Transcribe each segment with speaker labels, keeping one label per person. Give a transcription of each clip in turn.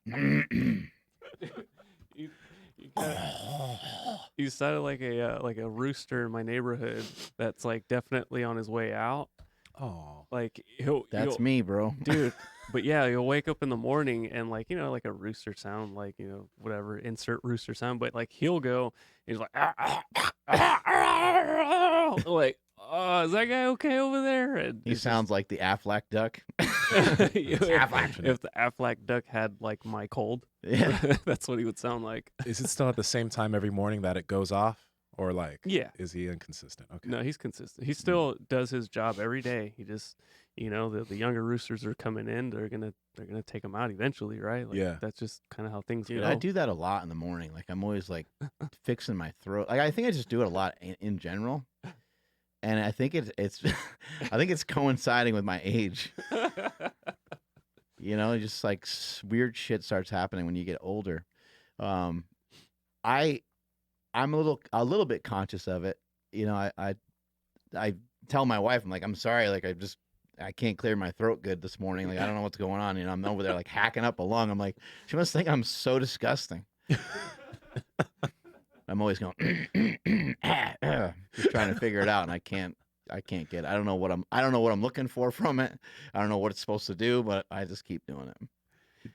Speaker 1: you, you sounded like a rooster in my neighborhood that's like definitely on his way out.
Speaker 2: Oh,
Speaker 1: Like
Speaker 3: That's me, bro.
Speaker 1: dude. But yeah, you'll wake up in the morning and like like a rooster sound, like whatever, insert rooster sound. But like he'll go, he's like, like, oh, is that guy okay over there? And
Speaker 3: He
Speaker 1: it's
Speaker 3: sounds like the Aflac duck.
Speaker 1: if the Aflac duck had like my cold,
Speaker 3: Yeah.
Speaker 1: that's what he would sound like.
Speaker 2: is it still at the same time every morning that it goes off, or like,
Speaker 1: Yeah.
Speaker 2: is he inconsistent? Okay.
Speaker 1: No, he's consistent. He still does his job every day. He just, the younger roosters are coming in. They're gonna take him out eventually, right? Like,
Speaker 2: Yeah.
Speaker 1: that's just kind of how things
Speaker 3: Dude,
Speaker 1: go.
Speaker 3: I do that a lot in the morning. Like I'm always like fixing my throat. Like I think I just do it a lot in general. And I think it's I think it's coinciding with my age. Just like weird shit starts happening when you get older. I'm a little bit conscious of it. I tell my wife, I'm like, I'm sorry, like I can't clear my throat good this morning. Like I don't know what's going on. I'm over there like hacking up a lung. I'm like, she must think I'm so disgusting. I'm always going just trying to figure it out, and I can't get it. I don't know what I'm looking for from it. I don't know what it's supposed to do, but I just keep doing it.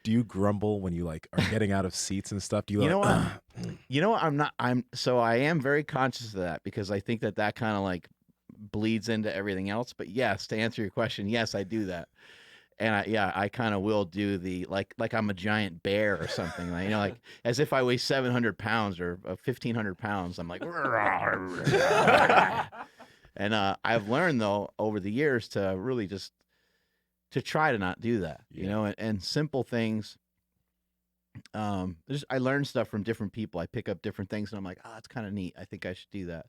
Speaker 2: Do you grumble when you like are getting out of seats and stuff? Do you
Speaker 3: You know
Speaker 2: like,
Speaker 3: what? You know what? I am very conscious of that because I think that kind of like bleeds into everything else. But yes, to answer your question, yes, I do that. And I kind of will do the like I'm a giant bear or something, like as if I weigh 700 pounds or 1,500 pounds. I'm like, and I've learned though over the years to really just to try to not do that, and simple things. I learn stuff from different people. I pick up different things, and I'm like, oh, that's kind of neat. I think I should do that.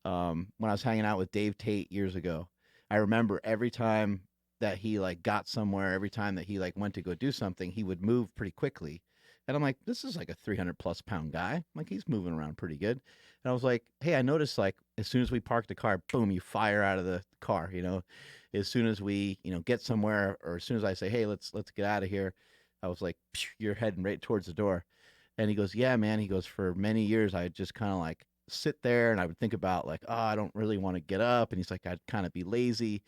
Speaker 3: When I was hanging out with Dave Tate years ago, I remember every time that he like got somewhere, every time that he like went to go do something, he would move pretty quickly. And I'm like, this is like a 300+ pound guy. Like he's moving around pretty good. And I was like, hey, I noticed like as soon as we park the car, boom, you fire out of the car, as soon as we, get somewhere, or as soon as I say, hey, let's get out of here. I was like, you're heading right towards the door. And he goes, yeah, man. He goes, for many years, I just kind of like sit there and I would think about like, oh, I don't really want to get up. And he's like, I'd kind of be lazy.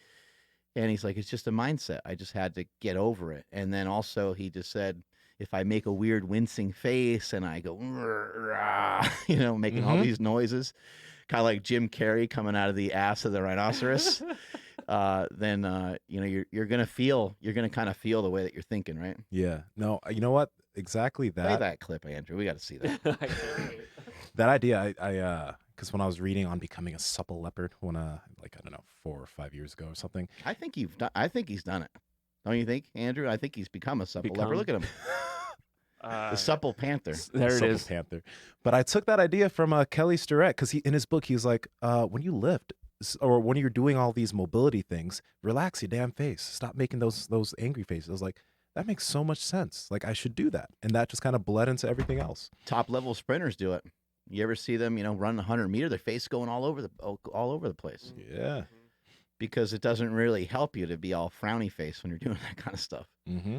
Speaker 3: And he's like, it's just a mindset. I just had to get over it. And then also he just said, if I make a weird wincing face and I go, making all these noises, kind of like Jim Carrey coming out of the ass of the rhinoceros, then you're gonna kind of feel the way that you're thinking, right?
Speaker 2: yeah, no, you know what? Exactly
Speaker 3: Play
Speaker 2: that.
Speaker 3: that clip, Andrew. We got to see that.
Speaker 2: That idea, I because when I was reading on becoming a supple leopard, when like I don't know, 4 or 5 years ago or something.
Speaker 3: I think he's done it. Don't you think, Andrew? I think he's become a supple leopard. Look at him. The supple panther.
Speaker 1: There it
Speaker 2: Supple
Speaker 1: is.
Speaker 2: panther. But I took that idea from Kelly Starrett because in his book he's like, when you lift or when you're doing all these mobility things, relax your damn face. Stop making those angry faces. I was like, that makes so much sense. Like I should do that, and that just kind of bled into everything else.
Speaker 3: Top level sprinters do it. You ever see them, run 100 meter, their face going all over the place?
Speaker 2: Yeah.
Speaker 3: Because it doesn't really help you to be all frowny face when you're doing that kind of stuff.
Speaker 2: Mm-hmm.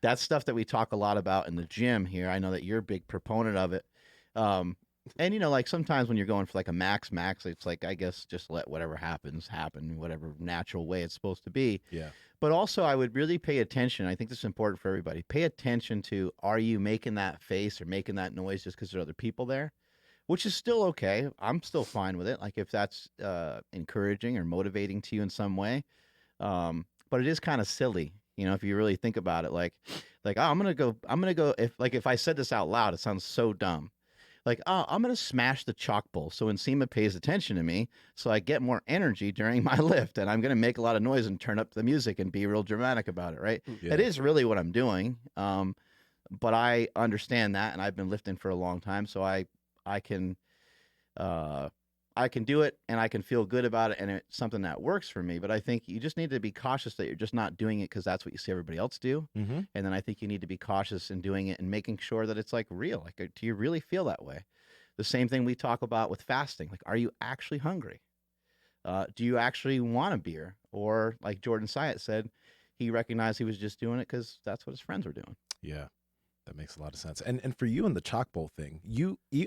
Speaker 3: That's stuff that we talk a lot about in the gym here. I know that you're a big proponent of it. And like sometimes when you're going for like a max, it's like, I guess just let whatever happens happen, whatever natural way it's supposed to be.
Speaker 2: Yeah.
Speaker 3: But also I would really pay attention. I think this is important for everybody. Pay attention to, are you making that face or making that noise just because there are other people there? Which is still okay. I'm still fine with it. Like if that's encouraging or motivating to you in some way. But it is kind of silly, if you really think about it. Like, oh, I'm gonna go. If I said this out loud, it sounds so dumb. Like, oh, I'm gonna smash the chalk bowl so Nsima pays attention to me, so I get more energy during my lift, and I'm gonna make a lot of noise and turn up the music and be real dramatic about it, right?
Speaker 2: Yeah.
Speaker 3: That is really what I'm doing. But I understand that, and I've been lifting for a long time, so I can do it and I can feel good about it, and it's something that works for me. But I think you just need to be cautious that you're just not doing it because that's what you see everybody else do.
Speaker 2: Mm-hmm.
Speaker 3: And then I think you need to be cautious in doing it and making sure that it's like real. Like, do you really feel that way? The same thing we talk about with fasting. Like, are you actually hungry? Do you actually want a beer? Or like Jordan Syatt said, he recognized he was just doing it because that's what his friends were doing.
Speaker 2: Yeah, that makes a lot of sense. And for you in the chalk bowl thing,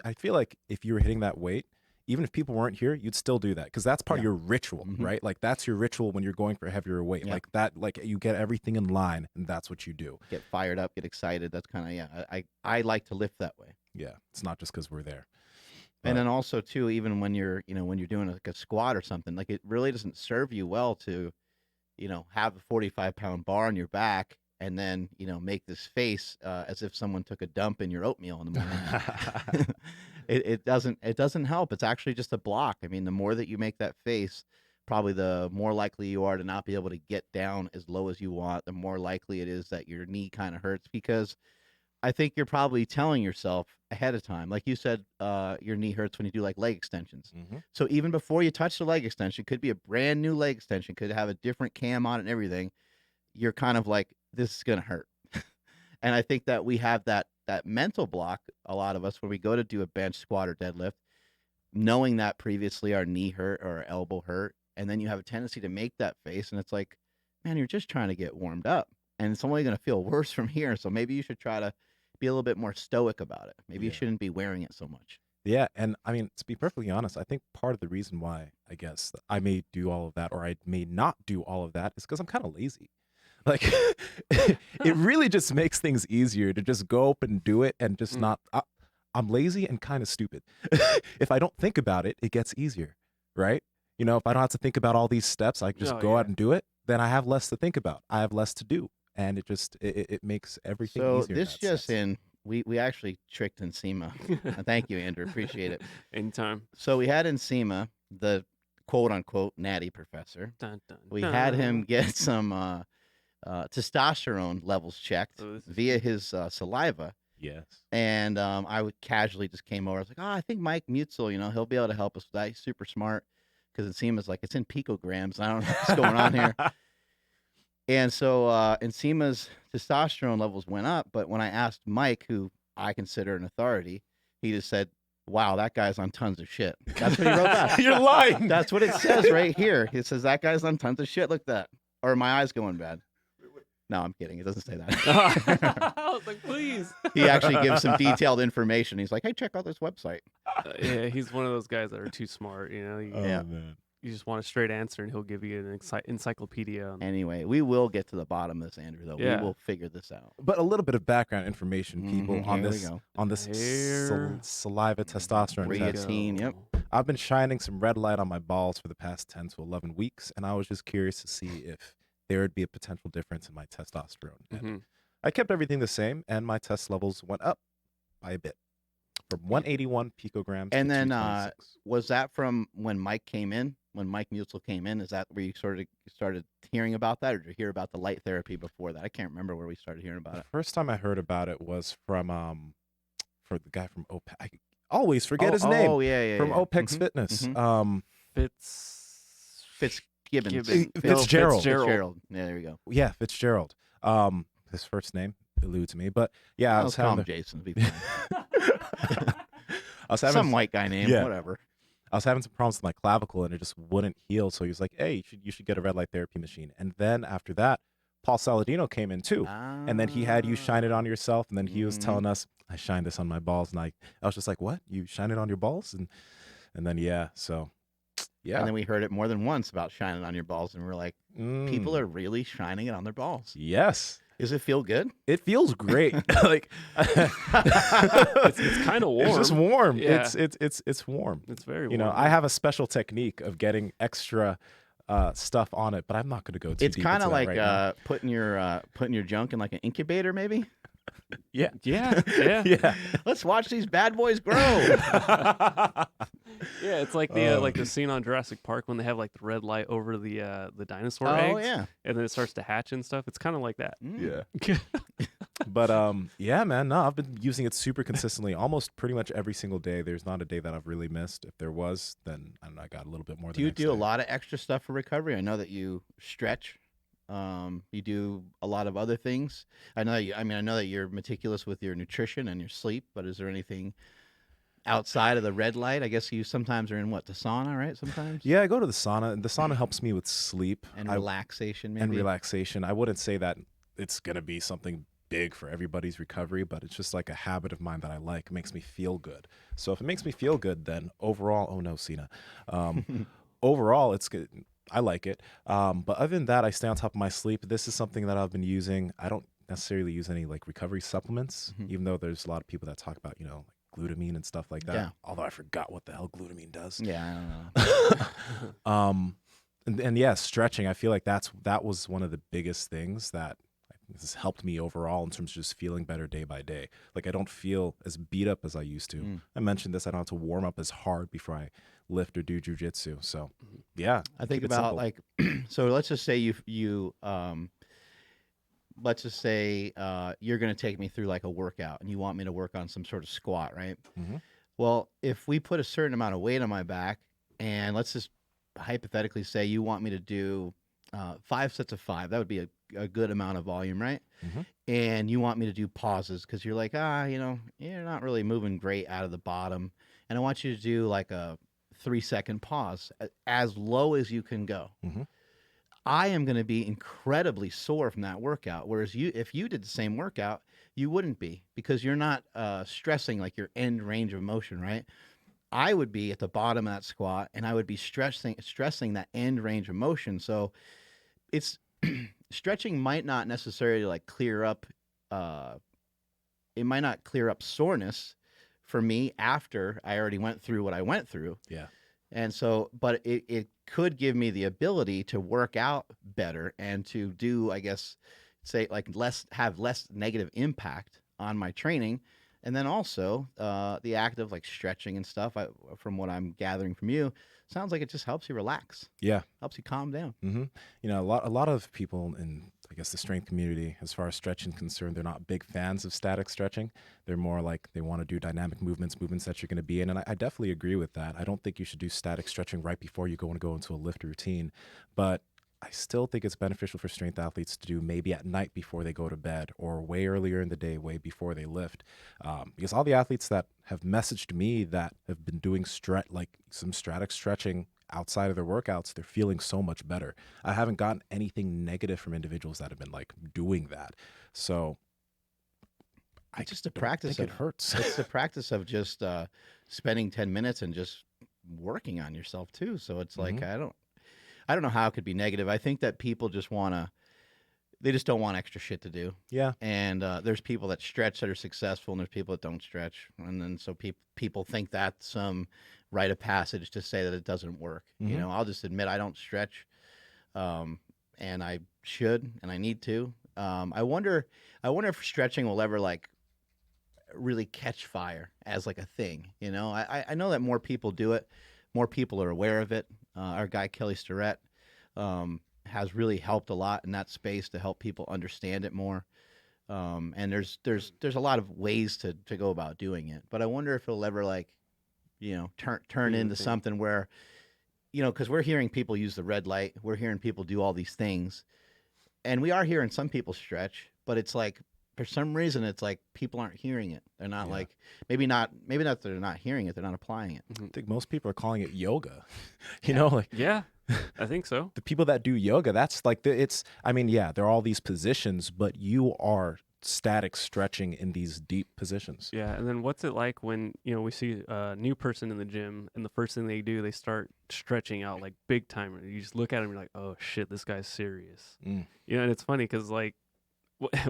Speaker 2: I feel like if you were hitting that weight, even if people weren't here, you'd still do that because that's part of your ritual, right? Like that's your ritual when you're going for a heavier weight.
Speaker 3: Yeah.
Speaker 2: Like that, like you get everything in line, and that's what you do.
Speaker 3: Get fired up, get excited. That's kind of I like to lift that way.
Speaker 2: Yeah, it's not just because we're there.
Speaker 3: And then also too, even when you're doing like a squat or something, like it really doesn't serve you well to, have a 45-pound bar on your back and then, make this face as if someone took a dump in your oatmeal in the morning. It doesn't help. It's actually just a block. I mean, the more that you make that face, probably the more likely you are to not be able to get down as low as you want. The more likely it is that your knee kind of hurts because I think you're probably telling yourself ahead of time, like you said, your knee hurts when you do like leg extensions. So even before you touch the leg extension, could be a brand new leg extension, could have a different cam on it and everything. You're kind of like, this is going to hurt. And I think that we have that mental block, a lot of us, when we go to do a bench, squat, or deadlift, knowing that previously our knee hurt or our elbow hurt, and then you have a tendency to make that face, and it's like, man, you're just trying to get warmed up, and it's only going to feel worse from here. So maybe you should try to be a little bit more stoic about it. Maybe you shouldn't be wearing it so much.
Speaker 2: Yeah, and I mean, to be perfectly honest, I think part of the reason why I guess I may do all of that or I may not do all of that is because I'm kind of lazy. Like, it really just makes things easier to just go up and do it and just not. I'm lazy and kind of stupid. If I don't think about it, it gets easier, right? If I don't have to think about all these steps, I just go out and do it. Then I have less to think about. I have less to do, and it makes everything easier.
Speaker 3: So this just in, we actually tricked Nsima. Thank you, Andrew. Appreciate it.
Speaker 1: Anytime.
Speaker 3: So we had Nsima, the quote unquote natty professor.
Speaker 1: Dun, dun,
Speaker 3: We
Speaker 1: dun.
Speaker 3: had him get some testosterone levels checked via his saliva.
Speaker 2: Yes.
Speaker 3: And I would casually just came over. I was like, I think Mike Mutzel, he'll be able to help us with that. He's super smart because Nsima's like, it's in picograms. I don't know what's going on here. And so Nsima's testosterone levels went up. But when I asked Mike, who I consider an authority, he just said, wow, that guy's on tons of shit. That's what he wrote back.
Speaker 2: You're lying.
Speaker 3: That's what it says right here. It says, that guy's on tons of shit. Look at that. Or my eyes going bad. No, I'm kidding. It doesn't say that.
Speaker 1: I was like, please.
Speaker 3: He actually gives some detailed information. He's like, hey, check out this website.
Speaker 1: Yeah, he's one of those guys that are too smart.
Speaker 2: Man.
Speaker 1: You just want a straight answer, and he'll give you an encyclopedia.
Speaker 3: Anyway, we will get to the bottom of this, Andrew, though.
Speaker 1: Yeah.
Speaker 3: We will figure this out.
Speaker 2: But a little bit of background information, people, on
Speaker 3: Here we
Speaker 2: this
Speaker 3: go.
Speaker 2: saliva testosterone test.
Speaker 3: Creatine, yep.
Speaker 2: I've been shining some red light on my balls for the past 10 to 11 weeks, and I was just curious to see if there would be a potential difference in my testosterone. And I kept everything the same, and my test levels went up by a bit from 181 picograms
Speaker 3: And
Speaker 2: to
Speaker 3: then
Speaker 2: 226.
Speaker 3: was that from when Mike came in? When Mike Mutzel came in, is that where you sort of started hearing about that, or did you hear about the light therapy before that? I can't remember where we started hearing about
Speaker 2: The
Speaker 3: it.
Speaker 2: first time I heard about it was from for the guy from OPEC. I always forget his name.
Speaker 3: Oh, yeah.
Speaker 2: From
Speaker 3: yeah.
Speaker 2: OPEC's Fitness.
Speaker 3: Fitzgibbons.
Speaker 2: Fitzgerald.
Speaker 3: Fitzgerald. Yeah, there we go.
Speaker 2: Yeah, Fitzgerald. His first name eludes me, but yeah, I was
Speaker 3: call him
Speaker 2: having
Speaker 3: Jason. It'd be fine.
Speaker 2: I was having
Speaker 3: Some white guy name,
Speaker 2: yeah.
Speaker 3: whatever.
Speaker 2: I was having some problems with my clavicle and it just wouldn't heal. So he was like, "Hey, you should get a red light therapy machine." And then after that, Paul Saladino came in too, and then he had you shine it on yourself, and then he was telling us, "I shined this on my balls," and I was just like, "What? You shine it on your balls?" And then so yeah.
Speaker 3: And then we heard it more than once about shining on your balls, and we're like, people are really shining it on their balls.
Speaker 2: Yes.
Speaker 3: Does it feel good?
Speaker 2: It feels great. Like
Speaker 1: It's kind of warm.
Speaker 2: It's just warm.
Speaker 1: Yeah.
Speaker 2: It's warm.
Speaker 1: It's very warm.
Speaker 2: You know, I have a special technique of getting extra stuff on it, but I'm not going to go too
Speaker 3: It's
Speaker 2: deep
Speaker 3: kind of
Speaker 2: into that
Speaker 3: like
Speaker 2: right now.
Speaker 3: putting your junk in like an incubator, maybe.
Speaker 2: Yeah.
Speaker 1: Yeah.
Speaker 3: Let's watch these bad boys grow.
Speaker 1: Yeah, it's like the scene on Jurassic Park when they have like the red light over the dinosaur eggs.
Speaker 3: Yeah.
Speaker 1: And then it starts to hatch and stuff. It's kind of like that.
Speaker 2: Yeah. But yeah, man, no, I've been using it super consistently, almost pretty much every single day. There's not a day that I've really missed. If there was, then I don't know, I got a little bit more.
Speaker 3: Do you do a lot of extra stuff for recovery? I know that you stretch. You do a lot of other things. I know that you're meticulous with your nutrition and your sleep, but is there anything outside of the red light? I guess you sometimes are in what, the sauna, right? Sometimes.
Speaker 2: Yeah, I go to the sauna, and the sauna helps me with sleep
Speaker 3: And relaxation, maybe.
Speaker 2: and relaxation. I wouldn't say that it's gonna be something big for everybody's recovery, but it's just like a habit of mine that I like. It makes me feel good. So if it makes me feel good, then overall, oh no, Cena. Overall, it's good. I like it. But other than that, I stay on top of my sleep. This is something that I've been using. I don't necessarily use any like recovery supplements, even though there's a lot of people that talk about, like glutamine and stuff like that.
Speaker 3: Yeah.
Speaker 2: Although I forgot what the hell glutamine does.
Speaker 3: Yeah, I don't know.
Speaker 2: And yeah, stretching. I feel like that was one of the biggest things that has helped me overall in terms of just feeling better day by day. Like I don't feel as beat up as I used to. I mentioned this. I don't have to warm up as hard before I lift or do jujitsu. So yeah,
Speaker 3: I think
Speaker 2: keep it
Speaker 3: about
Speaker 2: simple.
Speaker 3: like, so let's just say let's just say you're going to take me through like a workout and you want me to work on some sort of squat, right?
Speaker 2: Mhm.
Speaker 3: Well, if we put a certain amount of weight on my back, and let's just hypothetically say you want me to do 5 sets of 5, that would be a good amount of volume, right?
Speaker 2: Mhm.
Speaker 3: And you want me to do pauses because you're like, you're not really moving great out of the bottom. And I want you to do like a 3-second pause as low as you can go.
Speaker 2: Mhm.
Speaker 3: I am going to be incredibly sore from that workout. Whereas if you did the same workout, you wouldn't be because you're not stressing like your end range of motion, right? I would be at the bottom of that squat and I would be stressing that end range of motion. So it's stretching might not necessarily like clear up, it might not clear up soreness for me after I already went through what I went through.
Speaker 2: Yeah.
Speaker 3: And so, but it could give me the ability to work out better and to do, I guess, say like have less negative impact on my training. And then also the act of like stretching and stuff, from what I'm gathering from you, sounds like it just helps you relax,
Speaker 2: Yeah.
Speaker 3: helps you calm down.
Speaker 2: Mm-hmm. A lot of people in, I guess, the strength community, as far as stretching is concerned, they're not big fans of static stretching. They're more like they want to do dynamic movements that you're going to be in. And I definitely agree with that. I don't think you should do static stretching right before you go into a lift routine. But I still think it's beneficial for strength athletes to do maybe at night before they go to bed or way earlier in the day, way before they lift. Because all the athletes that have messaged me that have been doing some static stretching outside of their workouts, they're feeling so much better. I haven't gotten anything negative from individuals that have been like doing that. So
Speaker 3: It's just a practice
Speaker 2: think it hurts.
Speaker 3: It's the practice of just spending 10 minutes and just working on yourself too. So it's like, I don't know how it could be negative. I think that people just they just don't want extra shit to do.
Speaker 2: Yeah.
Speaker 3: And there's people that stretch that are successful, and there's people that don't stretch. And then so people think that's some rite of passage to say that it doesn't work. I'll just admit I don't stretch, and I should, and I need to. I wonder if stretching will ever like really catch fire as like a thing. I know that more people do it, more people are aware of it. Our guy Kelly Starrett has really helped a lot in that space to help people understand it more. And there's a lot of ways to go about doing it, but I wonder if it'll ever like, turn into something where, because we're hearing people use the red light, we're hearing people do all these things, and we are hearing some people stretch, but it's like for some reason it's like people aren't hearing it. They're not like maybe not that they're not hearing it, they're not applying it.
Speaker 2: I think most people are calling it yoga.
Speaker 1: Yeah, I think so.
Speaker 2: The people that do yoga, that's like there are all these positions, but you are static stretching in these deep positions.
Speaker 1: Yeah, and then what's it like when we see a new person in the gym and the first thing they do, they start stretching out like big time, and you just look at them and you're like, oh shit, this guy's serious. And it's funny because like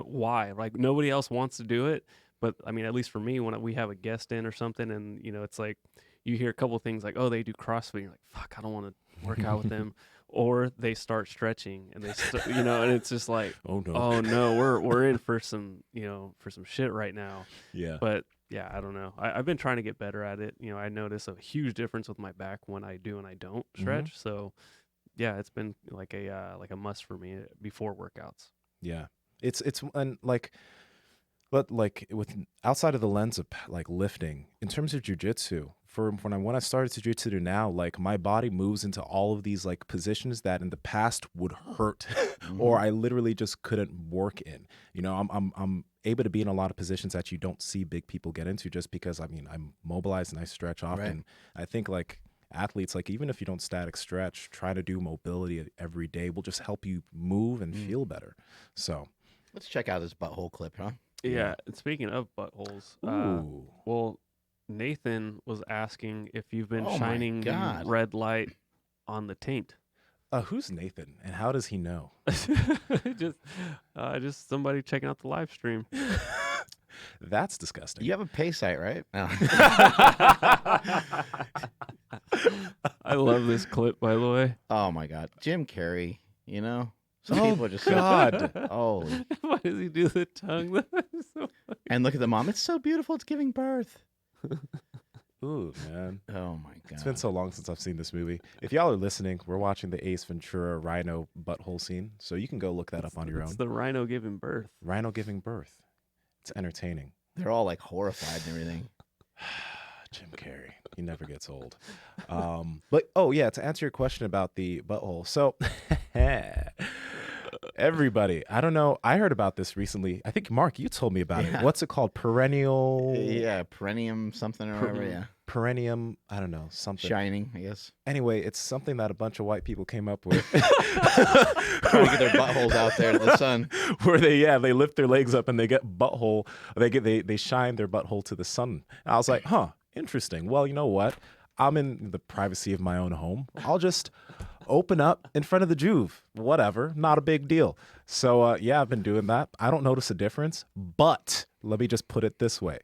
Speaker 1: why, like nobody else wants to do it, but I mean, at least for me, when we have a guest in or something, and it's like you hear a couple of things like, oh, they do CrossFit, and you're like, fuck, I don't want to work out with them. Or they start stretching and they and it's just like, oh no, we're in for some shit right now.
Speaker 2: Yeah.
Speaker 1: But yeah, I don't know. I've been trying to get better at it. I notice a huge difference with my back when I do and I don't stretch. So yeah, it's been like a must for me before workouts.
Speaker 2: Yeah. It's and like But like with outside of the lens of like lifting, in terms of jujitsu, for when I started jujitsu to now, like my body moves into all of these like positions that in the past would hurt, or I literally just couldn't work in. You know, I'm able to be in a lot of positions that you don't see big people get into, just because I mean I'm mobilized and I stretch often. I think like athletes, like even if you don't static stretch, try to do mobility every day will just help you move and feel better. So
Speaker 3: Let's check out this butthole clip, huh?
Speaker 1: Yeah. And speaking of buttholes,
Speaker 2: ooh.
Speaker 1: well, Nathan was asking if you've been
Speaker 3: Oh my
Speaker 1: shining the
Speaker 3: God.
Speaker 1: red light on the taint.
Speaker 2: Who's Nathan and how does he know?
Speaker 1: just somebody checking out the live stream.
Speaker 2: That's disgusting.
Speaker 3: You have a pay site, right? No.
Speaker 1: I love this clip, by the way.
Speaker 3: Oh my God, Jim Carrey. You know, some
Speaker 2: Oh,
Speaker 3: people are just
Speaker 2: God.
Speaker 3: Holy.
Speaker 1: Why does he do the tongue?
Speaker 3: And look at the mom. It's so beautiful. It's giving birth.
Speaker 2: Ooh, man.
Speaker 3: Oh my God.
Speaker 2: It's been so long since I've seen this movie. If y'all are listening, we're watching the Ace Ventura rhino butthole scene, so you can go look that up on your own.
Speaker 1: It's the rhino giving birth.
Speaker 2: Rhino giving birth. It's entertaining.
Speaker 3: They're all like horrified and everything.
Speaker 2: Jim Carrey. He never gets old. But, oh, yeah, to answer your question about the butthole. So, everybody, I don't know. I heard about this recently. I think, Mark, you told me about it. What's it called? Perennial?
Speaker 3: Yeah, Perineum something or whatever. Yeah.
Speaker 2: Perineum. I don't know. Something.
Speaker 3: Shining, I guess.
Speaker 2: Anyway, it's something that a bunch of white people came up with.
Speaker 3: Trying to get their buttholes out there to the sun.
Speaker 2: Where they lift their legs up and they get butthole. They shine their butthole to the sun. And I was like, huh, interesting. Well, you know what? I'm in the privacy of my own home. I'll just open up in front of the Juve. Whatever, not a big deal. So yeah, I've been doing that. I don't notice a difference, but let me just put it this way.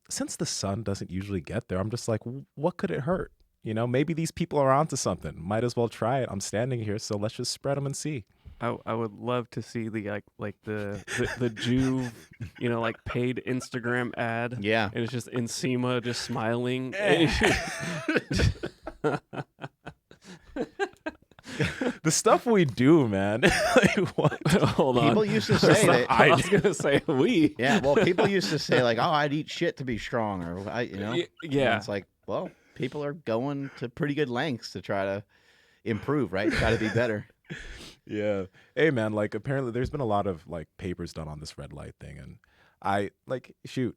Speaker 2: Since the sun doesn't usually get there, I'm just like, what could it hurt? You know, maybe these people are onto something. Might as well try it. I'm standing here, so let's just spread them and see.
Speaker 1: I would love to see the the Juve, you know, like paid Instagram ad.
Speaker 3: Yeah.
Speaker 1: And it's just Nsima just smiling.
Speaker 2: The stuff we do, man. Like, what?
Speaker 1: Hold on.
Speaker 3: People used to say that.
Speaker 1: I was gonna say we.
Speaker 3: Yeah, well, people used to say like, "Oh, I'd eat shit to be strong," or you know.
Speaker 1: Yeah.
Speaker 3: And it's like, well, people are going to pretty good lengths to try to improve, right? Try to be better.
Speaker 2: Yeah. Hey, man, like apparently there's been a lot of like papers done on this red light thing. And I like, shoot,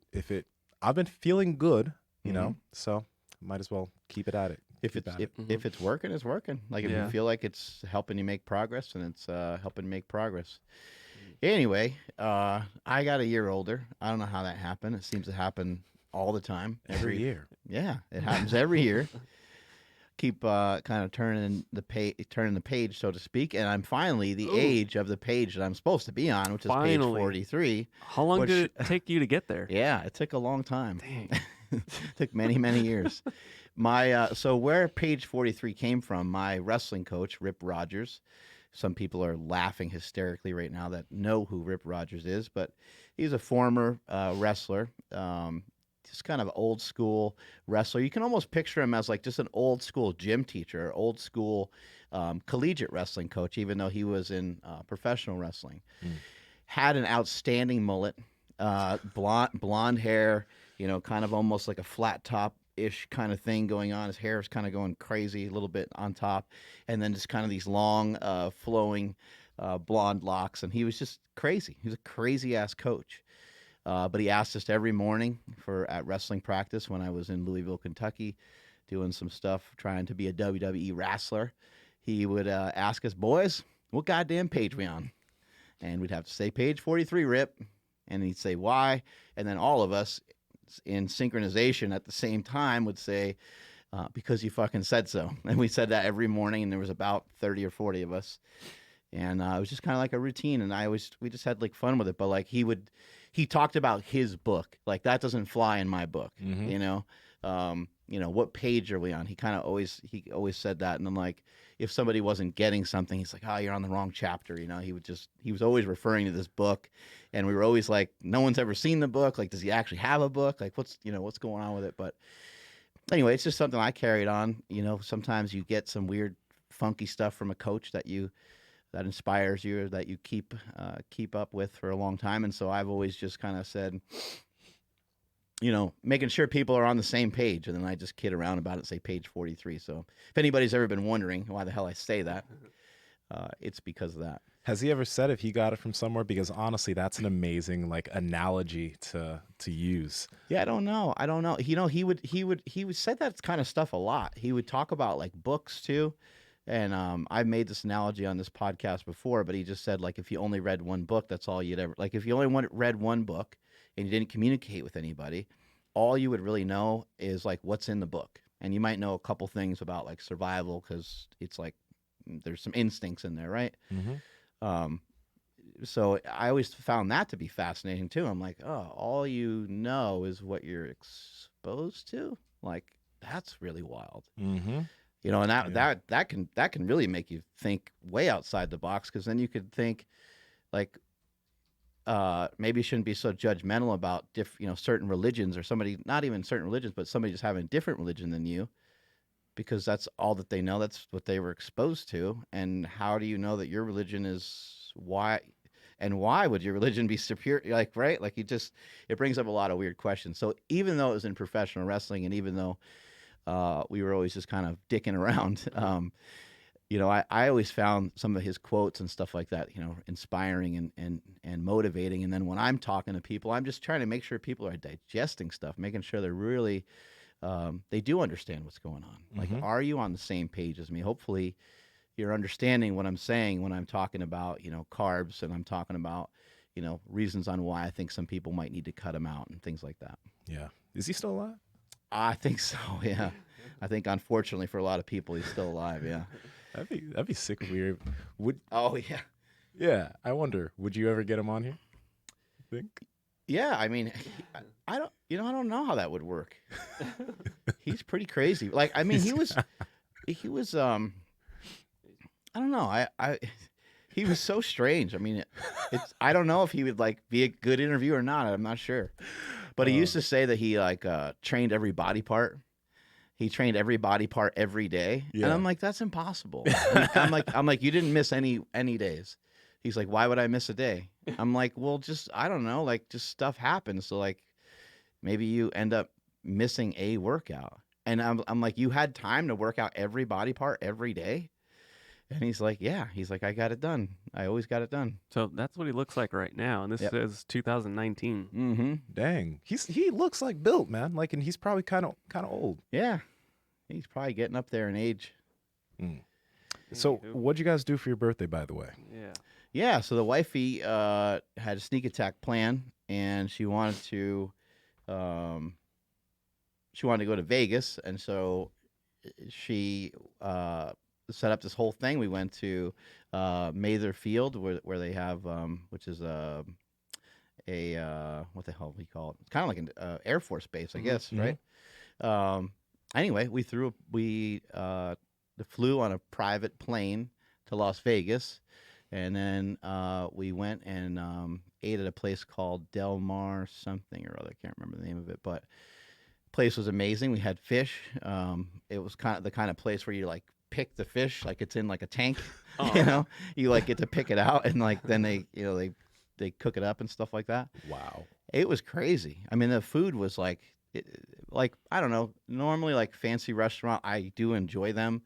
Speaker 2: I've been feeling good, you know, so might as well keep it at it.
Speaker 3: If it's working, it's working. Like if
Speaker 1: Yeah.
Speaker 3: you feel like it's helping you make progress, then it's helping make progress. Anyway, I got a year older. I don't know how that happened. It seems to happen all the time.
Speaker 2: Every year.
Speaker 3: Yeah, it happens every year. Keep kind of turning the page, so to speak, and I'm finally the age of the page that I'm supposed to be on, which is page 43.
Speaker 1: How long did it take you to get there?
Speaker 3: Yeah, it took a long time.
Speaker 1: Dang.
Speaker 3: It took many, many years. My so where page 43 came from, my wrestling coach, Rip Rogers. Some people are laughing hysterically right now that know who Rip Rogers is, but he's a former wrestler. Just kind of old school wrestler. You can almost picture him as like just an old school gym teacher, old school collegiate wrestling coach, even though he was in professional wrestling. Had an outstanding mullet, blonde hair, you know, kind of almost like a flat top-ish kind of thing going on. His hair is kind of going crazy a little bit on top, and then just kind of these long, flowing blonde locks. And he was just crazy. He was a crazy-ass coach. But he asked us every morning at wrestling practice when I was in Louisville, Kentucky, doing some stuff, trying to be a WWE wrestler. He would ask us, boys, what goddamn page we on? And we'd have to say page 43, Rip. And he'd say, why? And then all of us in synchronization at the same time would say, because you fucking said so. And we said that every morning, and there was about 30 or 40 of us. And it was just kind of like a routine, and we just had like fun with it. But like he talked about his book, like that doesn't fly in my book, you know. What page are we on? He always said that, and then like if somebody wasn't getting something, he's like, oh, you're on the wrong chapter, you know. He was always referring to this book, and we were always like, no one's ever seen the book. Like, does he actually have a book? Like, what's going on with it? But anyway, it's just something I carried on. You know, sometimes you get some weird, funky stuff from a coach that you that inspires you, or that you keep up with for a long time. And so I've always just kind of said, making sure people are on the same page, and then I just kid around about it, say page 43. So if anybody's ever been wondering why the hell I say that, it's because of that.
Speaker 2: Has he ever said if he got it from somewhere? Because honestly, that's an amazing analogy to use.
Speaker 3: Yeah, I don't know. He would say that kind of stuff a lot. He would talk about like books too. And I've made this analogy on this podcast before, but he just said, like, if you only read one book, that's all you'd ever, like, if you only read one book and you didn't communicate with anybody, all you would really know is like what's in the book. And you might know a couple things about like survival, because it's like there's some instincts in there, right?
Speaker 2: Mm-hmm.
Speaker 3: So I always found that to be fascinating too. I'm like, oh, all you know is what you're exposed to. Like, that's really wild.
Speaker 2: Mm-hmm.
Speaker 3: And that can really make you think way outside the box, because then you could think like, maybe you shouldn't be so judgmental about certain religions, or somebody, not even certain religions, but somebody just having a different religion than you, because that's all that they know. That's what they were exposed to. And how do you know that your religion is why would your religion be superior? Like, right? Like, it brings up a lot of weird questions. So even though it was in professional wrestling, and even though we were always just kind of dicking around, I always found some of his quotes and stuff like that, inspiring and motivating. And then when I'm talking to people, I'm just trying to make sure people are digesting stuff, making sure they're really, they do understand what's going on. Like, are you on the same page as me? Hopefully you're understanding what I'm saying when I'm talking about, carbs, and I'm talking about, reasons on why I think some people might need to cut them out and things like that.
Speaker 2: Yeah. Is he still alive?
Speaker 3: I think so. Yeah. I think, unfortunately for a lot of people, he's still alive. Yeah.
Speaker 2: That'd be sick weird.
Speaker 3: Oh yeah.
Speaker 2: Yeah. I wonder, would you ever get him on here? You think?
Speaker 3: Yeah. I mean, I don't know how that would work. He's pretty crazy. Like, I mean, he was, I don't know. He was so strange. I mean, I don't know if he would like be a good interview or not. I'm not sure. But he used to say that he trained every body part. He trained every body part every day. Yeah. And I'm like, that's impossible. I'm like, you didn't miss any days. He's like, why would I miss a day? I'm like, well, just, I don't know, like, just stuff happens. So like, maybe you end up missing a workout. And I'm like, you had time to work out every body part every day? And he's like, yeah. He's like, I got it done. I always got it done.
Speaker 1: So that's what he looks like right now. And this says 2019.
Speaker 3: Mm-hmm.
Speaker 2: Dang. He looks like built, man. Like, and he's probably kind of old.
Speaker 3: Yeah. He's probably getting up there in age.
Speaker 2: Mm. So what'd you guys do for your birthday, by the way?
Speaker 3: Yeah. So the wifey had a sneak attack plan, and she wanted to go to Vegas. And so she set up this whole thing. We went to Mather Field, where they have, which is what the hell do we call it? It's kind of like an Air Force base, I guess, right? Anyway, we flew on a private plane to Las Vegas, and then we went and ate at a place called Del Mar something or other. I can't remember the name of it, but the place was amazing. We had fish. It was the kind of place where you like pick the fish like it's in like a tank. Oh. You like get to pick it out, and like then they cook it up and stuff like that.
Speaker 2: Wow,
Speaker 3: it was crazy. I mean, the food was like I don't know. Normally, like fancy restaurant, I do enjoy them,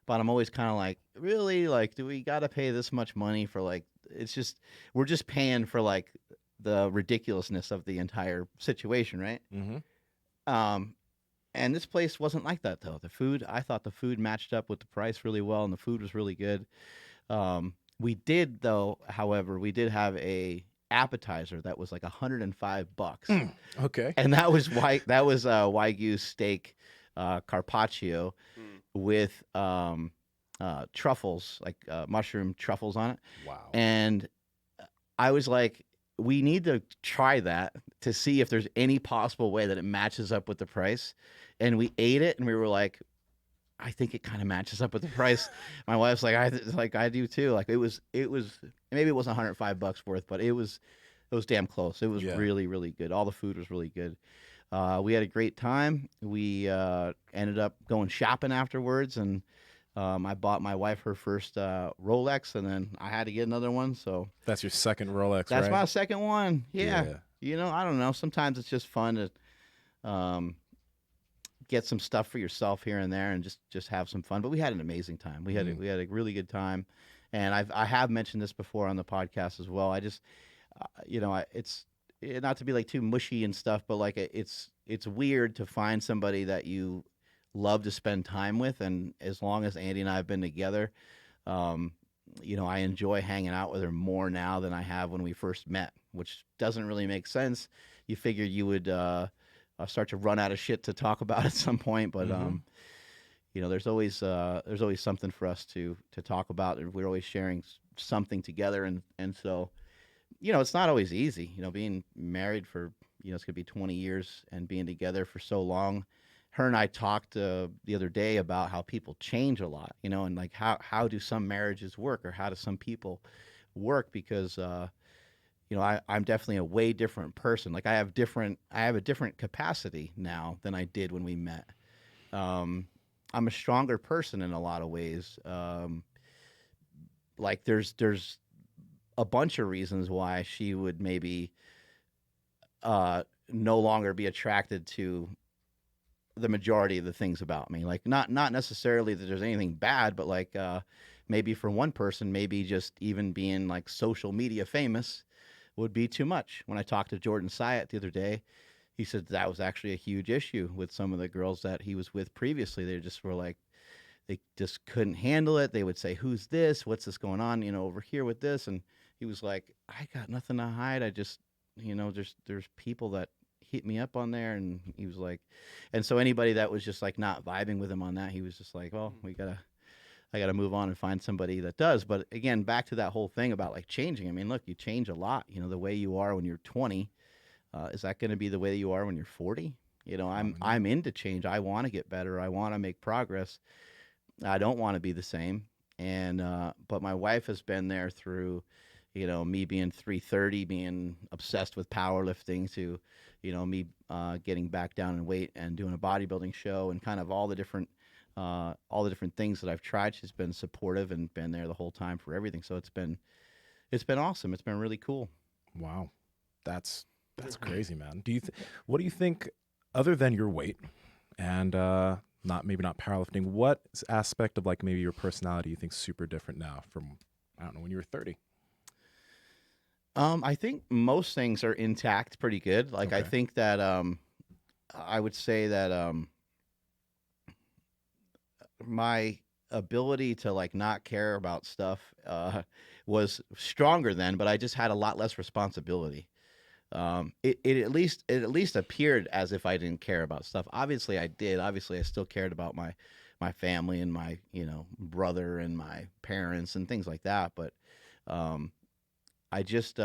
Speaker 3: but I'm always kind of like, really, like, do we got to pay this much money for like? It's just we're just paying for like the ridiculousness of the entire situation, right? Mm-hmm. And this place wasn't like that though. I thought the food matched up with the price really well, and the food was really good. We did though, however, we did have a appetizer that was like $105.
Speaker 2: Okay.
Speaker 3: And that was Wagyu steak carpaccio with truffles, like mushroom truffles on it.
Speaker 2: Wow.
Speaker 3: And I was like, we need to try that to see if there's any possible way that it matches up with the price. And we ate it, and we were like, I think it kind of matches up with the price. My wife's like, I do too. Like it was maybe it wasn't $105 worth, but it was damn close. It was really, really good. All the food was really good. We had a great time. We ended up going shopping afterwards, and I bought my wife her first Rolex, and then I had to get another one. So
Speaker 2: That's your second Rolex,
Speaker 3: that's
Speaker 2: right?
Speaker 3: my second one. Yeah.
Speaker 2: Yeah.
Speaker 3: You know, I don't know. Sometimes it's just fun to get some stuff for yourself here and there, and just have some fun. But we had an amazing time. We had a really good time, and I have mentioned this before on the podcast as well. I just you know, it's not to be like too mushy and stuff, but like it's weird to find somebody that you love to spend time with, and as long as Andy and I have been together, um, I enjoy hanging out with her more now than I have when we first met, which doesn't really make sense. You figure you would start to run out of shit to talk about at some point, but there's always something for us to talk about, and we're always sharing something together, and so it's not always easy, being married for, it's going to be 20 years and being together for so long. Her and I talked the other day about how people change a lot, and like how do some marriages work, or how do some people work? Because, I'm definitely a way different person. Like I have a different capacity now than I did when we met. I'm a stronger person in a lot of ways. Like there's a bunch of reasons why she would maybe no longer be attracted to the majority of the things about me. Like not necessarily that there's anything bad, but like maybe for one person, maybe just even being like social media famous would be too much. When I talked to Jordan Syatt the other day, he said that was actually a huge issue with some of the girls that he was with previously. They just were like, they just couldn't handle it. They would say, "Who's this? What's this going on? Over here with this?" And he was like, "I got nothing to hide. I just, there's people that hit me up on there." And he was like, and so anybody that was just like not vibing with him on that, he was just like, "Well, I gotta move on and find somebody that does." But again, back to that whole thing about like changing. I mean, look, you change a lot. The way you are when you're 20, is that going to be the way you are when you're 40? I'm into change. I want to get better. I want to make progress. I don't want to be the same. And but my wife has been there through, me being 330, being obsessed with powerlifting, to, me getting back down in weight and doing a bodybuilding show, and kind of all the different things that I've tried. She's been supportive and been there the whole time for everything. So it's been awesome. It's been really cool.
Speaker 2: Wow, that's crazy, man. What do you think, other than your weight and maybe not powerlifting, what aspect of like maybe your personality you think super different now from, I don't know, when you were 30?
Speaker 3: I think most things are intact pretty good. Like I think that I would say that my ability to like not care about stuff was stronger then, but I just had a lot less responsibility. It at least appeared as if I didn't care about stuff. Obviously I did. Obviously I still cared about my family and my, brother and my parents and things like that. But I just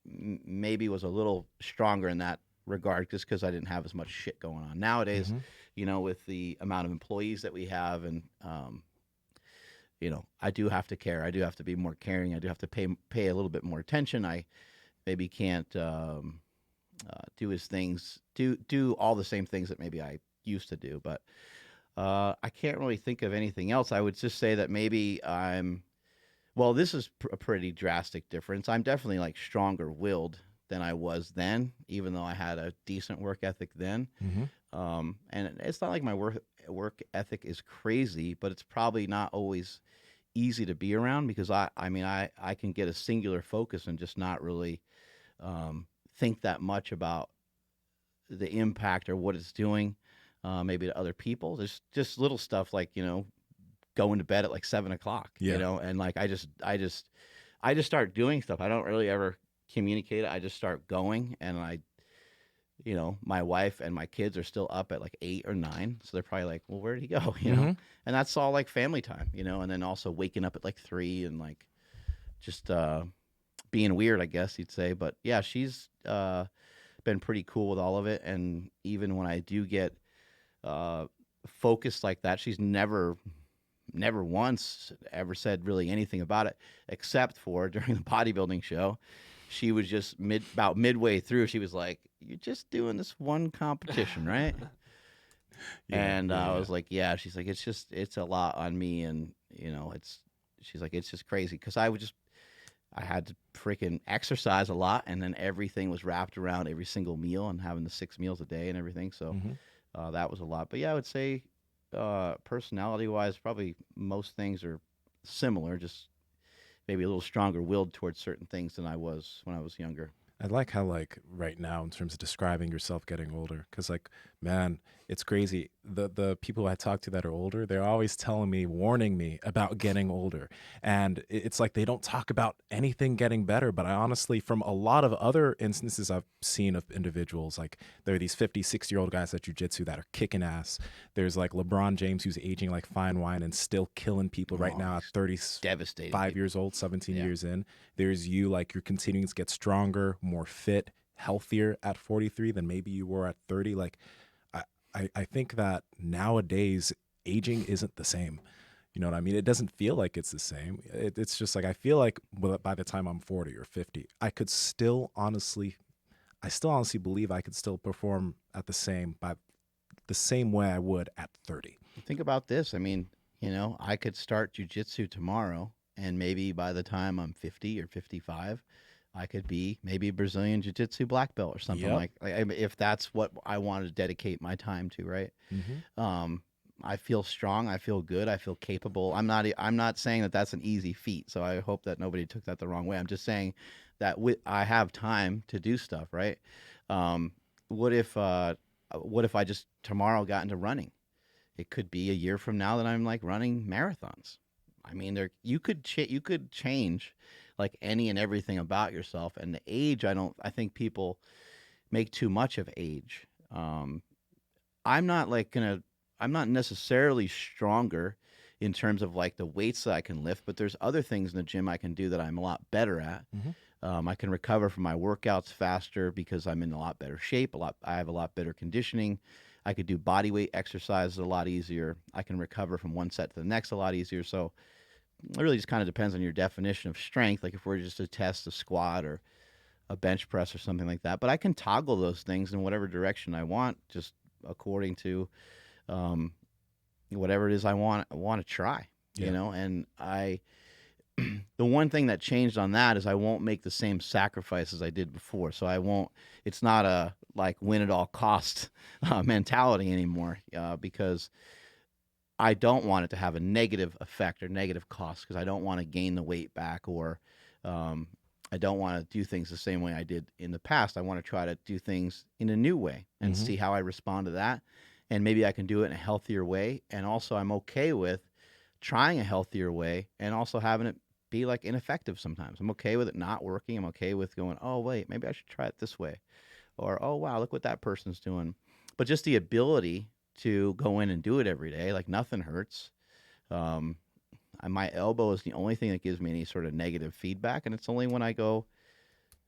Speaker 3: maybe was a little stronger in that regard, just because I didn't have as much shit going on. Nowadays, with the amount of employees that we have, and I do have to care. I do have to be more caring. I do have to pay a little bit more attention. I maybe can't do all the same things that maybe I used to do, but I can't really think of anything else. I would just say that maybe this is a pretty drastic difference. I'm definitely like stronger willed than I was then, even though I had a decent work ethic then. And it's not like my work ethic is crazy, but it's probably not always easy to be around, because I can get a singular focus and just not really think that much about the impact or what it's doing maybe to other people. There's just little stuff like, going to bed at like 7:00, and like I just start doing stuff. I don't really ever communicate it. I just start going, and my wife and my kids are still up at like 8 or 9, so they're probably like, "Well, where did he go?" And that's all like family time, and then also waking up at like 3 and like just being weird, I guess you'd say. But yeah, she's been pretty cool with all of it, and even when I do get focused like that, she's never once ever said really anything about it, except for during the bodybuilding show. She was just about midway through, she was like, "You're just doing this one competition, right?" And I was like, yeah. She's like, it's a lot on me, and she's like, it's just crazy because I had to freaking exercise a lot, and then everything was wrapped around every single meal and having the 6 meals a day and everything. So that was a lot. But yeah, I would say personality-wise, probably most things are similar, just maybe a little stronger willed towards certain things than I was when I was younger.
Speaker 2: I like how, like, right now, in terms of describing yourself getting older, because, like, man, it's crazy. The people I talk to that are older, they're always telling me, warning me about getting older. And it's like they don't talk about anything getting better. But I honestly, from a lot of other instances I've seen of individuals, like, there are these 50, 60-year-old guys at jiu-jitsu that are kicking ass. There's, like, LeBron James, who's aging like fine wine and still killing people right now at 35
Speaker 3: devastated
Speaker 2: years old, 17 years in. There's you, like, you're continuing to get stronger, more fit, healthier at 43 than maybe you were at 30. Like, I think that nowadays aging isn't the same. You know what I mean? It doesn't feel like it's the same. It's just like, I feel like by the time I'm 40 or 50, I still honestly believe I could still perform at the same way I would at 30.
Speaker 3: Think about this. I mean, I could start jujitsu tomorrow, and maybe by the time I'm 50 or 55, I could be maybe a Brazilian jiu-jitsu black belt or something like if that's what I want to dedicate my time to, right? I feel strong. I feel good. I feel capable. I'm not saying that that's an easy feat, so I hope that nobody took that the wrong way. I'm just saying that I have time to do stuff, right? What if I just tomorrow got into running? It could be a year from now that I'm like running marathons. I mean, you could change like any and everything about yourself. And the age, I think people make too much of age. I'm not necessarily stronger in terms of like the weights that I can lift, but there's other things in the gym I can do that I'm a lot better at. I can recover from my workouts faster because I'm in a lot better shape. I have a lot better conditioning. I could do body weight exercises a lot easier. I can recover from one set to the next a lot easier. So it really just kind of depends on your definition of strength. Like if we're just to test a squat or a bench press or something like that. But I can toggle those things in whatever direction I want, just according to whatever it is I want to try. And the one thing that changed on that is I won't make the same sacrifices I did before. So it's not a like win at all cost mentality anymore because I don't want it to have a negative effect or negative cost because I don't want to gain the weight back or I don't want to do things the same way I did in the past. I want to try to do things in a new way and see how I respond to that. And maybe I can do it in a healthier way. And also I'm okay with trying a healthier way and also having it be like ineffective sometimes. I'm okay with it not working. I'm okay with going, oh, wait, maybe I should try it this way. Or, oh, wow, look what that person's doing. But just the ability to go in and do it every day, like nothing hurts. My elbow is the only thing that gives me any sort of negative feedback. And it's only when I go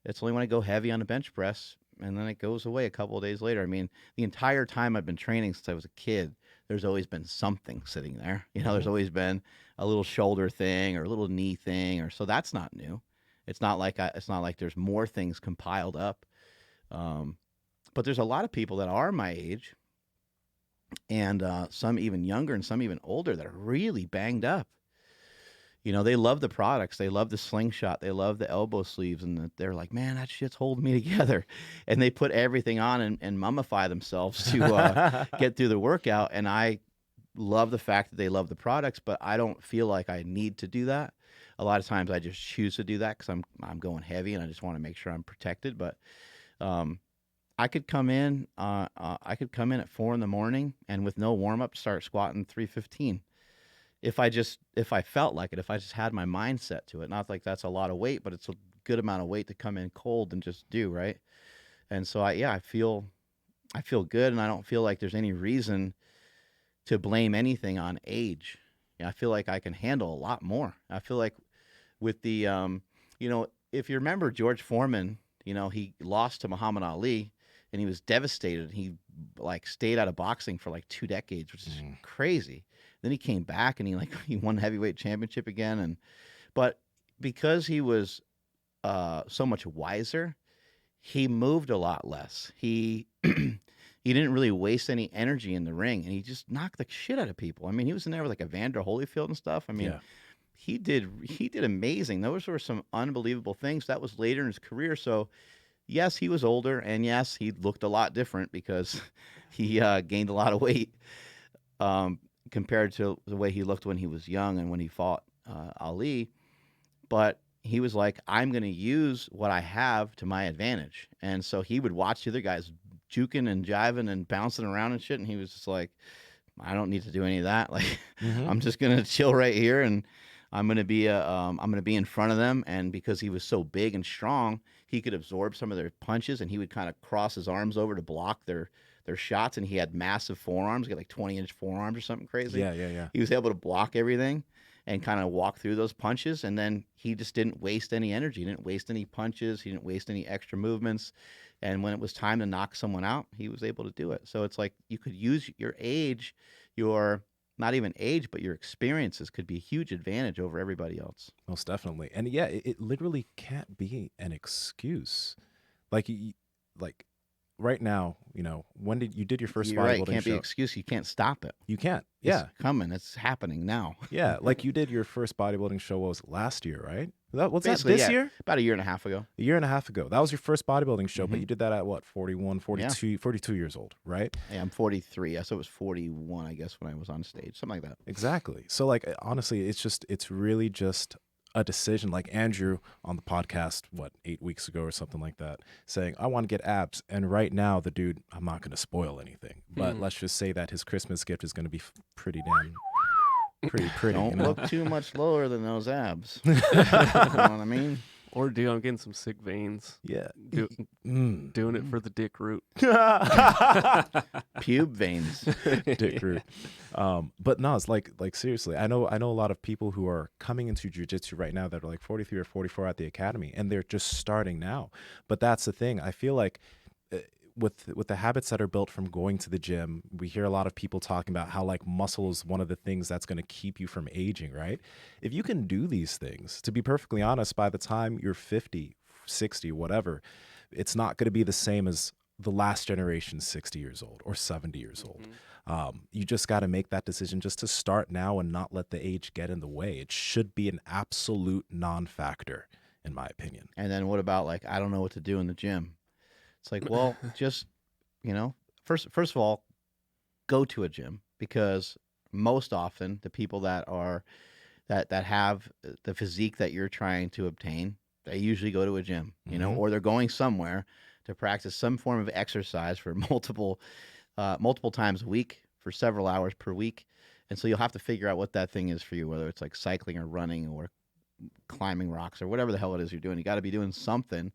Speaker 3: heavy on a bench press and then it goes away a couple of days later. I mean, the entire time I've been training since I was a kid, there's always been something sitting there. There's always been a little shoulder thing or a little knee thing, so that's not new. It's not like there's more things compiled up. But there's a lot of people that are my age, and some even younger and some even older that are really banged up. They love the products. They love the slingshot. They love the elbow sleeves. And they're like, man, that shit's holding me together. And they put everything on and mummify themselves to get through the workout. And I love the fact that they love the products, but I don't feel like I need to do that. A lot of times I just choose to do that because I'm going heavy and I just want to make sure I'm protected. But I could come in at 4 a.m. and with no warm up start squatting 315. If I felt like it, if I just had my mindset to it. Not like that's a lot of weight, but it's a good amount of weight to come in cold and just do, right? And so I feel good, and I don't feel like there's any reason to blame anything on age. I feel like I can handle a lot more. I feel like with the if you remember George Foreman, he lost to Muhammad Ali and he was devastated. He like stayed out of boxing for like 2 decades, which is crazy. Then he came back and he won the heavyweight championship again. But because he was so much wiser, he moved a lot less. He he didn't really waste any energy in the ring, and he just knocked the shit out of people. I mean, he was in there with like Evander Holyfield and stuff. I mean,
Speaker 2: Yeah.
Speaker 3: he did amazing. Those were some unbelievable things. That was later in his career. So yes, he was older, and yes, he looked a lot different because he gained a lot of weight compared to the way he looked when he was young and when he fought Ali. But he was like, I'm going to use what I have to my advantage. And so he would watch the other guys juking and jiving and bouncing around and shit. And he was just like, I don't need to do any of that. Like, I'm just going to chill right here. And I'm going to be in front of them. And because he was so big and strong, he could absorb some of their punches, and he would kind of cross his arms over to block their shots. And he had massive forearms, he had like 20-inch forearms or something crazy.
Speaker 2: Yeah.
Speaker 3: He was able to block everything and kind of walk through those punches. And then he just didn't waste any energy. He didn't waste any punches. He didn't waste any extra movements. And when it was time to knock someone out, he was able to do it. So it's like you could use your age, your not even age, but your experiences could be a huge advantage over everybody else.
Speaker 2: Most definitely. And yeah, it literally can't be an excuse. Like right now, you know, when did you did your first
Speaker 3: You're right.
Speaker 2: bodybuilding
Speaker 3: Can't be
Speaker 2: show?
Speaker 3: an excuse. You can't stop it.
Speaker 2: You can't. Yeah.
Speaker 3: It's coming. It's happening now.
Speaker 2: Yeah. Like you did your first bodybuilding show, what was it, last year, right? What's that,
Speaker 3: Basically,
Speaker 2: this
Speaker 3: yeah,
Speaker 2: year?
Speaker 3: About a year and a half ago.
Speaker 2: A year and a half ago. That was your first bodybuilding show, but you did that at what, 41, 42, 42 years old, right?
Speaker 3: Yeah, I'm 43. So it was 41, I guess, when I was on stage. Something like that.
Speaker 2: Exactly. So like, honestly, it's really just a decision. Like Andrew on the podcast, 8 weeks ago or something like that, saying, I want to get abs. And right now the dude, I'm not going to spoil anything, but let's just say that his Christmas gift is going to be pretty pretty.
Speaker 3: Don't
Speaker 2: you know?
Speaker 3: look too much lower than those abs. You know what I mean?
Speaker 1: Or dude, I'm getting some sick veins.
Speaker 2: Yeah.
Speaker 1: Doing it for the dick root.
Speaker 3: Pube veins.
Speaker 2: Dick root. But no, it's like seriously, I know a lot of people who are coming into jiu-jitsu right now that are like 43 or 44 at the academy, and they're just starting now. But that's the thing. I feel like with the habits that are built from going to the gym, we hear a lot of people talking about how like muscle is one of the things that's going to keep you from aging, right? If you can do these things, to be perfectly honest, by the time you're 50, 60, whatever, it's not going to be the same as the last generation 60 years old or 70 years old. You just got to make that decision just to start now and not let the age get in the way. It should be an absolute non-factor, in my opinion.
Speaker 3: And then what about like, I don't know what to do in the gym? It's like, well, just, you know, first of all, go to a gym, because most often the people that have the physique that you're trying to obtain, they usually go to a gym, you know, or they're going somewhere to practice some form of exercise for multiple times a week for several hours per week. And so you'll have to figure out what that thing is for you, whether it's like cycling or running or climbing rocks or whatever the hell it is you're doing. You got to be doing something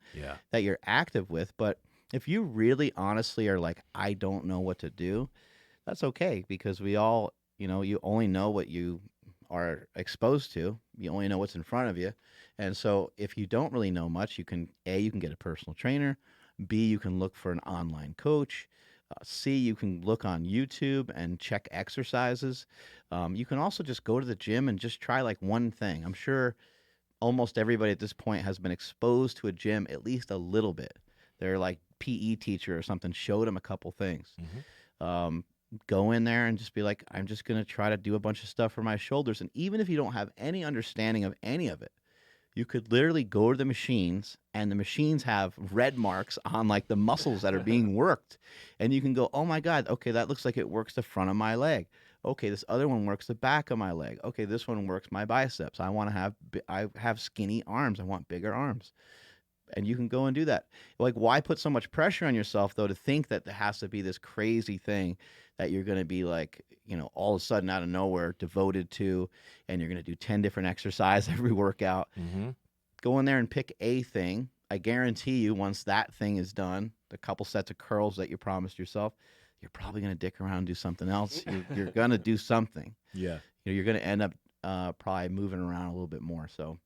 Speaker 3: that you're active with. But if you really honestly are like, I don't know what to do, that's okay, because we all, you know, you only know what you are exposed to. You only know what's in front of you. And so if you don't really know much, you can get a personal trainer. B, you can look for an online coach. C, you can look on YouTube and check exercises. You can also just go to the gym and just try like one thing. I'm sure almost everybody at this point has been exposed to a gym at least a little bit. They're like PE teacher or something showed them a couple things. Go in there and just be like, I'm just going to try to do a bunch of stuff for my shoulders. And even if you don't have any understanding of any of it, you could literally go to the machines, and the machines have red marks on like the muscles that are being worked. And you can go, oh my God, okay, that looks like it works the front of my leg. Okay, this other one works the back of my leg. Okay, this one works my biceps. I have skinny arms. I want bigger arms. And you can go and do that. Like, why put so much pressure on yourself, though, to think that there has to be this crazy thing that you're going to be like, you know, all of a sudden out of nowhere devoted to, and you're going to do 10 different exercises every workout. Go in there and pick a thing. I guarantee you, once that thing is done, the couple sets of curls that you promised yourself, you're probably going to dick around and do something else. You're going to do something.
Speaker 2: Yeah.
Speaker 3: You know, you're going to end up probably moving around a little bit more. So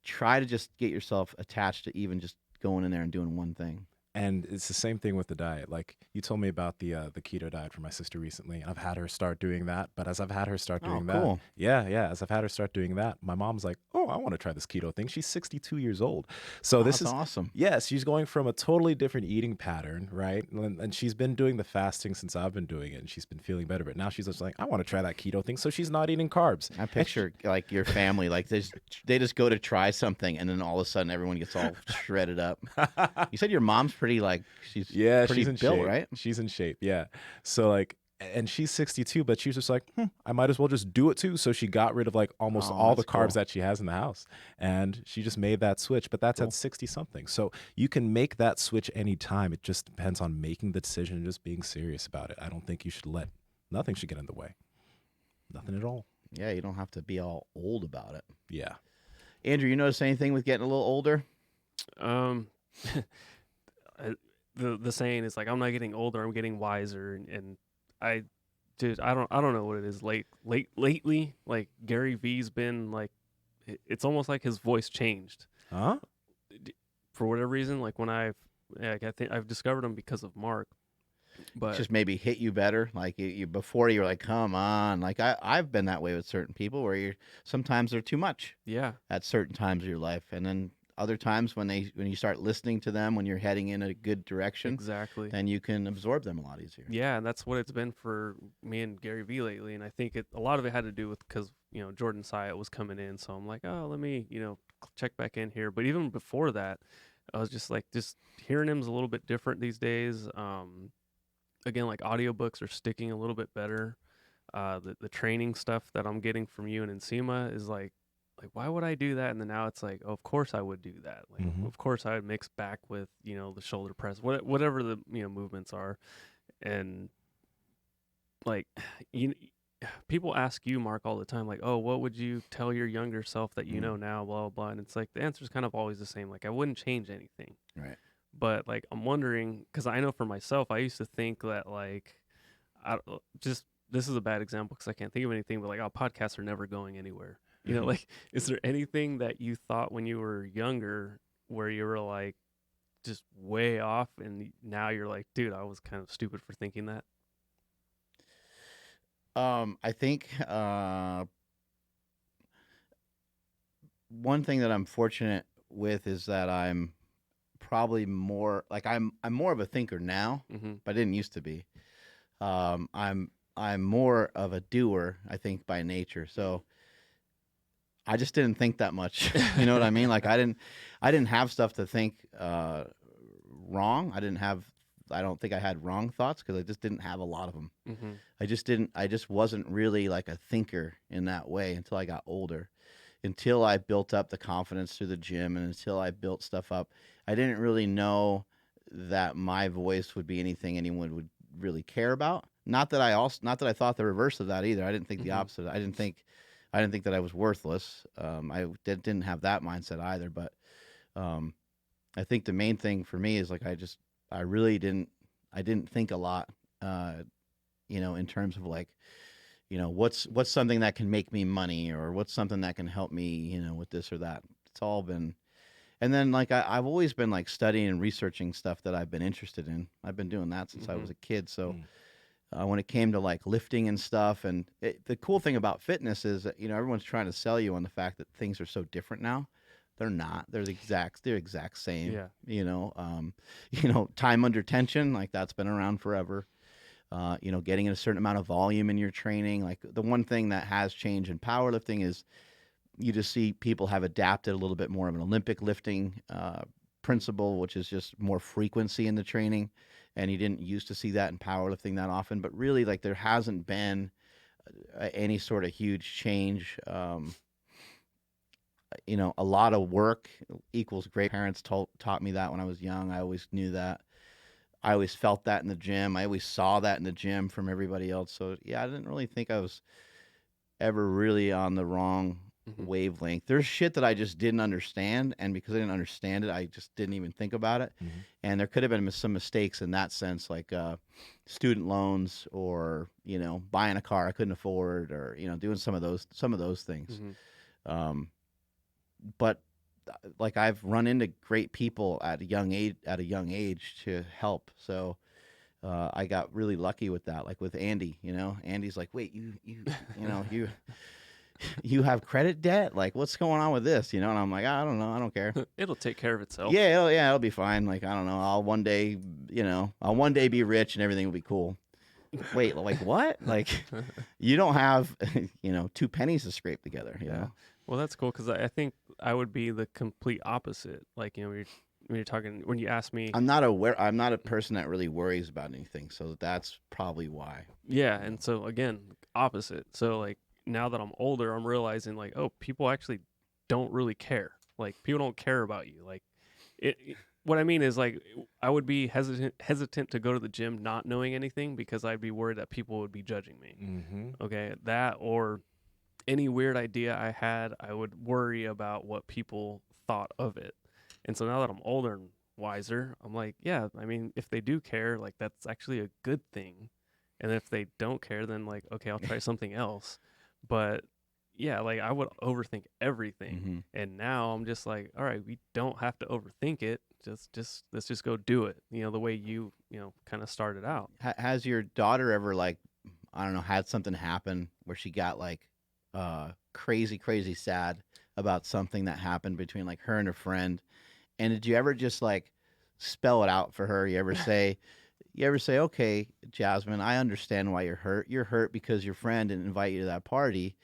Speaker 3: try to just get yourself attached to even just going in there and doing one thing.
Speaker 2: And it's the same thing with the diet. Like you told me about the keto diet for my sister recently. I've had her start doing that, but as I've had her start doing that,
Speaker 3: cool.
Speaker 2: as I've had her start doing that, my mom's like, "Oh, I want to try this keto thing." She's 62 years old, so this
Speaker 3: That's
Speaker 2: is
Speaker 3: awesome.
Speaker 2: yes, she's going from a totally different eating pattern, right? And she's been doing the fasting since I've been doing it, and she's been feeling better. But now she's just like, "I want to try that keto thing," so she's not eating carbs.
Speaker 3: I picture like your family, like they just go to try something, and then all of a sudden everyone gets all shredded up. You said your mom's pretty like she's pretty
Speaker 2: she's in
Speaker 3: built,
Speaker 2: shape.
Speaker 3: right?
Speaker 2: She's in shape. Yeah. So like, and she's 62, but she's just like, I might as well just do it too. So she got rid of like almost all the
Speaker 3: That's
Speaker 2: carbs
Speaker 3: cool.
Speaker 2: that she has in the house, and she just made that switch. But that's at 60 something. So you can make that switch anytime. It just depends on making the decision and just being serious about it. I don't think you should let nothing should get in the way. Nothing at all.
Speaker 3: Yeah, you don't have to be all old about it.
Speaker 2: Yeah.
Speaker 3: Andrew, you notice anything with getting a little older?
Speaker 1: The saying is like, I'm not getting older, I'm getting wiser, and I don't know what it is. Lately, like Gary V's been like, it's almost like his voice changed.
Speaker 2: Huh?
Speaker 1: For whatever reason, like when I think I've discovered him because of Mark, but
Speaker 3: Just maybe hit you better. Like you before you were like, come on. Like I've been that way with certain people where you're sometimes they're too much
Speaker 1: yeah,
Speaker 3: at certain times of your life, and then other times when you start listening to them when you're heading in a good direction,
Speaker 1: exactly.
Speaker 3: then you can absorb them a lot easier.
Speaker 1: Yeah, and that's what it's been for me and Gary V lately, and I think a lot of it had to do with because Jordan Syatt was coming in, so I'm like, oh, let me check back in here. But even before that, I was just hearing him's a little bit different these days. Again, like audiobooks are sticking a little bit better. The training stuff that I'm getting from you and Nsima is like why would I do that? And then now it's like, oh, of course I would do that. Like, of course I would mix back with the shoulder press, whatever the movements are, and like people ask you, Mark, all the time, like, oh, what would you tell your younger self that you know now, blah blah blah, and it's like the answer is kind of always the same. Like I wouldn't change anything.
Speaker 3: Right.
Speaker 1: But like I'm wondering, because I know for myself, I used to think that like, this is a bad example because I can't think of anything, but like, oh, podcasts are never going anywhere. Like, is there anything that you thought when you were younger where you were like just way off, and now you're like, dude, I was kind of stupid for thinking that?
Speaker 3: I think one thing that I'm fortunate with is that I'm probably more like I'm more of a thinker now, but I didn't used to be. I'm more of a doer, I think, by nature. So I just didn't think that much. You know what I mean? Like I didn't have stuff to think wrong. I don't think I had wrong thoughts because I just didn't have a lot of them. I just wasn't really like a thinker in that way until I got older. Until I built up the confidence through the gym and until I built stuff up, I didn't really know that my voice would be anything anyone would really care about. Not that I thought the reverse of that either. I didn't think the opposite. I didn't think that I was worthless. I didn't have that mindset either. But I think the main thing for me is like I really didn't think a lot. In terms of like, what's something that can make me money or what's something that can help me, with this or that. It's all been, and then like I've always been like studying and researching stuff that I've been interested in. I've been doing that since I was a kid. So when it came to like lifting and stuff, and the cool thing about fitness is that, everyone's trying to sell you on the fact that things are so different now. They're not. They're exact same.
Speaker 1: Yeah.
Speaker 3: Time under tension, like that's been around forever. Getting a certain amount of volume in your training. Like the one thing that has changed in powerlifting is you just see people have adapted a little bit more of an Olympic lifting principle, which is just more frequency in the training. And you didn't used to see that in powerlifting that often, but really like there hasn't been any sort of huge change. A lot of work equals great. Parents taught me that when I was young. I always knew that. I always felt that in the gym. I always saw that in the gym from everybody else. So yeah, I didn't really think I was ever really on the wrong wavelength. There's shit that I just didn't understand, and because I didn't understand it, I just didn't even think about it. And there could have been some mistakes in that sense, like student loans or buying a car I couldn't afford, or doing some of those things. But like I've run into great people at a young age to help. So I got really lucky with that. Like with Andy, Andy's like, wait, you have credit debt? Like, what's going on with this? And I'm like, I don't know. I don't care.
Speaker 1: It'll take care of itself.
Speaker 3: Yeah, it'll be fine. Like, I don't know. I'll one day be rich and everything will be cool. Wait, like what? Like, you don't have, 2 pennies to scrape together, you know?
Speaker 1: Well, that's cool because I think I would be the complete opposite. Like, when you're talking, when you ask me,
Speaker 3: I'm not a person that really worries about anything. So that's probably why.
Speaker 1: Yeah. And so again, opposite. So like now that I'm older, I'm realizing like, oh, people actually don't really care. Like people don't care about you. Like what I mean is like, I would be hesitant to go to the gym not knowing anything because I'd be worried that people would be judging me.
Speaker 2: Mm-hmm.
Speaker 1: Okay. That or any weird idea I had, I would worry about what people thought of it. And so now that I'm older and wiser, I'm like, yeah, I mean, if they do care, like that's actually a good thing. And if they don't care, then like, okay, I'll try something else. But yeah, like I would overthink everything.
Speaker 3: Mm-hmm.
Speaker 1: And now I'm just like, all right, we don't have to overthink it. Just let's just go do it. The way you kind of started out.
Speaker 3: Has your daughter ever like, I don't know, had something happen where she got like crazy sad about something that happened between like her and a friend? And did you ever just like spell it out for her? You ever say, okay, Jasmine, I understand why you're hurt. You're hurt because your friend didn't invite you to that party.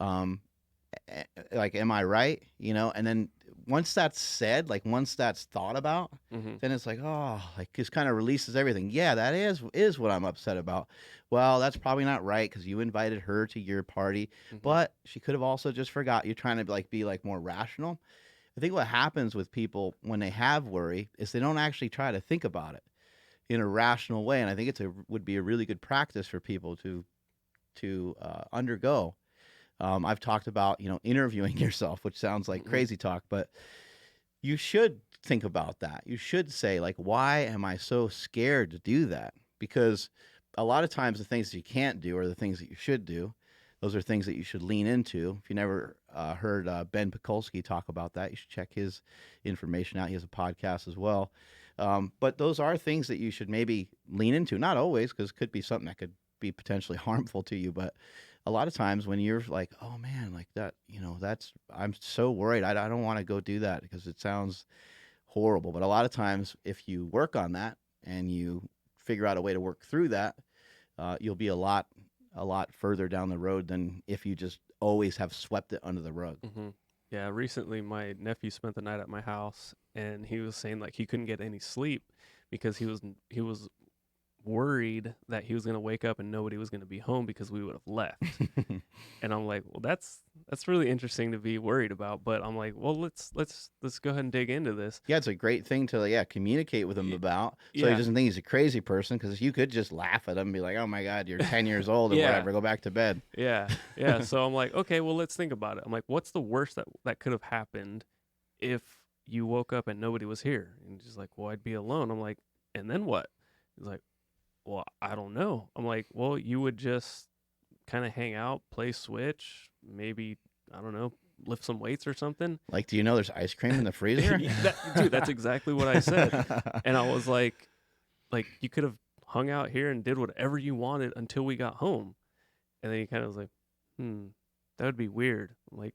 Speaker 3: Like, am I right? And then once that's said, like once that's thought about, then it's like, oh, like just kind of releases everything. Yeah, that is what I'm upset about. Well, that's probably not right because you invited her to your party, but she could have also just forgot. You're trying to like be like more rational. I think what happens with people when they have worry is they don't actually try to think about it in a rational way, and I think would be a really good practice for people to undergo. I've talked about interviewing yourself, which sounds like crazy talk, but you should think about that. You should say like, why am I so scared to do that? Because a lot of times the things that you can't do are the things that you should do. Those are things that you should lean into. If you never heard Ben Pekulski talk about that, you should check his information out. He has a podcast as well. But those are things that you should maybe lean into. Not always, because it could be something that could be potentially harmful to you. But a lot of times when you're like, oh man, like that, I'm so worried. I don't want to go do that because it sounds horrible. But a lot of times if you work on that and you figure out a way to work through that, you'll be a lot further down the road than if you just always have swept it under the rug.
Speaker 1: Yeah, recently my nephew spent the night at my house, and he was saying like he couldn't get any sleep because he was worried that he was going to wake up and nobody was going to be home because we would have left. And I'm like, well, that's really interesting to be worried about. But I'm like, well, let's go ahead and dig into this.
Speaker 3: Yeah, it's a great thing to communicate with him about, so he doesn't think he's a crazy person. Because you could just laugh at him and be like, oh my God, you're 10 years old or whatever, go back to bed.
Speaker 1: Yeah. So I'm like, okay, well, let's think about it. I'm like, what's the worst that could have happened if you woke up and nobody was here? And he's like, well, I'd be alone. I'm like, and then what? He's like, well, I don't know. I'm like, well, you would just kind of hang out, play Switch, maybe, I don't know, lift some weights or something.
Speaker 3: Like, do you know there's ice cream in the freezer?
Speaker 1: Dude, that's exactly what I said. And I was like, you could have hung out here and did whatever you wanted until we got home. And then he kind of was like, that would be weird. I'm like,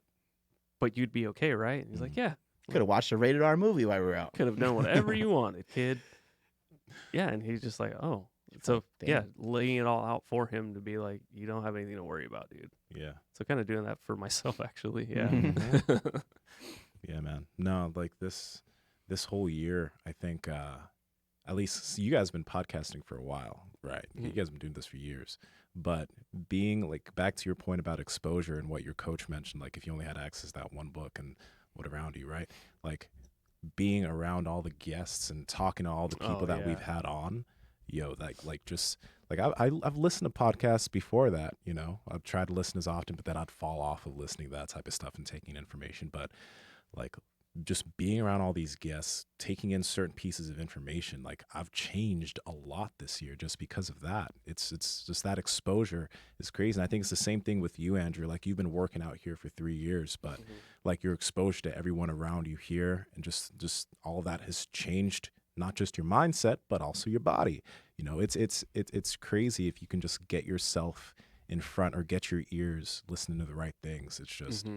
Speaker 1: but you'd be okay, right? And he's like, yeah.
Speaker 3: Could have watched a rated R movie while we were out.
Speaker 1: Could have done whatever you wanted, kid. Yeah, and he's just like, oh. So, laying it all out for him to be like, you don't have anything to worry about, dude.
Speaker 2: Yeah.
Speaker 1: So kind of doing that for myself, actually. Yeah.
Speaker 2: Yeah, man. No, like this whole year, I think, at least you guys have been podcasting for a while, right? You guys have been doing this for years. But being like, back to your point about exposure and what your coach mentioned, like if you only had access to that one book and what around you, right? Like being around all the guests and talking to all the people that we've had on, I've listened to podcasts before that, I've tried to listen as often, but then I'd fall off of listening to that type of stuff and taking information. But like just being around all these guests, taking in certain pieces of information, like I've changed a lot this year just because of that. It's just that exposure is crazy. And I think it's the same thing with you, Andrew. Like you've been working out here for 3 years, but like your exposure to everyone around you here and just all of that has changed not just your mindset, but also your body. You know, it's crazy if you can just get yourself in front or get your ears listening to the right things. It's just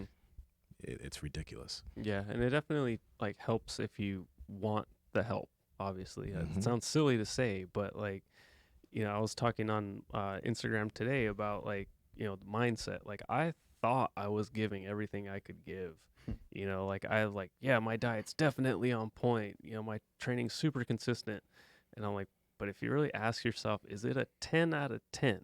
Speaker 2: it's ridiculous.
Speaker 1: Yeah, and it definitely like helps if you want the help. Obviously, it sounds silly to say, but like, you know, I was talking on Instagram today about like, you know, the mindset. Like I thought I was giving everything I could give. You know, like yeah, my diet's definitely on point. You know, my training's super consistent, and I'm like, but if you really ask yourself, is it a 10 out of 10?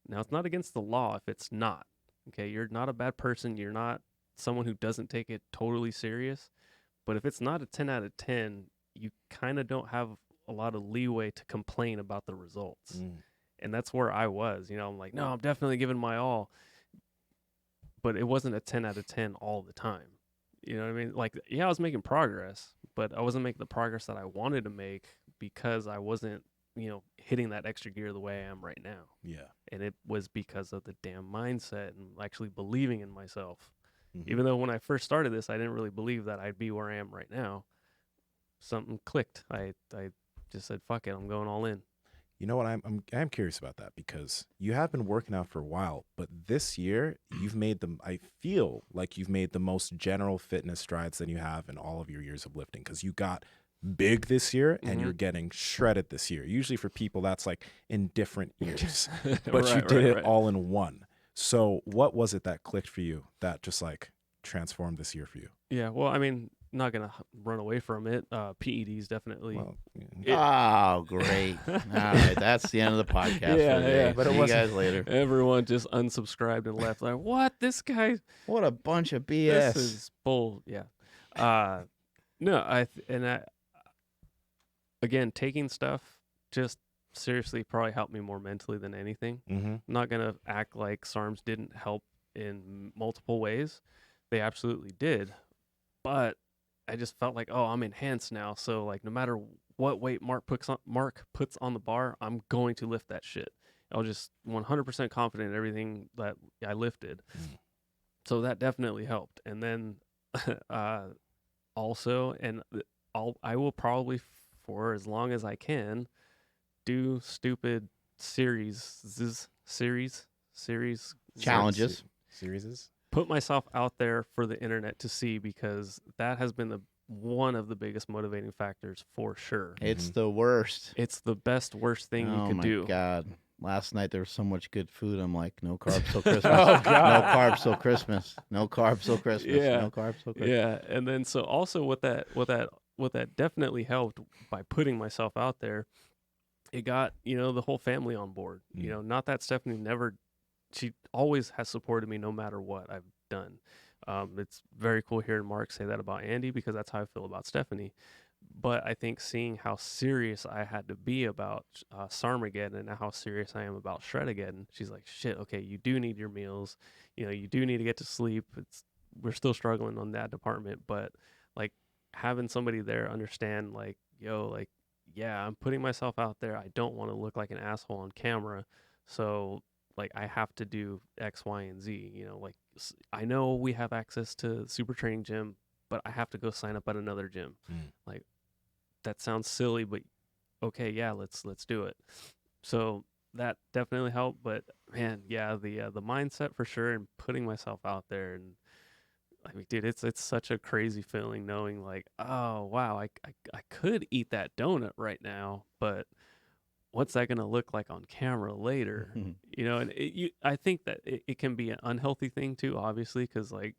Speaker 1: Now, it's not against the law if it's not. Okay, you're not a bad person. You're not someone who doesn't take it totally serious. But if it's not a 10 out of 10, you kind of don't have a lot of leeway to complain about the results. And that's where I was. You know, I'm like, no, I'm definitely giving my all. But it wasn't a 10 out of 10 all the time. You know what I mean? Like, yeah, I was making progress, but I wasn't making the progress that I wanted to make because I wasn't, you know, hitting that extra gear the way I am right now.
Speaker 2: Yeah.
Speaker 1: And it was because of the damn mindset and actually believing in myself. Even though when I first started this, I didn't really believe that I'd be where I am right now. Something clicked. I just said, fuck it, I'm going all in.
Speaker 2: You know what? I'm curious about that because you have been working out for a while, but this year you've made them. I feel like you've made the most general fitness strides than you have in all of your years of lifting because you got big this year and you're getting shredded this year. Usually for people that's like in different years, but you did it all in one. So what was it that clicked for you that just like transformed this year for you?
Speaker 1: Yeah, well, I mean, not gonna run away from it. PEDs definitely.
Speaker 2: Well,
Speaker 3: oh, great! All right, that's the end of the podcast. For the day.
Speaker 2: But
Speaker 3: See you guys later.
Speaker 1: Everyone just unsubscribed and left. Like, what? This guy?
Speaker 3: What a bunch of BS!
Speaker 1: This is bull. Yeah. No, again, taking stuff just seriously probably helped me more mentally than anything. I'm not gonna act like Sarms didn't help in multiple ways. They absolutely did, but I just felt like, oh, I'm enhanced now. So like, no matter what weight Mark puts on the bar, I'm going to lift that shit. I was just 100% confident in everything that I lifted. So that definitely helped. And then also, and I will probably for as long as I can do stupid series
Speaker 3: Challenges.
Speaker 2: Series.
Speaker 1: Put myself out there for the internet to see because that has been one of the biggest motivating factors for sure.
Speaker 3: It's the worst.
Speaker 1: It's the worst thing you could do.
Speaker 3: Oh my God. Last night there was so much good food. I'm like, no carbs till Christmas.
Speaker 2: Oh, God.
Speaker 3: No carbs till Christmas. No carbs till Christmas.
Speaker 1: Yeah.
Speaker 3: No carbs till Christmas.
Speaker 1: Yeah. And then so also what that definitely helped by putting myself out there, it got, you know, the whole family on board. You know, not that Stephanie she always has supported me no matter what I've done. It's very cool hearing Mark say that about Andy because that's how I feel about Stephanie. But I think seeing how serious I had to be about Sarmageddon and how serious I am about Shreddageddon, she's like, shit, okay, you do need your meals. You know, you do need to get to sleep. We're still struggling on that department. But, like, having somebody there understand, like, yo, like, yeah, I'm putting myself out there. I don't want to look like an asshole on camera. So, like, I have to do X, Y, and Z. You know, like, I know we have access to Super Training Gym, but I have to go sign up at another gym. Like, that sounds silly, but okay, yeah, let's do it. So that definitely helped. But man, yeah, the mindset for sure, and putting myself out there, and I mean, dude, it's such a crazy feeling knowing like, oh wow, I could eat that donut right now, but what's that gonna look like on camera later? You know, and I think that it can be an unhealthy thing too, obviously, because like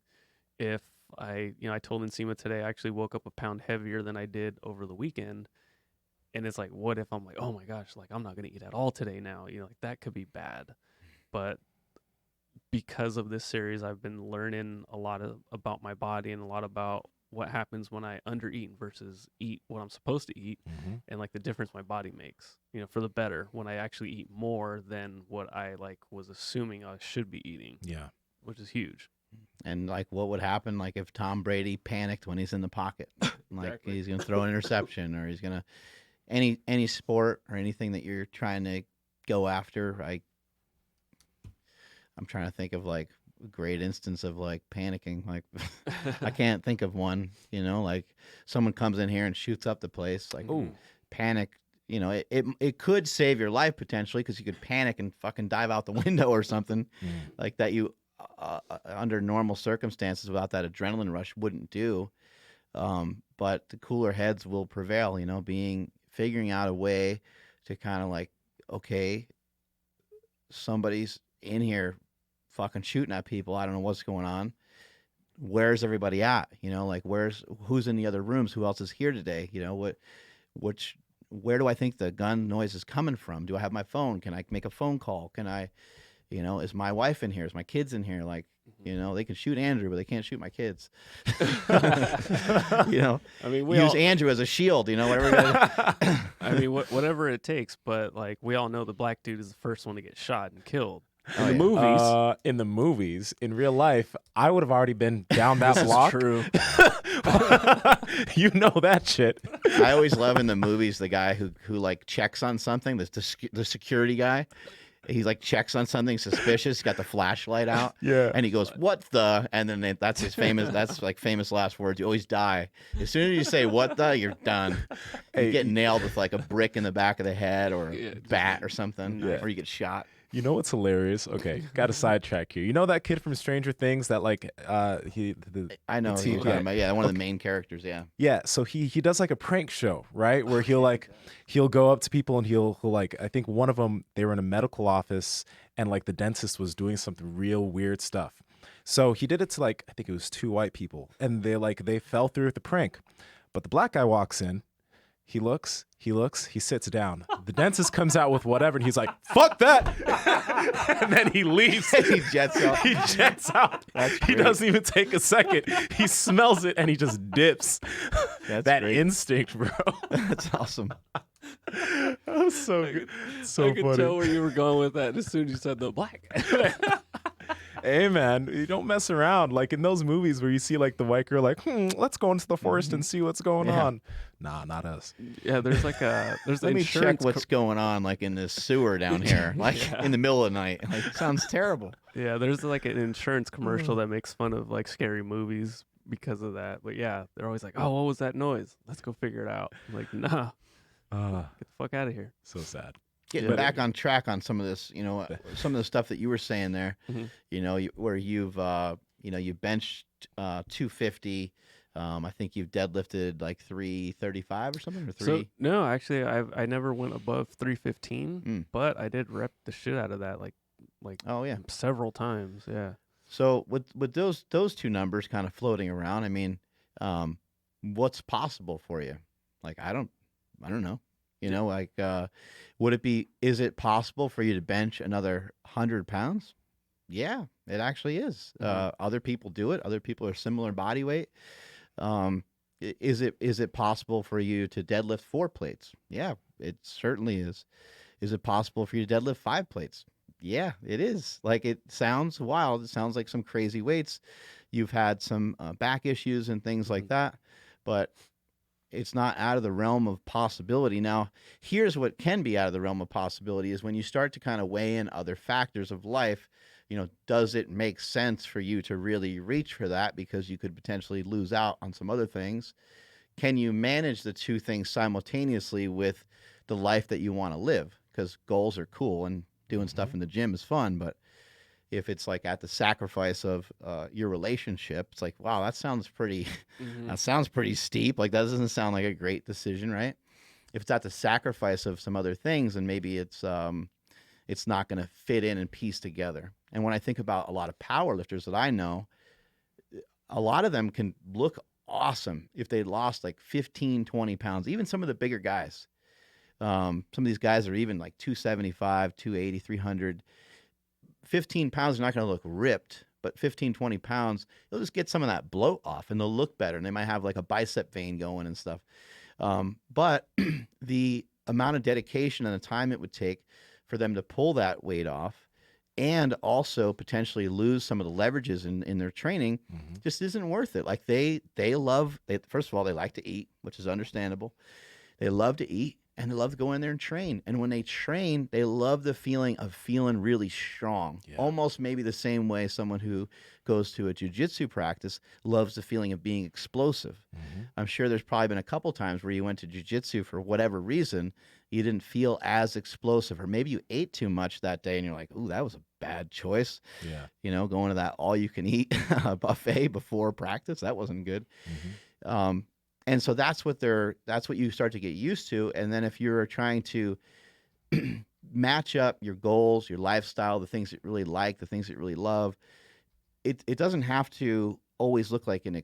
Speaker 1: if I told Nsima today I actually woke up a pound heavier than I did over the weekend, and it's like, what if I'm like, oh my gosh, like I'm not gonna eat at all today now? You know, like that could be bad. But because of this series, I've been learning a lot about my body and a lot about what happens when I undereat versus eat what I'm supposed to eat, and like the difference my body makes, you know, for the better when I actually eat more than what I like was assuming I should be eating.
Speaker 2: Yeah.
Speaker 1: Which is huge.
Speaker 3: And like, what would happen like if Tom Brady panicked when he's in the pocket? Like
Speaker 1: Exactly.
Speaker 3: he's gonna throw an interception, or he's gonna any sport or anything that you're trying to go after. I'm trying to think of like a great instance of like panicking. Like I can't think of one. Like someone comes in here and shoots up the place. Like
Speaker 2: Ooh.
Speaker 3: panic. It could save your life potentially, because you could panic and fucking dive out the window or something like that. You under normal circumstances without that adrenaline rush wouldn't do. But the cooler heads will prevail. Figuring out a way to kind of like, okay, somebody's in here fucking shooting at people. I don't know what's going on. Where's everybody at? Like who's in the other rooms? Who else is here today? Where do I think the gun noise is coming from? Do I have my phone? Can I make a phone call? Can I, is my wife in here? Is my kids in here? Like, they can shoot Andrew, but they can't shoot my kids.
Speaker 1: I mean, we
Speaker 3: use
Speaker 1: all,
Speaker 3: Andrew as a shield, whatever.
Speaker 1: I mean, whatever it takes. But like, we all know the black dude is the first one to get shot and killed.
Speaker 3: Oh,
Speaker 1: In the
Speaker 3: yeah.
Speaker 1: movies,
Speaker 2: In the movies, in real life, I would have already been down that
Speaker 1: this
Speaker 2: block.
Speaker 1: is true.
Speaker 2: You know that shit.
Speaker 3: I always love in the movies the guy who like checks on something. The security guy. He like checks on something suspicious. He's got the flashlight out.
Speaker 2: Yeah.
Speaker 3: And he goes, "What the?" And then that's his famous. That's like famous last words. You always die as soon as you say "what the," you're done. You get nailed with like a brick in the back of the head, or a bat or something, or you get shot.
Speaker 2: You know what's hilarious? Okay, got a sidetrack here. You know that kid from Stranger Things that like
Speaker 3: I know who you're talking about. Yeah, one of the main characters. Yeah.
Speaker 2: Yeah, so he does like a prank show, right? Where he'll go up to people and he'll like, I think one of them, they were in a medical office and like the dentist was doing something real weird stuff. So he did it to like, I think it was 2 white people, and they fell through with the prank. But the black guy walks in, he looks, he sits down. The dentist comes out with whatever, and he's like, "Fuck that!" And then he leaves.
Speaker 3: He jets out.
Speaker 2: He jets out. He
Speaker 3: great.
Speaker 2: doesn't even take a second. He smells it and he just dips.
Speaker 3: That's
Speaker 2: that
Speaker 3: great.
Speaker 2: instinct, bro.
Speaker 3: That's awesome.
Speaker 2: That was so good. So
Speaker 1: I could
Speaker 2: funny.
Speaker 1: tell where you were going with that as soon as you said the black.
Speaker 2: Hey man, you don't mess around. Like in those movies where you see like the white girl like, let's go into the forest and see what's going on. Nah, not us.
Speaker 1: Yeah, there's an
Speaker 3: Let me check
Speaker 1: insurance.
Speaker 3: what's going on, like in this sewer down here, like in the middle of the night. Like, it sounds terrible.
Speaker 1: Yeah, there's like an insurance commercial that makes fun of like scary movies because of that. But yeah, they're always like, "Oh, what was that noise? Let's go figure it out." I'm like, nah, get the fuck out of here.
Speaker 2: So sad.
Speaker 3: Getting back on track on some of this, some of the stuff that you were saying there, where you've, you benched 250. I think you've deadlifted like 335 or something, or 3.
Speaker 1: So no, actually, I never went above 315, but I did rep the shit out of that like
Speaker 3: Oh yeah,
Speaker 1: several times. Yeah.
Speaker 3: So with those 2 numbers kind of floating around, I mean, what's possible for you? Like I don't know. Is it possible for you to bench another 100 pounds? Yeah, it actually is. Other people do it. Other people are similar body weight. Is it possible for you to deadlift 4 plates? Yeah, it certainly is. Is it possible for you to deadlift 5 plates? Yeah, it is. Like, it sounds wild. It sounds like some crazy weights. You've had some back issues and things like that, but it's not out of the realm of possibility. Now, here's what can be out of the realm of possibility is when you start to kind of weigh in other factors of life. Does it make sense for you to really reach for that, because you could potentially lose out on some other things? Can you manage the 2 things simultaneously with the life that you want to live? Because goals are cool and doing stuff in the gym is fun, but if it's like at the sacrifice of your relationship, it's like, wow, that sounds pretty that sounds pretty steep. Like, that doesn't sound like a great decision, right? If it's at the sacrifice of some other things, and maybe it's not going to fit in and piece together. And when I think about a lot of powerlifters that I know, a lot of them can look awesome if they lost like 15, 20 pounds, even some of the bigger guys. Some of these guys are even like 275, 280, 300. 15 pounds are not going to look ripped, but 15, 20 pounds, they'll just get some of that bloat off and they'll look better. And they might have like a bicep vein going and stuff. But the amount of dedication and the time it would take for them to pull that weight off and also potentially lose some of the leverages in their training just isn't worth it. Like first of all, they like to eat, which is understandable. They love to eat and they love to go in there and train. And when they train, they love the feeling of feeling really strong.
Speaker 2: Yeah.
Speaker 3: Almost maybe the same way someone who goes to a jiu-jitsu practice loves the feeling of being explosive. I'm sure there's probably been a couple times where you went to jiu-jitsu for whatever reason, you didn't feel as explosive, or maybe you ate too much that day and you're like, ooh, that was a bad choice.
Speaker 2: Yeah.
Speaker 3: You know, going to that all-you-can-eat buffet before practice, that wasn't good. And so that's what you start to get used to. And then if you're trying to match up your goals, your lifestyle, the things that you really like, the things that you really love, it doesn't have to always look like an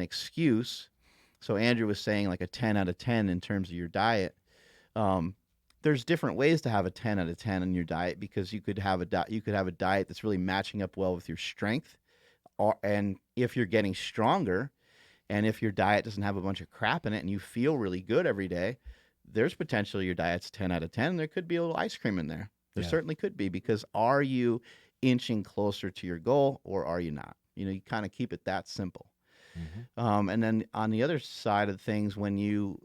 Speaker 3: excuse. So Andrew was saying like a 10 out of 10 in terms of your diet. There's different ways to have a 10 out of 10 in your diet, because you could have a diet that's really matching up well with your strength, and if you're getting stronger, and if your diet doesn't have a bunch of crap in it and you feel really good every day, there's potential your diet's 10 out of 10. There could be a little ice cream in there. There certainly could be, because are you inching closer to your goal or are you not? You know, you kind of keep it that simple. And then on the other side of things, when you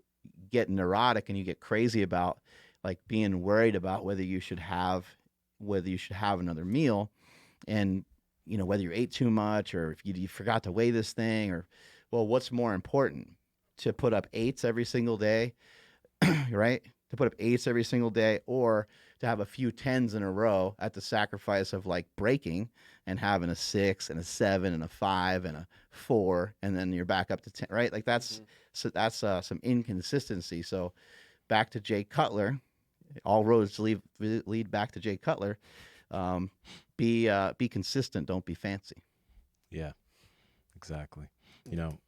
Speaker 3: get neurotic and you get crazy about like being worried about whether you should have another meal, and you know, whether you ate too much or if you forgot to weigh this thing, or well, what's more important, to put up 8s every single day, right? To put up 8s every single day, or to have a few 10s in a row at the sacrifice of like breaking and having a 6 and a 7 and a 5 and a 4, and then you're back up to 10, right? Like that's some inconsistency. So back to Jay Cutler, all roads lead back to Jay Cutler. Be consistent, don't be fancy.
Speaker 2: Yeah, exactly. You know,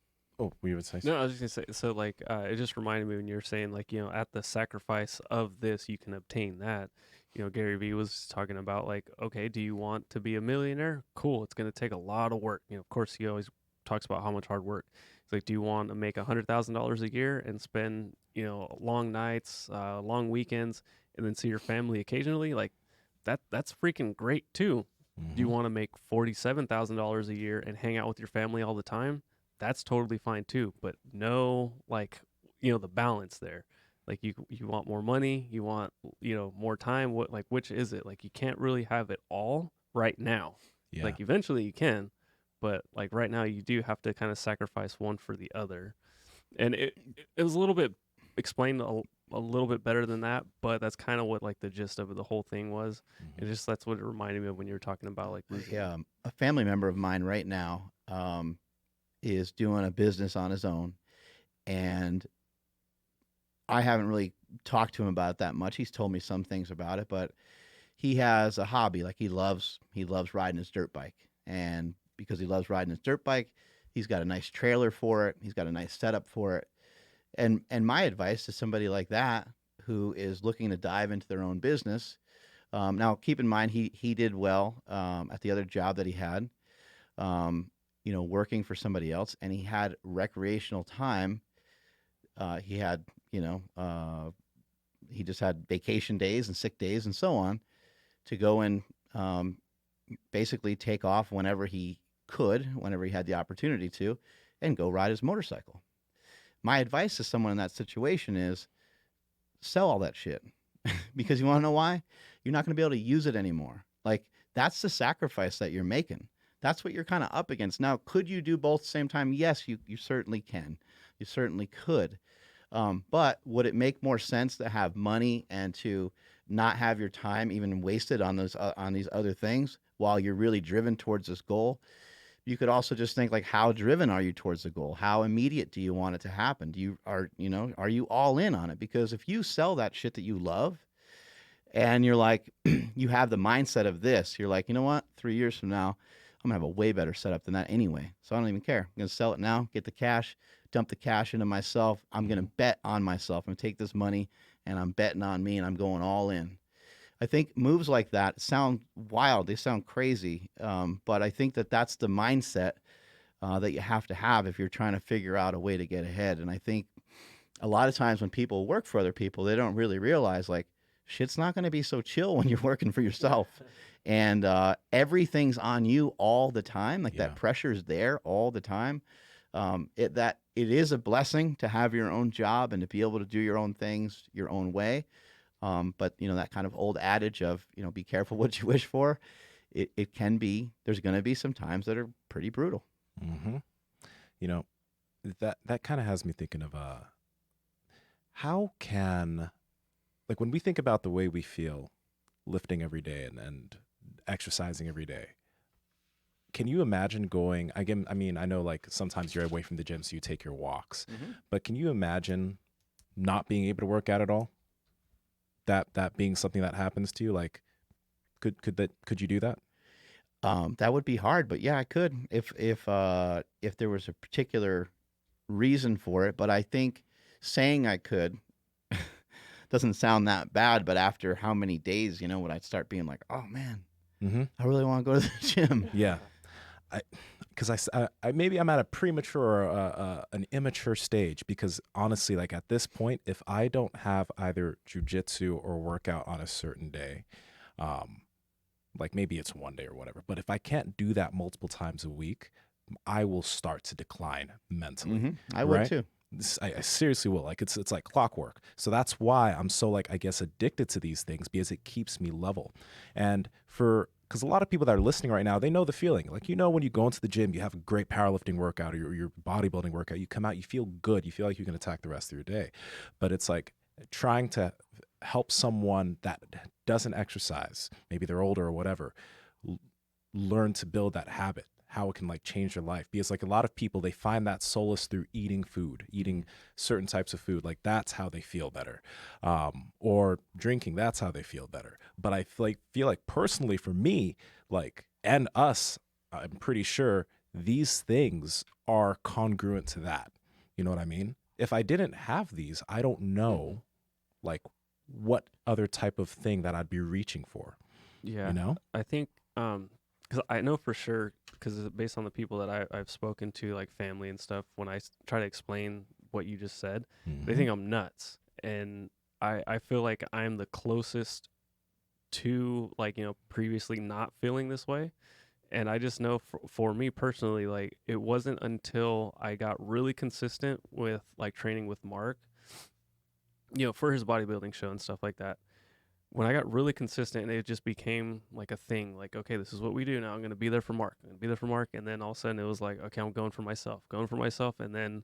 Speaker 2: we would say
Speaker 1: No, I was just gonna say, so like, it just reminded me when you were saying like, you know, at the sacrifice of this, you can obtain that. You know, Gary Vee was talking about like, okay, do you want to be a millionaire? Cool, it's gonna take a lot of work. You know, of course, he always talks about how much hard work. It's like, do you want to make $100,000 a year and spend, you know, long nights, long weekends, and then see your family occasionally? Like, that's freaking great too. Do you want to make $47,000 a year and hang out with your family all the time? That's totally fine too. But no, like, you know, the balance there. Like you want more money, you want, you know, more time. What, like, which is it? Like, you can't really have it all right now.
Speaker 2: Yeah.
Speaker 1: Like eventually you can, but like right now you do have to kind of sacrifice one for the other. And it was a little bit explained a little bit better than that, but that's kind of what like the gist of the whole thing was. It just, that's what it reminded me of when you were talking about like losing.
Speaker 3: Yeah, a family member of mine right now is doing a business on his own, and I haven't really talked to him about it that much. He's told me some things about it, but he has a hobby. Like he loves riding his dirt bike, and because he loves riding his dirt bike, he's got a nice trailer for it. He's got a nice setup for it. And my advice to somebody like that who is looking to dive into their own business, now keep in mind he did well at the other job that he had, you know, working for somebody else, and he had recreational time. He had, you know, he just had vacation days and sick days and so on to go and basically take off whenever he could, whenever he had the opportunity to, and go ride his motorcycle. My advice to someone in that situation is sell all that shit. Because you want to know why? You're not going to be able to use it anymore. Like, that's the sacrifice that you're making. That's what you're kind of up against. Now, could you do both at the same time? Yes, you certainly can. You certainly could. But would it make more sense to have money and to not have your time even wasted on those on these other things while you're really driven towards this goal? You could also just think like, how driven are you towards the goal? How immediate do you want it to happen? Are you all in on it? Because if you sell that shit that you love and you're like, you have the mindset of this, you're like, you know what? 3 years from now, I'm gonna have a way better setup than that anyway. So I don't even care. I'm gonna sell it now, get the cash, dump the cash into myself. I'm gonna bet on myself. I'm gonna take this money and I'm betting on me and I'm going all in. I think moves like that sound wild. They sound crazy. But I think that that's the mindset that you have to have if you're trying to figure out a way to get ahead. And I think a lot of times when people work for other people, they don't really realize like, shit's not going to be so chill when you're working for yourself. And everything's on you all the time. Like that pressure's there all the time. It is a blessing to have your own job and to be able to do your own things your own way. But that kind of old adage of, be careful what you wish for. It can be, there's going to be some times that are pretty brutal.
Speaker 2: Mm-hmm. That kind of has me thinking of how can, like, when we think about the way we feel lifting every day and exercising every day, can you imagine going, again, I mean, I know like sometimes you're away from the gym, so you take your walks, but can you imagine not being able to work out at all? That being something that happens to you, like, could you do that?
Speaker 3: That would be hard, but yeah, I could if there was a particular reason for it. But I think saying I could doesn't sound that bad. But after how many days, would I start being like, oh man, I really want to go to the gym?
Speaker 2: Yeah. Because I maybe I'm at a premature or an immature stage, because honestly, like at this point, if I don't have either jujitsu or workout on a certain day, like maybe it's one day or whatever, but if I can't do that multiple times a week, I will start to decline mentally.
Speaker 3: I would too.
Speaker 2: I seriously will. Like it's like clockwork. So that's why I'm so, like, I guess, addicted to these things, because it keeps me level. And because a lot of people that are listening right now, they know the feeling. Like, when you go into the gym, you have a great powerlifting workout or your bodybuilding workout, you come out, you feel good, you feel like you can attack the rest of your day. But it's like trying to help someone that doesn't exercise, maybe they're older or whatever, learn to build that habit, how it can like change their life. Because like a lot of people, they find that solace through eating certain types of food. Like that's how they feel better. Or drinking, that's how they feel better. But I feel like personally for me, like, and us, I'm pretty sure these things are congruent to that. You know what I mean? If I didn't have these, I don't know like what other type of thing that I'd be reaching for.
Speaker 1: Yeah. I think, because I know for sure, because based on the people that I've spoken to, like family and stuff, when I try to explain what you just said, they think I'm nuts. And I feel like I'm the closest to, like, previously not feeling this way. And I just know for me personally, like, it wasn't until I got really consistent with like training with Mark, for his bodybuilding show and stuff like that. When I got really consistent, and it just became like a thing, like, okay, this is what we do now. I'm going to be there for Mark. I'm going to be there for Mark. And then all of a sudden it was like, okay, I'm going for myself. And then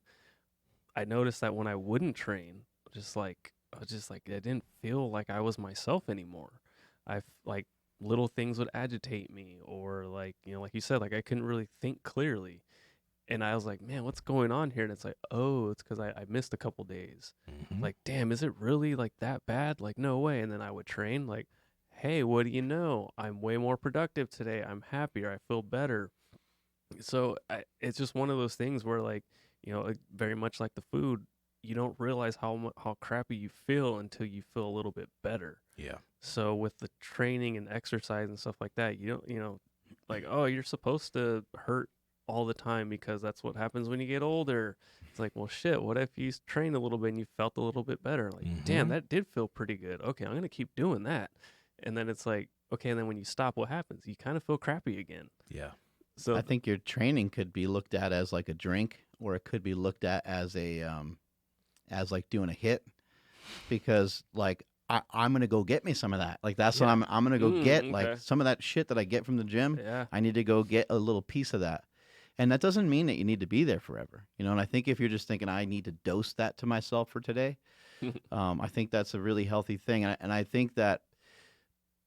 Speaker 1: I noticed that when I wouldn't train, I was just like, it didn't feel like I was myself anymore. Like little things would agitate me, or like, like you said, like I couldn't really think clearly. And I was like, man, what's going on here? And it's like, oh, it's because I missed a couple days. Like, damn, is it really like that bad? Like, no way. And then I would train, like, hey, what do you know? I'm way more productive today. I'm happier. I feel better. So it's just one of those things where, like, very much like the food, you don't realize how crappy you feel until you feel a little bit better.
Speaker 2: Yeah.
Speaker 1: So with the training and exercise and stuff like that, you don't, like, oh, you're supposed to hurt all the time because that's what happens when you get older. It's like, well, shit, what if you trained a little bit and you felt a little bit better? Like, damn, that did feel pretty good. Okay, I'm going to keep doing that. And then it's like, okay, and then when you stop, what happens? You kind of feel crappy again.
Speaker 2: Yeah.
Speaker 1: So
Speaker 3: I think your training could be looked at as like a drink, or it could be looked at as as like doing a hit, because like I'm gonna go get me some of that. Like that's what I'm gonna go get.
Speaker 1: Okay.
Speaker 3: Like some of that shit that I get from the gym.
Speaker 1: Yeah.
Speaker 3: I need to go get a little piece of that. And that doesn't mean that you need to be there forever, And I think if you're just thinking, I need to dose that to myself for today, I think that's a really healthy thing. And I think that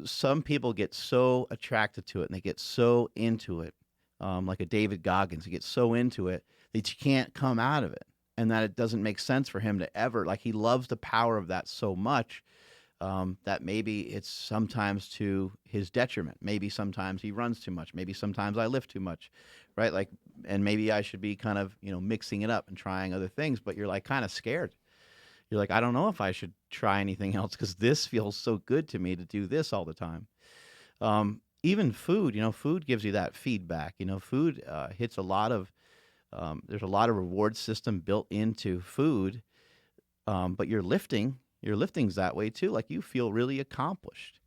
Speaker 3: some people get so attracted to it and they get so into it, like a David Goggins, he gets so into it that you can't come out of it, and that it doesn't make sense for him to ever, like, he loves the power of that so much that maybe it's sometimes to his detriment. Maybe sometimes he runs too much. Maybe sometimes I lift too much, right? Like, and maybe I should be kind of, mixing it up and trying other things, but you're like kind of scared. You're like, I don't know if I should try anything else because this feels so good to me to do this all the time. Even food, food gives you that feedback. Food hits a lot of, there's a lot of reward system built into food, but you're lifting, Your lifting's that way too. Like you feel really accomplished.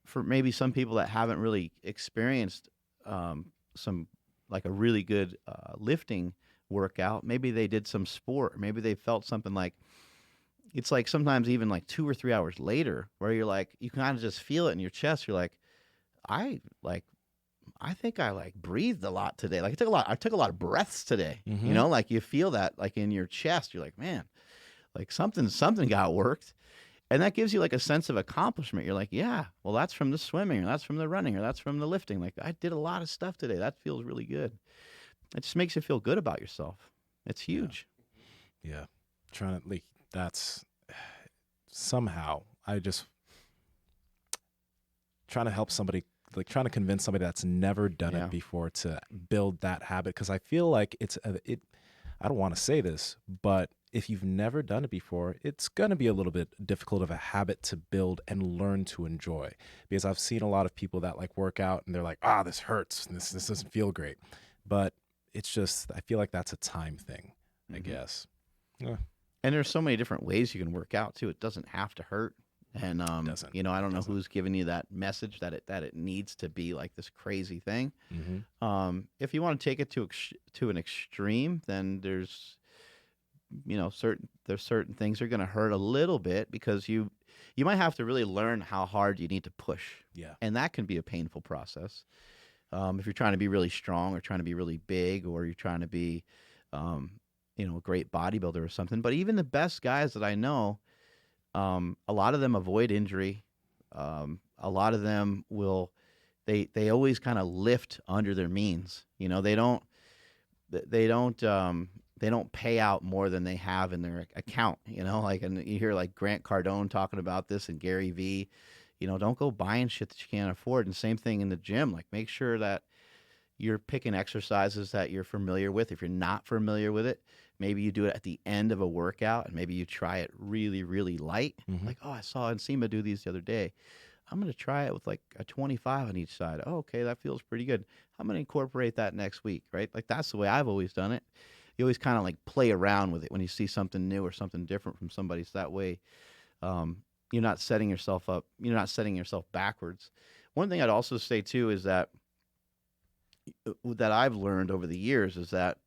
Speaker 3: For maybe some people that haven't really experienced some like a really good lifting workout, maybe they did some sport, maybe they felt something like it's like sometimes even like 2 or 3 hours later where you're like you kind of just feel it in your chest. You're like, I like I think I like breathed a lot today. Like I took a lot of breaths today. You know, like you feel that like in your chest. You're like, man, like something got worked. And that gives you like a sense of accomplishment. You're like, yeah, well, that's from the swimming, or that's from the running, or that's from the lifting. Like I did a lot of stuff today. That feels really good. It just makes you feel good about yourself. It's huge.
Speaker 2: Yeah. Trying to like that's somehow I just trying to help somebody, like trying to convince somebody that's never done it before to build that habit. Cause I feel like I don't want to say this, but if you've never done it before, it's going to be a little bit difficult of a habit to build and learn to enjoy. Because I've seen a lot of people that like work out and they're like, this hurts. This doesn't feel great. But it's just, I feel like that's a time thing, I guess. Yeah.
Speaker 3: And there's so many different ways you can work out too. It doesn't have to hurt. And
Speaker 2: Doesn't.
Speaker 3: you know, I don't know who's giving you that message that it needs to be like this crazy thing. If you want to take it to an extreme, then there's certain things are going to hurt a little bit because you might have to really learn how hard you need to push.
Speaker 2: Yeah.
Speaker 3: And that can be a painful process. If you're trying to be really strong or trying to be really big or you're trying to be, a great bodybuilder or something. But even the best guys that I know, a lot of them avoid injury. A lot of them they always kind of lift under their means. You know, they don't pay out more than they have in their account, you know, like, and you hear like Grant Cardone talking about this and Gary Vee, you know, don't go buying shit that you can't afford. And same thing in the gym, like make sure that you're picking exercises that you're familiar with. If you're not familiar with it, maybe you do it at the end of a workout and maybe you try it really, really light. Like, I saw Nsima do these the other day. I'm going to try it with like a 25 on each side. Oh, okay, that feels pretty good. I'm going to incorporate that next week, right? Like that's the way I've always done it. You always kind of like play around with it when you see something new or something different from somebody. So that way you're not setting yourself up. You're not setting yourself backwards. One thing I'd also say too is that I've learned over the years is that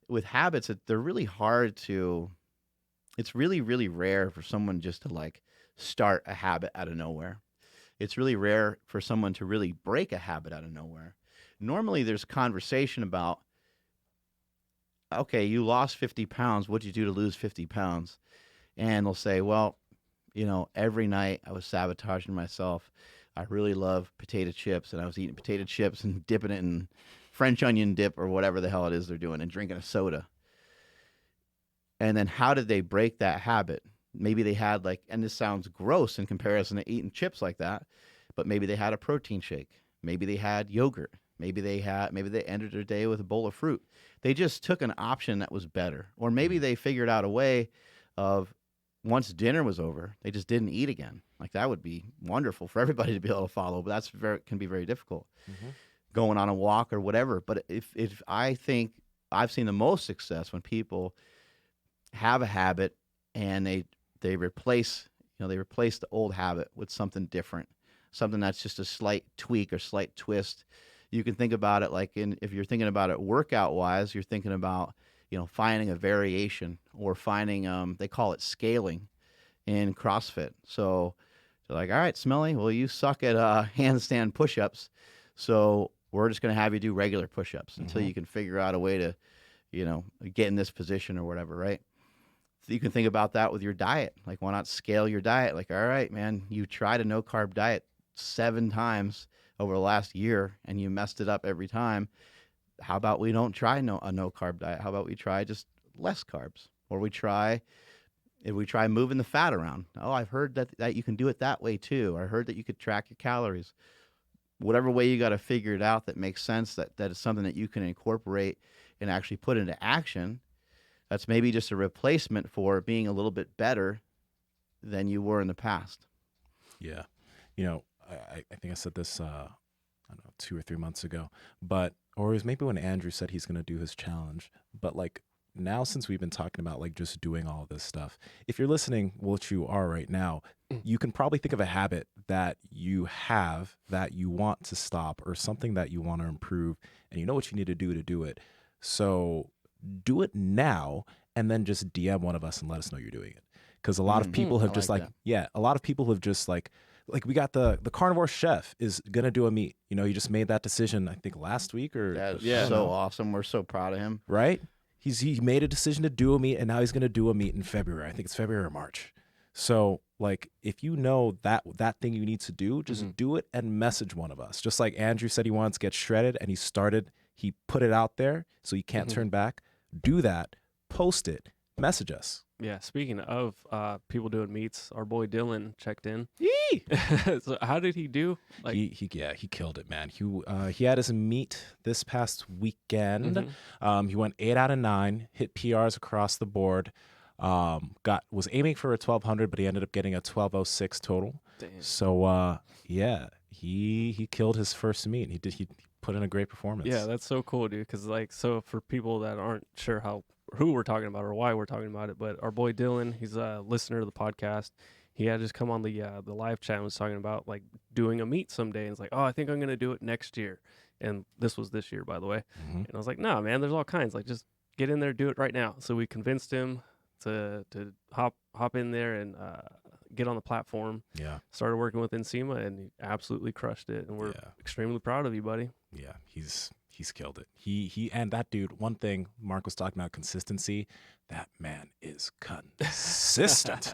Speaker 3: with habits, they're really hard to, it's really, really rare for someone just to like start a habit out of nowhere. It's really rare for someone to really break a habit out of nowhere. Normally there's conversation about, okay, you lost 50 pounds. What'd you do to lose 50 pounds? And they'll say, well, you know, every night I was sabotaging myself. I really love potato chips, and I was eating potato chips and dipping it in French onion dip or whatever the hell it is they're doing and drinking a soda. And then how did they break that habit? Maybe they had like, and this sounds gross in comparison to eating chips like that, but maybe they had a protein shake. Maybe they had yogurt. Maybe they ended their day with a bowl of fruit. They just took an option that was better. Or maybe they figured out a way of once dinner was over, they just didn't eat again. Like that would be wonderful for everybody to be able to follow, but can be very difficult. Going on a walk or whatever. But if I think I've seen the most success when people have a habit and they replace the old habit with something different, something that's just a slight tweak or slight twist. You can think about it like if you're thinking about it workout wise, you're thinking about, you know, finding a variation or finding, they call it scaling in CrossFit. So they're like, all right, Smelly, well, you suck at handstand push-ups. So we're just going to have you do regular push-ups until you can figure out a way to, you know, get in this position or whatever, right? So you can think about that with your diet. Like, why not scale your diet? Like, all right, man, you tried a no-carb diet 7 times over the last year and you messed it up every time. How about we don't try a no-carb diet? How about we try just less carbs? Or we try moving the fat around. Oh, I've heard that you can do it that way too. I heard that you could track your calories. Whatever way you got to figure it out that makes sense, that is something that you can incorporate and actually put into action. That's maybe just a replacement for being a little bit better than you were in the past.
Speaker 2: Yeah. You know, I think I said this, I don't know, 2 or 3 months ago, or it was maybe when Andrew said he's going to do his challenge, but like now, since we've been talking about like just doing all this stuff, if you're listening, which you are right now, you can probably think of a habit that you have that you want to stop, or something that you want to improve, and you know what you need to do it. So do it now, and then just DM one of us and let us know you're doing it. Because a lot of people have just like, a lot of people have just like we got the carnivore chef is gonna do a meat. You know, he just made that decision, I think last week or
Speaker 3: That's so awesome. We're so proud of him.
Speaker 2: Right? He made a decision to do a meet, and now he's gonna do a meet in February. I think it's February or March. So like, if you know that thing you need to do, just do it and message one of us. Just like Andrew said he wants to get shredded, and he put it out there so you can't turn back. Do that, post it, message us.
Speaker 1: Yeah, speaking of people doing meets, our boy Dylan checked in.
Speaker 2: Yee!
Speaker 1: So how did he do? Like,
Speaker 2: he killed it, man. He had his meet this past weekend. He went 8 out of 9, hit PRs across the board. Was aiming for a 1200, but he ended up getting a 1206 total.
Speaker 1: Damn.
Speaker 2: So he killed his first meet. He put in a great performance.
Speaker 1: Yeah, that's so cool, dude. Because like, so for people that aren't sure who we're talking about or why we're talking about it, but our boy Dylan, he's a listener to the podcast. He had just come on the live chat and was talking about like doing a meet someday, and it's like, oh, I think I'm gonna do it next year. And this was this year, by the way. And I was like, no, man, there's all kinds. Like, just get in there, do it right now. So we convinced him to hop in there and get on the platform.
Speaker 2: Yeah.
Speaker 1: Started working with Nsima, and he absolutely crushed it. And we're extremely proud of you, buddy.
Speaker 2: Yeah, he's killed it. He and that dude, one thing Mark was talking about, consistency, that man is consistent.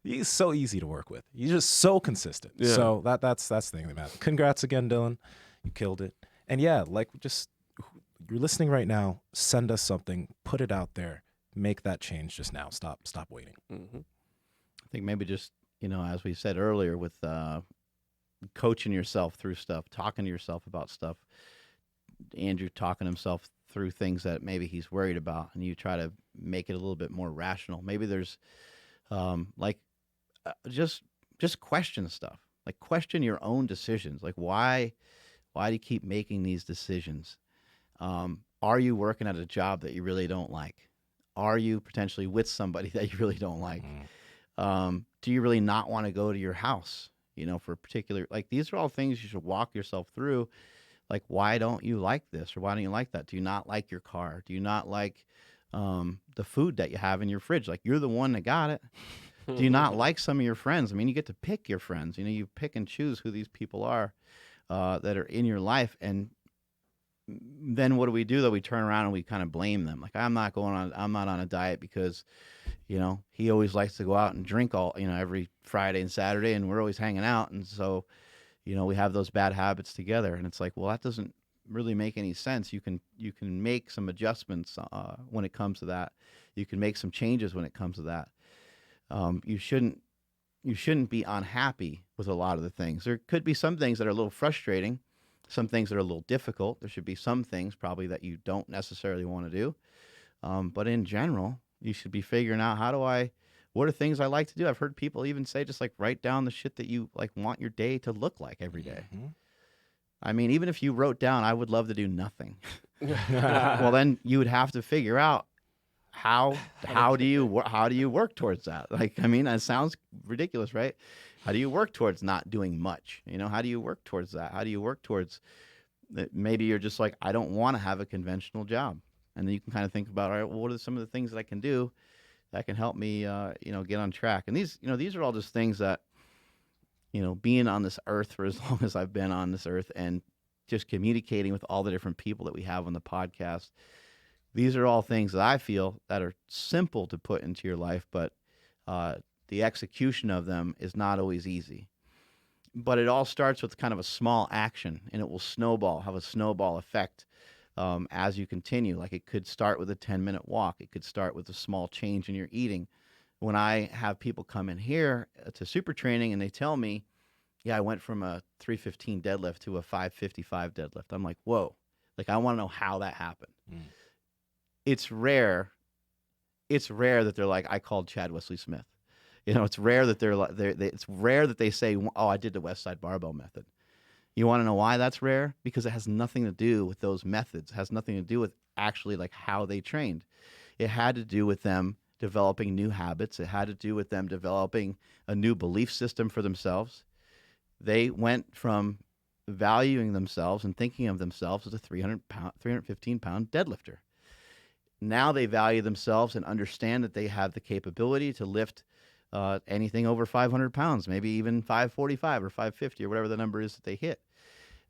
Speaker 2: He's so easy to work with. He's just so consistent. Yeah. So that's the thing that matters. Congrats again, Dylan. You killed it. And yeah, like, just, you're listening right now, send us something, put it out there, make that change just now. Stop waiting.
Speaker 3: I think maybe just, as we said earlier, with coaching yourself through stuff, talking to yourself about stuff, Andrew talking himself through things that maybe he's worried about, and you try to make it a little bit more rational. Maybe there's just question stuff, like question your own decisions. Like, why do you keep making these decisions? Are you working at a job that you really don't like? Are you potentially with somebody that you really don't like? Do you really not want to go to your house? For a particular, like, these are all things you should walk yourself through. Like, why don't you like this, or why don't you like that? Do you not like your car? Do you not like the food that you have in your fridge? Like, you're the one that got it. Do you not like some of your friends? I mean, you get to pick your friends. You pick and choose who these people are that are in your life. And then what do? Though we turn around and we kind of blame them. Like, I'm not on a diet because, he always likes to go out and drink every Friday and Saturday, and we're always hanging out. And so, we have those bad habits together. And it's like, well, that doesn't really make any sense. You can make some adjustments when it comes to that. You can make some changes when it comes to that. You shouldn't be unhappy with a lot of the things. There could be some things that are a little frustrating, some things that are a little difficult. There should be some things probably that you don't necessarily want to do. But in general, you should be figuring out, what are things I like to do? I've heard people even say, just like, write down the shit that you like want your day to look like every day. I mean, even if you wrote down, I would love to do nothing. Well, then you would have to figure out how do you work towards that? Like, I mean, that sounds ridiculous, right? How do you work towards not doing much? How do you work towards that? How do you work towards that? Maybe you're just like, I don't want to have a conventional job. And then you can kind of think about, all right, well, what are some of the things that I can do that can help me, get on track? And these are all just things that, being on this earth for as long as I've been on this earth, and just communicating with all the different people that we have on the podcast, these are all things that I feel that are simple to put into your life, but the execution of them is not always easy. But it all starts with kind of a small action, and it will have a snowball effect as you continue. Like, it could start with a 10-minute walk. It could start with a small change in your eating. When I have people come in here to super training and they tell me, yeah, I went from a 315 deadlift to a 555 deadlift, I'm like, whoa. Like, I want to know how that happened. It's rare that they're like, I called Chad Wesley Smith. It's rare that it's rare that they say, oh, I did the West Side Barbell method. You want to know why that's rare? Because it has nothing to do with those methods. It has nothing to do with actually like how they trained. It had to do with them developing new habits. It had to do with them developing a new belief system for themselves. They went from valuing themselves and thinking of themselves as a 315-pound deadlifter. Now they value themselves and understand that they have the capability to lift anything over 500 pounds, maybe even 545 or 550 or whatever the number is that they hit.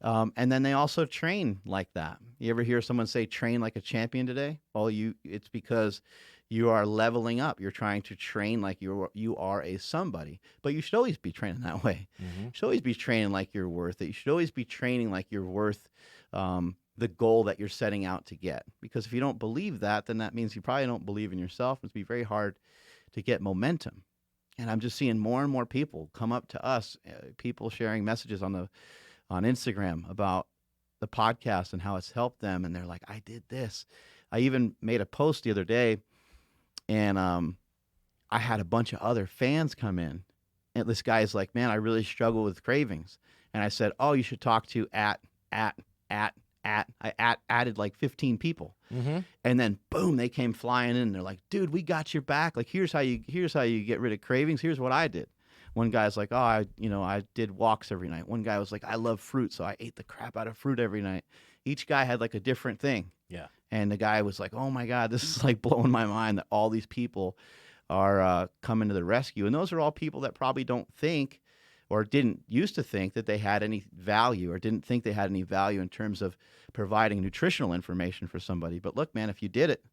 Speaker 3: And then they also train like that. You ever hear someone say train like a champion today? Well, it's because you are leveling up. You're trying to train like you are a somebody. But you should always be training that way. You should always be training like you're worth it. You should always be training like you're worth the goal that you're setting out to get. Because if you don't believe that, then that means you probably don't believe in yourself. It's be very hard to get momentum. And I'm just seeing more and more people come up to us, people sharing messages on Instagram about the podcast and how it's helped them. And they're like, I did this. I even made a post the other day, and I had a bunch of other fans come in. And this guy's like, man, I really struggle with cravings. And I said, oh, you should talk to I added like 15 people. And then boom, they came flying in. They're like, dude, we got your back. Like, here's how you get rid of cravings. Here's what I did. One guy's like, oh, I did walks every night. One guy was like, I love fruit, so I ate the crap out of fruit every night. Each guy had like a different thing.
Speaker 2: Yeah.
Speaker 3: And the guy was like, oh my God, this is like blowing my mind that all these people are coming to the rescue. And those are all people that probably don't think or didn't used to think that they had any value, or didn't think they had any value in terms of providing nutritional information for somebody. But look, man, if you did it,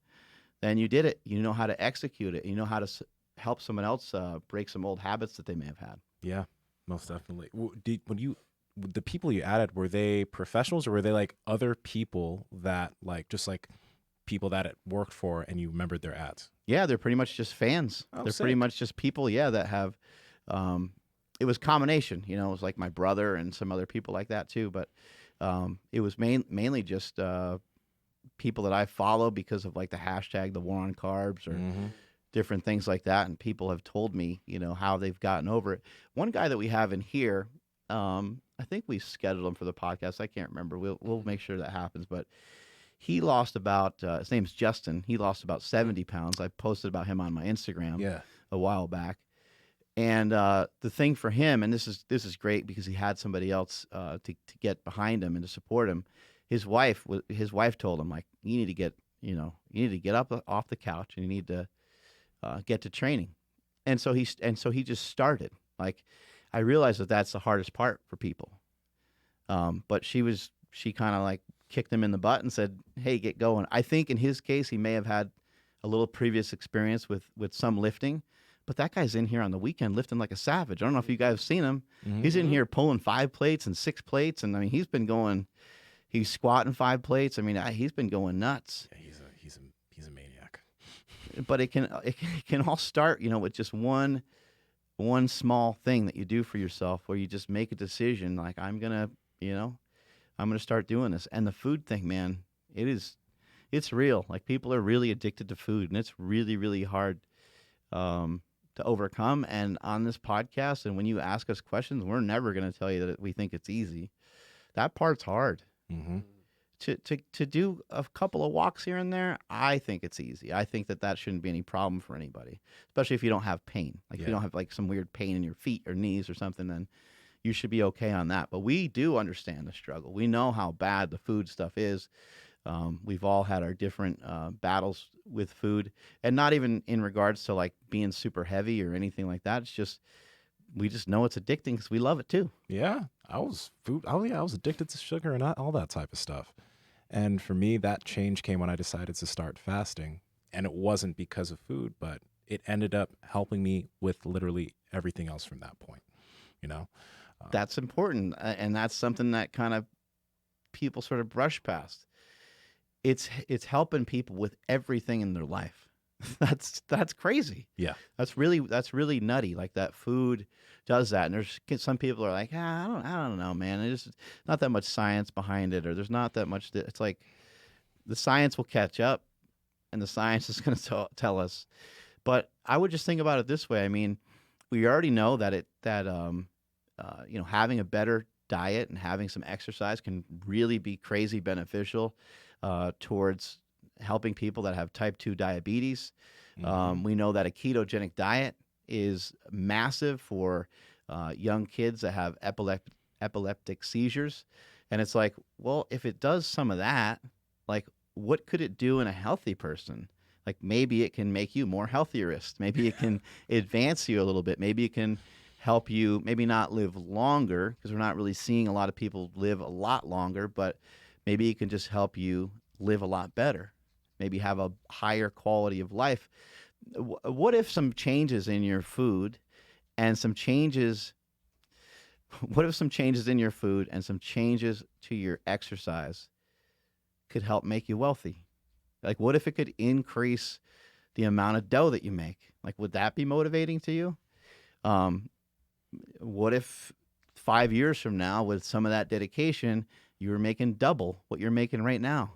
Speaker 3: then you did it. You know how to execute it. You know how to help someone else break some old habits that they may have had.
Speaker 2: Yeah, most definitely. The people you added, were they professionals, or were they like other people that like just like people that it worked for and you remembered their ads?
Speaker 3: Yeah, they're pretty much just fans. They're pretty much just people, that have it was combination, it was like my brother and some other people like that too, but it was mainly just people that I follow because of like the hashtag, the war on carbs, or different things like that. And people have told me, how they've gotten over it. One guy that we have in here, I think we scheduled him for the podcast. I can't remember. We'll make sure that happens. But he lost about, his name's Justin. He lost about 70 pounds. I posted about him on my Instagram a while back. And the thing for him, and this is great because he had somebody else to get behind him and to support him. His wife told him, like, you need to get up off the couch and you need to get to training. And so he just started. Like, I realized that that's the hardest part for people. But she kind of like kicked him in the butt and said, hey, get going. I think in his case, he may have had a little previous experience with some lifting, but that guy's in here on the weekend lifting like a savage. I don't know if you guys have seen him. He's in here pulling 5 plates and 6 plates. And I mean, he's squatting 5 plates. I mean, he's been going nuts.
Speaker 2: Yeah, he's a maniac.
Speaker 3: But it can all start, with just one small thing that you do for yourself, where you just make a decision, like, I'm gonna start doing this. And the food thing, man, it's real. Like, people are really addicted to food, and it's really, really hard to overcome. And on this podcast, and when you ask us questions, we're never gonna tell you that we think it's easy. That part's hard. To do a couple of walks here and there, I think it's easy. I think that shouldn't be any problem for anybody, especially if you don't have pain. Like, if you don't have like some weird pain in your feet or knees or something, then you should be okay on that. But we do understand the struggle. We know how bad the food stuff is. We've all had our different battles with food, and not even in regards to like being super heavy or anything like that. It's just, we just know it's addicting because we love it too.
Speaker 2: Yeah, I was addicted to sugar and all that type of stuff. And for me, that change came when I decided to start fasting. And it wasn't because of food, but it ended up helping me with literally everything else from that point.
Speaker 3: That's important. And that's something that kind of people sort of brush past. It's helping people with everything in their life. That's crazy.
Speaker 2: Yeah.
Speaker 3: That's really nutty. Like, that food does that. And there's some people are like, I don't know, man. There's not that much science behind it, or there's not that much. It's like the science will catch up, and the science is going to tell us. But I would just think about it this way. I mean, we already know that having a better diet and having some exercise can really be crazy beneficial towards helping people that have type 2 diabetes. We know that a ketogenic diet is massive for young kids that have epileptic seizures. And it's like, well, if it does some of that, like, what could it do in a healthy person? Like, maybe it can make you more healthierist. Maybe it can advance you a little bit. Maybe it can help you maybe not live longer, because we're not really seeing a lot of people live a lot longer, but maybe it can just help you live a lot better, maybe have a higher quality of life. What if some changes in your food and some changes in your food and some changes to your exercise could help make you wealthy? Like, what if it could increase the amount of dough that you make? Like, would that be motivating to you? What if 5 years from now, with some of that dedication, you were making double what you're making right now?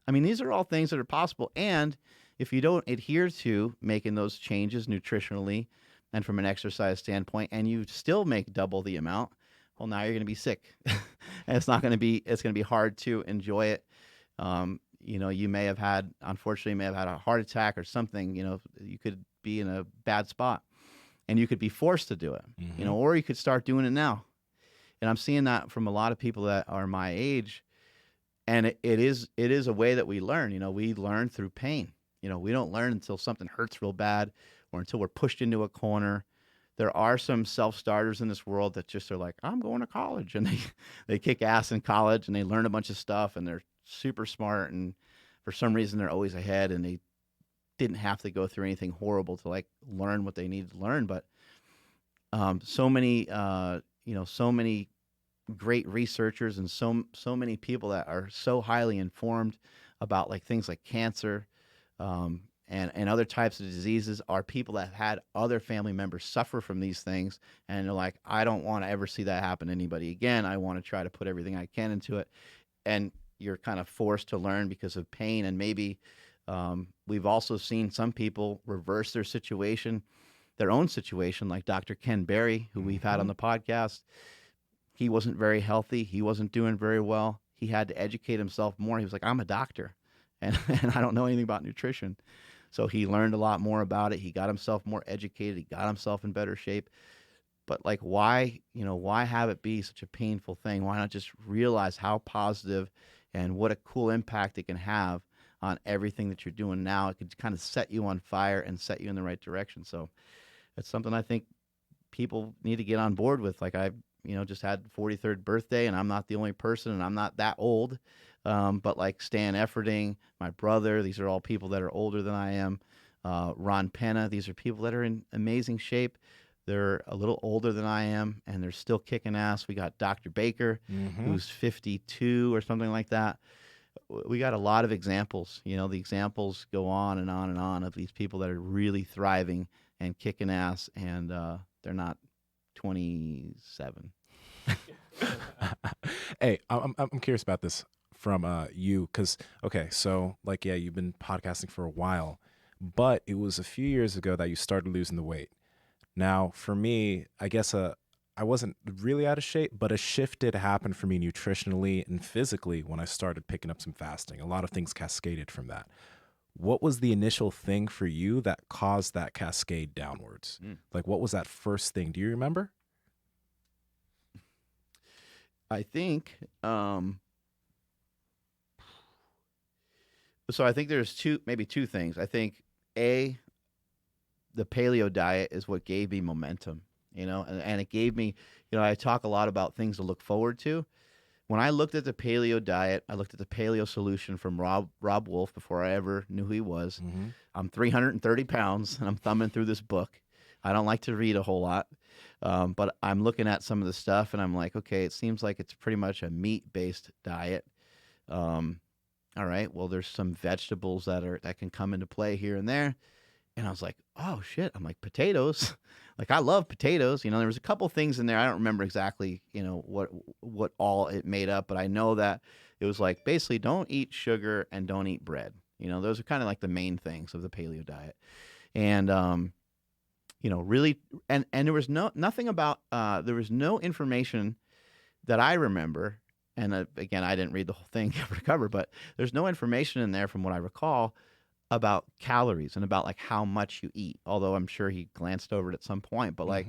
Speaker 3: I mean, these are all things that are possible. And if you don't adhere to making those changes nutritionally and from an exercise standpoint, and you still make double the amount, well, now you're going to be sick. And it's going to be hard to enjoy it. You may have had a heart attack or something. You could be in a bad spot, and you could be forced to do it, or you could start doing it now. And I'm seeing that from a lot of people that are my age. And it is a way that we learn. We learn through pain. We don't learn until something hurts real bad or until we're pushed into a corner. There are some self-starters in this world that just are like, I'm going to college. And they kick ass in college and they learn a bunch of stuff and they're super smart. And for some reason, they're always ahead, and they didn't have to go through anything horrible to like learn what they needed to learn. But so many great researchers and so many people that are so highly informed about like things like cancer and other types of diseases are people that have had other family members suffer from these things, and they're like, I don't want to ever see that happen to anybody again. I want to try to put everything I can into it. And you're kind of forced to learn because of pain. And maybe we've also seen some people reverse their own situation, like Dr. Ken Berry, who we've had on the podcast. He wasn't very healthy. He wasn't doing very well. He had to educate himself more. He was like, I'm a doctor, and I don't know anything about nutrition. So he learned a lot more about it. He got himself more educated. He got himself in better shape. But like, why have it be such a painful thing? Why not just realize how positive and what a cool impact it can have on everything that you're doing now? It could kind of set you on fire and set you in the right direction. So it's something I think people need to get on board with. Like, I just had 43rd birthday, and I'm not the only person, and I'm not that old. But like Stan Efferding, my brother, these are all people that are older than I am. Ron Penna, these are people that are in amazing shape. They're a little older than I am, and they're still kicking ass. We got Dr. Baker, who's 52 or something like that. We got a lot of examples. The examples go on and on and on of these people that are really thriving and kicking ass, and they're not 27.
Speaker 2: Hey, I'm curious about this from you, because so like, yeah, you've been podcasting for a while, but it was a few years ago that you started losing the weight. Now, for me, I guess I wasn't really out of shape, but a shift did happen for me nutritionally and physically when I started picking up some fasting. A lot of things cascaded from that. What was the initial thing for you that caused that cascade downwards? Like, what was that first thing? Do you remember?
Speaker 3: I think, so I think there's maybe two things. I think, the paleo diet is what gave me momentum, and it gave me, I talk a lot about things to look forward to. When I looked at the paleo diet, I looked at the paleo solution from Rob Wolf before I ever knew who he was. I'm 330 pounds, and I'm thumbing through this book. I don't like to read a whole lot, but I'm looking at some of the stuff, and I'm like, okay, it seems like it's pretty much a meat-based diet. All right, well, there's some vegetables that can come into play here and there. And I was like, oh, shit. I'm like, potatoes. Like, I love potatoes. There was a couple things in there. I don't remember exactly, what all it made up. But I know that it was like, basically, don't eat sugar and don't eat bread. Those are kind of like the main things of the paleo diet. And, really, and there was nothing about, there was no information that I remember, and again, I didn't read the whole thing cover to cover, but there's no information in there from what I recall about calories and about like how much you eat. Although I'm sure he glanced over it at some point, but like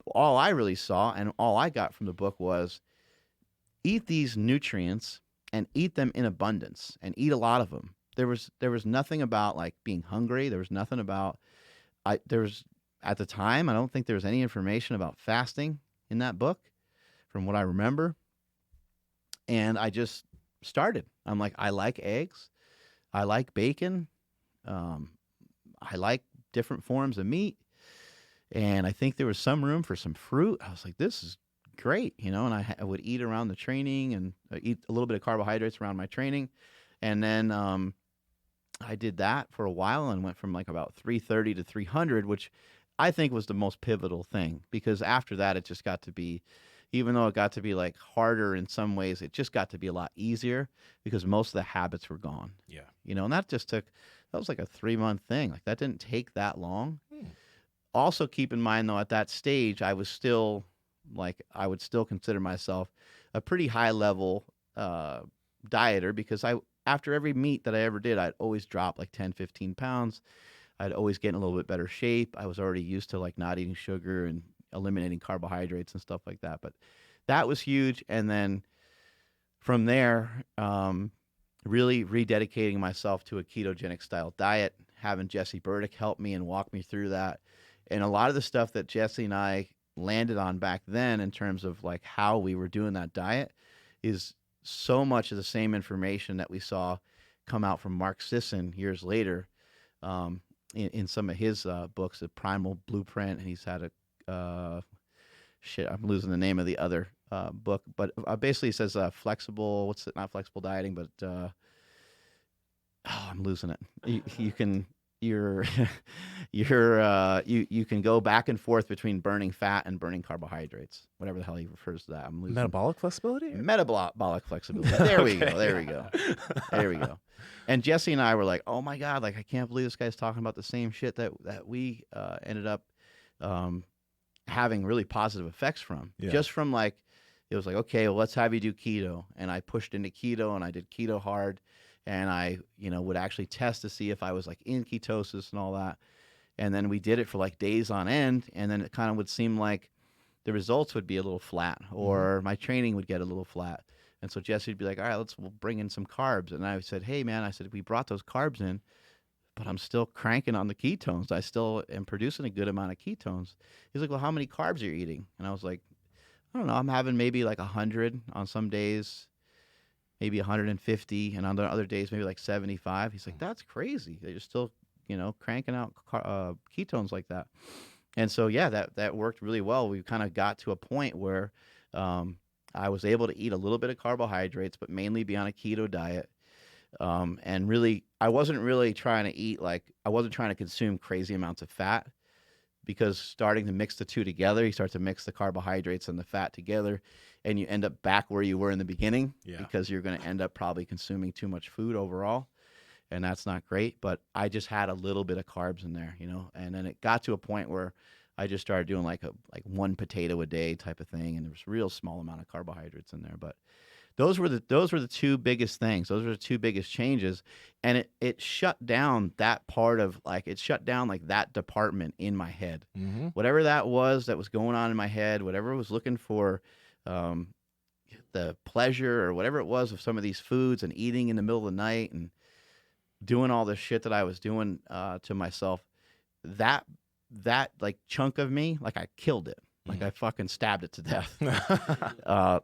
Speaker 3: all I really saw and all I got from the book was eat these nutrients and eat them in abundance and eat a lot of them. There was nothing about like being hungry. There was nothing about there was at the time, I don't think there was any information about fasting in that book from what I remember. And I just started. I'm like, I like eggs. I like bacon. I like different forms of meat. And I think there was some room for some fruit. I was like, this is great, and I would eat around the training and eat a little bit of carbohydrates around my training. And then I did that for a while and went from like about 330 to 300, which I think was the most pivotal thing, because after that, it just got to be, even though it got to be like harder in some ways, it just got to be a lot easier because most of the habits were gone.
Speaker 2: Yeah.
Speaker 3: And that was like a 3-month thing. Like that didn't take that long. Also keep in mind though, at that stage, I was still I would still consider myself a pretty high level dieter, because after every meet that I ever did, I'd always drop like 10, 15 pounds. I'd always get in a little bit better shape. I was already used to like not eating sugar and eliminating carbohydrates and stuff like that. But that was huge. And then from there, really rededicating myself to a ketogenic style diet, having Jesse Burdick help me and walk me through that. And a lot of the stuff that Jesse and I landed on back then in terms of like how we were doing that diet is so much of the same information that we saw come out from Mark Sisson years later in some of his books, The Primal Blueprint, and he's had I'm losing the name of the other book, but basically it says flexible, not flexible dieting, but I'm losing it. You can you can go back and forth between burning fat and burning carbohydrates, whatever the hell he refers to that. I'm losing
Speaker 2: Metabolic flexibility?
Speaker 3: Metabolic flexibility. There we go. There we go. There we go. And Jesse and I were like, oh my God, like I can't believe this guy's talking about the same shit that we ended up having really positive effects from.
Speaker 2: Yeah.
Speaker 3: Just from like, it was like, okay, well, let's have you do keto. And I pushed into keto and I did keto hard. And I, would actually test to see if I was like in ketosis and all that. And then we did it for like days on end. And then it kind of would seem like the results would be a little flat, or my training would get a little flat. And so Jesse would be like, all right, we'll bring in some carbs. And I said, hey man, we brought those carbs in, but I'm still cranking on the ketones. I still am producing a good amount of ketones. He's like, well, how many carbs are you eating? And I was like, I don't know. I'm having maybe like 100 on some days, maybe 150, and on the other days, maybe like 75. He's like, that's crazy. They're still, cranking out ketones like that. And so, yeah, that worked really well. We kind of got to a point where I was able to eat a little bit of carbohydrates, but mainly be on a keto diet. And really, I wasn't really trying to eat I wasn't trying to consume crazy amounts of fat, because starting to mix the two together, you start to mix the carbohydrates and the fat together, and you end up back where you were in the beginning, because you're going to end up probably consuming too much food overall, and that's not great. But I just had a little bit of carbs in there, and then it got to a point where I just started doing like one potato a day type of thing, and there was a real small amount of carbohydrates in there. But those were the two biggest things. Those were the two biggest changes, and it shut down that part of it shut down like that department in my head. Whatever that was going on in my head, whatever was looking for the pleasure or whatever it was of some of these foods and eating in the middle of the night and doing all this shit that I was doing to myself, that like chunk of me, like I killed it. Like I fucking stabbed it to death.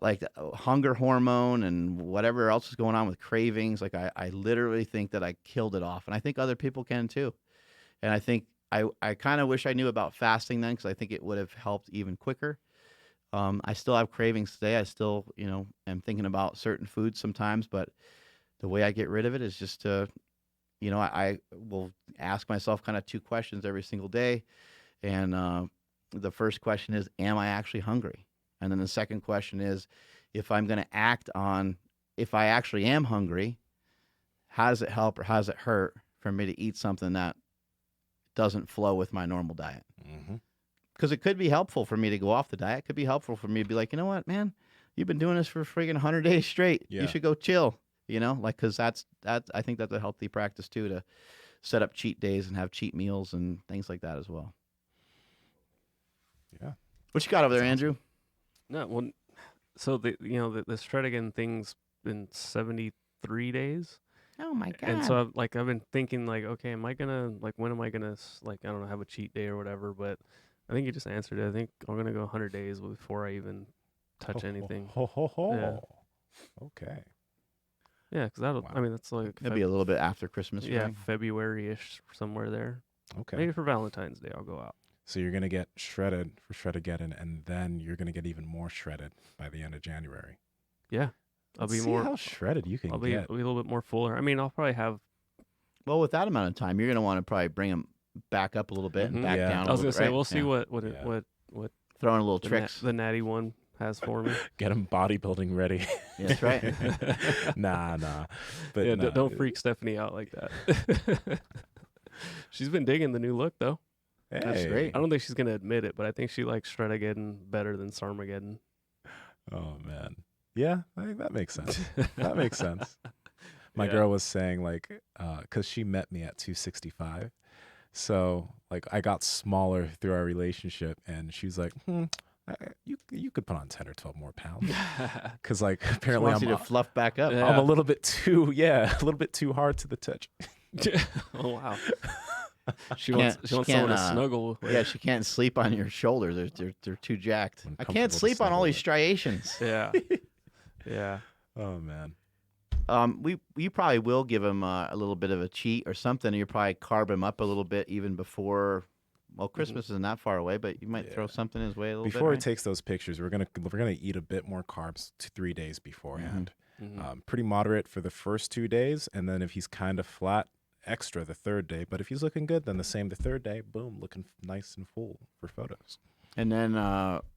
Speaker 3: Like hunger hormone and whatever else is going on with cravings. Like I literally think that I killed it off. And I think other people can too. And I think I kind of wish I knew about fasting then, because I think it would have helped even quicker. I still have cravings today. I still, am thinking about certain foods sometimes, but the way I get rid of it is just to, I will ask myself kind of 2 questions every single day. And the first question is, am I actually hungry? And then the second question is, if I'm going to act on, if I actually am hungry, how does it help or how does it hurt for me to eat something that doesn't flow with my normal diet? Because it could be helpful for me to go off the diet. It could be helpful for me to be like, you know what, man, you've been doing this for friggin' 100 days straight.
Speaker 2: Yeah.
Speaker 3: You should go chill. Like, because that's I think that's a healthy practice too, to set up cheat days and have cheat meals and things like that as well.
Speaker 2: Yeah.
Speaker 3: What you got over there,
Speaker 2: That's
Speaker 3: Andrew?
Speaker 1: No, well, so the Shreddageddon thing's been 73 days.
Speaker 3: Oh my god!
Speaker 1: And so I've been thinking like, okay, am I gonna when am I gonna I don't know, have a cheat day or whatever? But I think you just answered it. I think I'm gonna go 100 days before I even touch anything. Yeah.
Speaker 2: Okay.
Speaker 1: Yeah, because that'll.
Speaker 2: Wow.
Speaker 1: I mean, that's like
Speaker 3: That'd be a little bit after Christmas.
Speaker 1: yeah,
Speaker 3: right?
Speaker 1: February-ish somewhere there.
Speaker 2: Okay.
Speaker 1: Maybe for Valentine's Day I'll go out.
Speaker 2: So you're gonna get shredded for Shreddageddon, and then you're gonna get even more shredded by the end of January.
Speaker 1: Yeah, I'll
Speaker 2: Let's
Speaker 1: be
Speaker 2: see
Speaker 1: more.
Speaker 2: how shredded you can
Speaker 1: I'll be a
Speaker 2: get.
Speaker 1: little bit more fuller. I mean, I'll probably have.
Speaker 3: Well, with that amount of time, you're gonna want to probably bring them back up a little bit,
Speaker 1: Mhm.
Speaker 3: and back
Speaker 2: Yeah.
Speaker 3: down.
Speaker 1: I was
Speaker 3: a
Speaker 1: gonna
Speaker 3: little
Speaker 1: say
Speaker 3: bit, right?
Speaker 1: we'll see
Speaker 3: Yeah.
Speaker 1: what
Speaker 3: Throwing a little
Speaker 1: the,
Speaker 3: tricks.
Speaker 1: the natty one has for me.
Speaker 2: Get him bodybuilding ready.
Speaker 3: That's right.
Speaker 2: nah. But
Speaker 1: yeah,
Speaker 2: nah.
Speaker 1: don't freak Stephanie out like that. She's been digging the new look though.
Speaker 2: Hey.
Speaker 3: That's great.
Speaker 1: I don't think she's gonna admit it, but I think she likes Shreddageddon better than Sarmageddon.
Speaker 2: Oh man. Yeah, I think that makes sense. That makes sense. My
Speaker 1: Yeah.
Speaker 2: girl was saying because she met me at 265, so I got smaller through our relationship, and she's like, you could put on 10 or 12 more pounds, because
Speaker 3: She
Speaker 2: apparently
Speaker 3: wants you to fluff back up.
Speaker 1: Yeah.
Speaker 2: I'm a little bit too hard to the touch.
Speaker 1: Oh wow. She
Speaker 3: Can't-
Speaker 1: wants
Speaker 3: she
Speaker 1: someone
Speaker 3: can't,
Speaker 1: to snuggle with.
Speaker 3: Yeah, she can't sleep on your shoulders. They're too jacked. I
Speaker 2: Uncomfortable
Speaker 3: can't
Speaker 2: to
Speaker 3: sleep on all
Speaker 2: snuggle
Speaker 3: these
Speaker 2: with.
Speaker 3: striations.
Speaker 1: Yeah. Yeah.
Speaker 2: Oh man.
Speaker 3: You probably will give him a little bit of a cheat or something. You probably carb him up a little bit even before. Well, Christmas isn't that far away, but you might throw
Speaker 2: Yeah.
Speaker 3: something his way a little bit.
Speaker 2: Before he
Speaker 3: right?
Speaker 2: takes those pictures, we're gonna eat a bit more carbs 3 days beforehand.
Speaker 1: Mhm.
Speaker 2: Pretty moderate for the first 2 days, and then if he's kind of flat, extra the third day. But if he's looking good, then the same the third day. Boom, looking nice and full for photos.
Speaker 3: And then,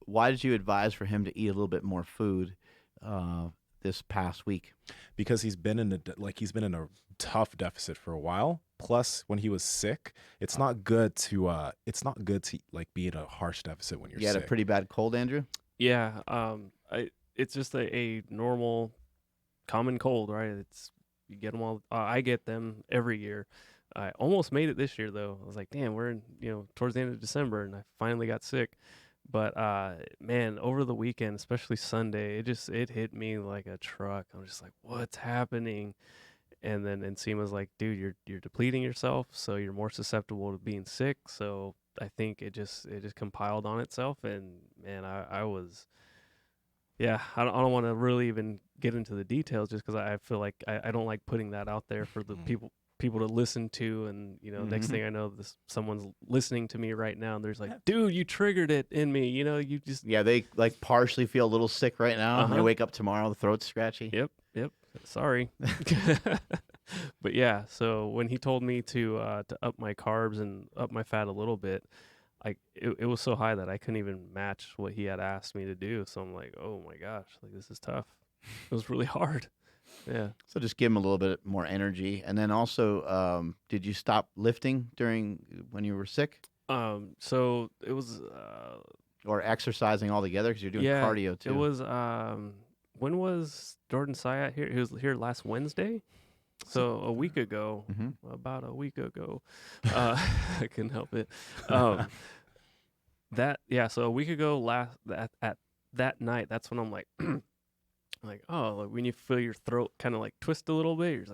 Speaker 3: why did you advise for him to eat a little bit more food this past week?
Speaker 2: Because he's been in a tough deficit for a while. Plus, when he was sick, it's not good to be in a harsh deficit when you're
Speaker 3: You had
Speaker 2: sick.
Speaker 3: a pretty bad cold, Andrew?
Speaker 1: Yeah. It's just a normal, common cold, right? You get them all. I get them every year. I almost made it this year though. I was like, damn, we're in towards the end of December, and I finally got sick. But man, over the weekend, especially Sunday, it hit me like a truck. I'm just like, what's happening? And then Nsima's like, dude, you're depleting yourself, so you're more susceptible to being sick. So I think it just compiled on itself, and man, I was. Yeah, I don't want to really even get into the details just because I feel like I don't like putting that out there for the people to listen to, and next thing I know, someone's listening to me right now, and there's like, dude, you triggered it in me, you just
Speaker 3: Yeah, they like partially feel a little sick right now. They
Speaker 1: Uh-huh.
Speaker 3: wake up tomorrow, the throat's scratchy.
Speaker 1: Yep, sorry. But yeah, so when he told me to up my carbs and up my fat a little bit, it was so high that I couldn't even match what he had asked me to do. So I'm like, oh my gosh, like this is tough. It was really hard. Yeah.
Speaker 3: So just give him a little bit more energy. And then also, did you stop lifting when you were sick,
Speaker 1: So it was
Speaker 3: or exercising altogether because you're doing
Speaker 1: yeah,
Speaker 3: cardio too?
Speaker 1: It was when was Jordan Syatt here? He was here last Wednesday. So a week ago, about a week ago, I couldn't help it. So a week ago, at that night, that's when I'm like, like when you feel your throat kind of like twist a little bit, you're just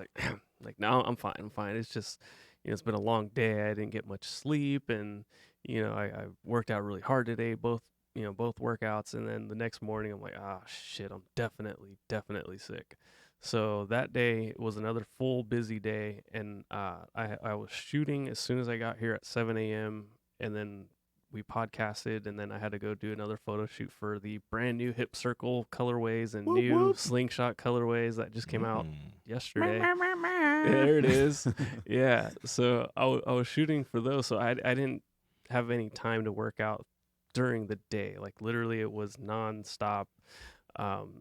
Speaker 1: like, no, I'm fine. It's just, it's been a long day. I didn't get much sleep, and I worked out really hard today, both workouts, and then the next morning I'm like, shit, I'm definitely sick. So that day was another full busy day, and I was shooting as soon as I got here at 7 a.m., and then we podcasted, and then I had to go do another photo shoot for the brand new Hip Circle colorways and new Slingshot colorways that just came out yesterday. There it is. Yeah, so I was shooting for those, so I didn't have any time to work out during the day. Like literally it was nonstop.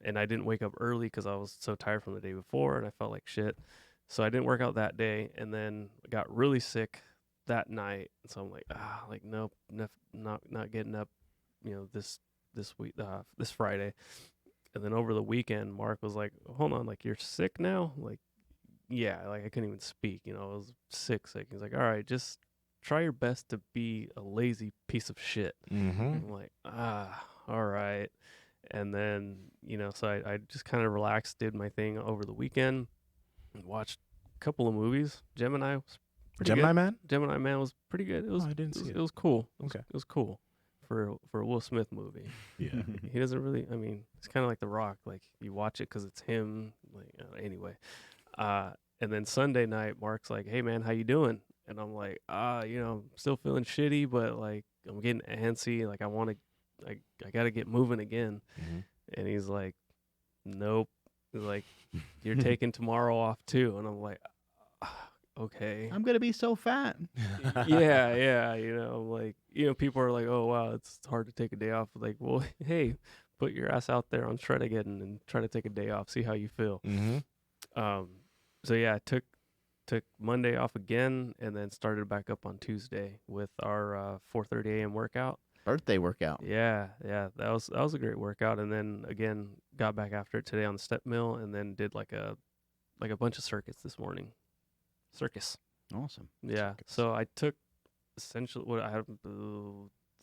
Speaker 1: And I didn't wake up early because I was so tired from the day before, and I felt like shit. So I didn't work out that day, and then got really sick that night. And so I'm like, nope, not getting up, this week, this Friday. And then over the weekend, Mark was like, hold on, like, you're sick now? Like, yeah, like, I couldn't even speak, I was sick. He's like, all right, just try your best to be a lazy piece of shit. I'm like, all right. And then, so I just kind of relaxed, did my thing over the weekend, watched a couple of movies. Gemini was pretty
Speaker 2: Gemini
Speaker 1: good.
Speaker 2: Man?
Speaker 1: Gemini Man was pretty good. It was,
Speaker 2: I didn't see it.
Speaker 1: It was cool.
Speaker 2: Okay.
Speaker 1: It was cool for a Will Smith movie.
Speaker 2: Yeah.
Speaker 1: He doesn't really, it's kind of like The Rock. Like, you watch it because it's him. Like, anyway. And then Sunday night, Mark's like, hey, man, how you doing? And I'm like, I'm still feeling shitty, but, like, I'm getting antsy. Like, I got to get moving again. And he's like, nope. He's like, you're taking tomorrow off too. And I'm like, okay.
Speaker 3: I'm going to be so fat.
Speaker 1: Yeah. I'm like, people are like, oh, wow, it's hard to take a day off. Like, well, hey, put your ass out there on Shreddageddon and try to take a day off. See how you feel. So, yeah, I took Monday off again and then started back up on Tuesday with our 4:30 a.m. workout.
Speaker 3: Birthday workout.
Speaker 1: Yeah, that was a great workout, and then again got back after it today on the step mill, and then did like a bunch of circuits this morning. Circus.
Speaker 3: Awesome.
Speaker 1: Yeah.
Speaker 2: Circuits.
Speaker 1: So I took essentially what I have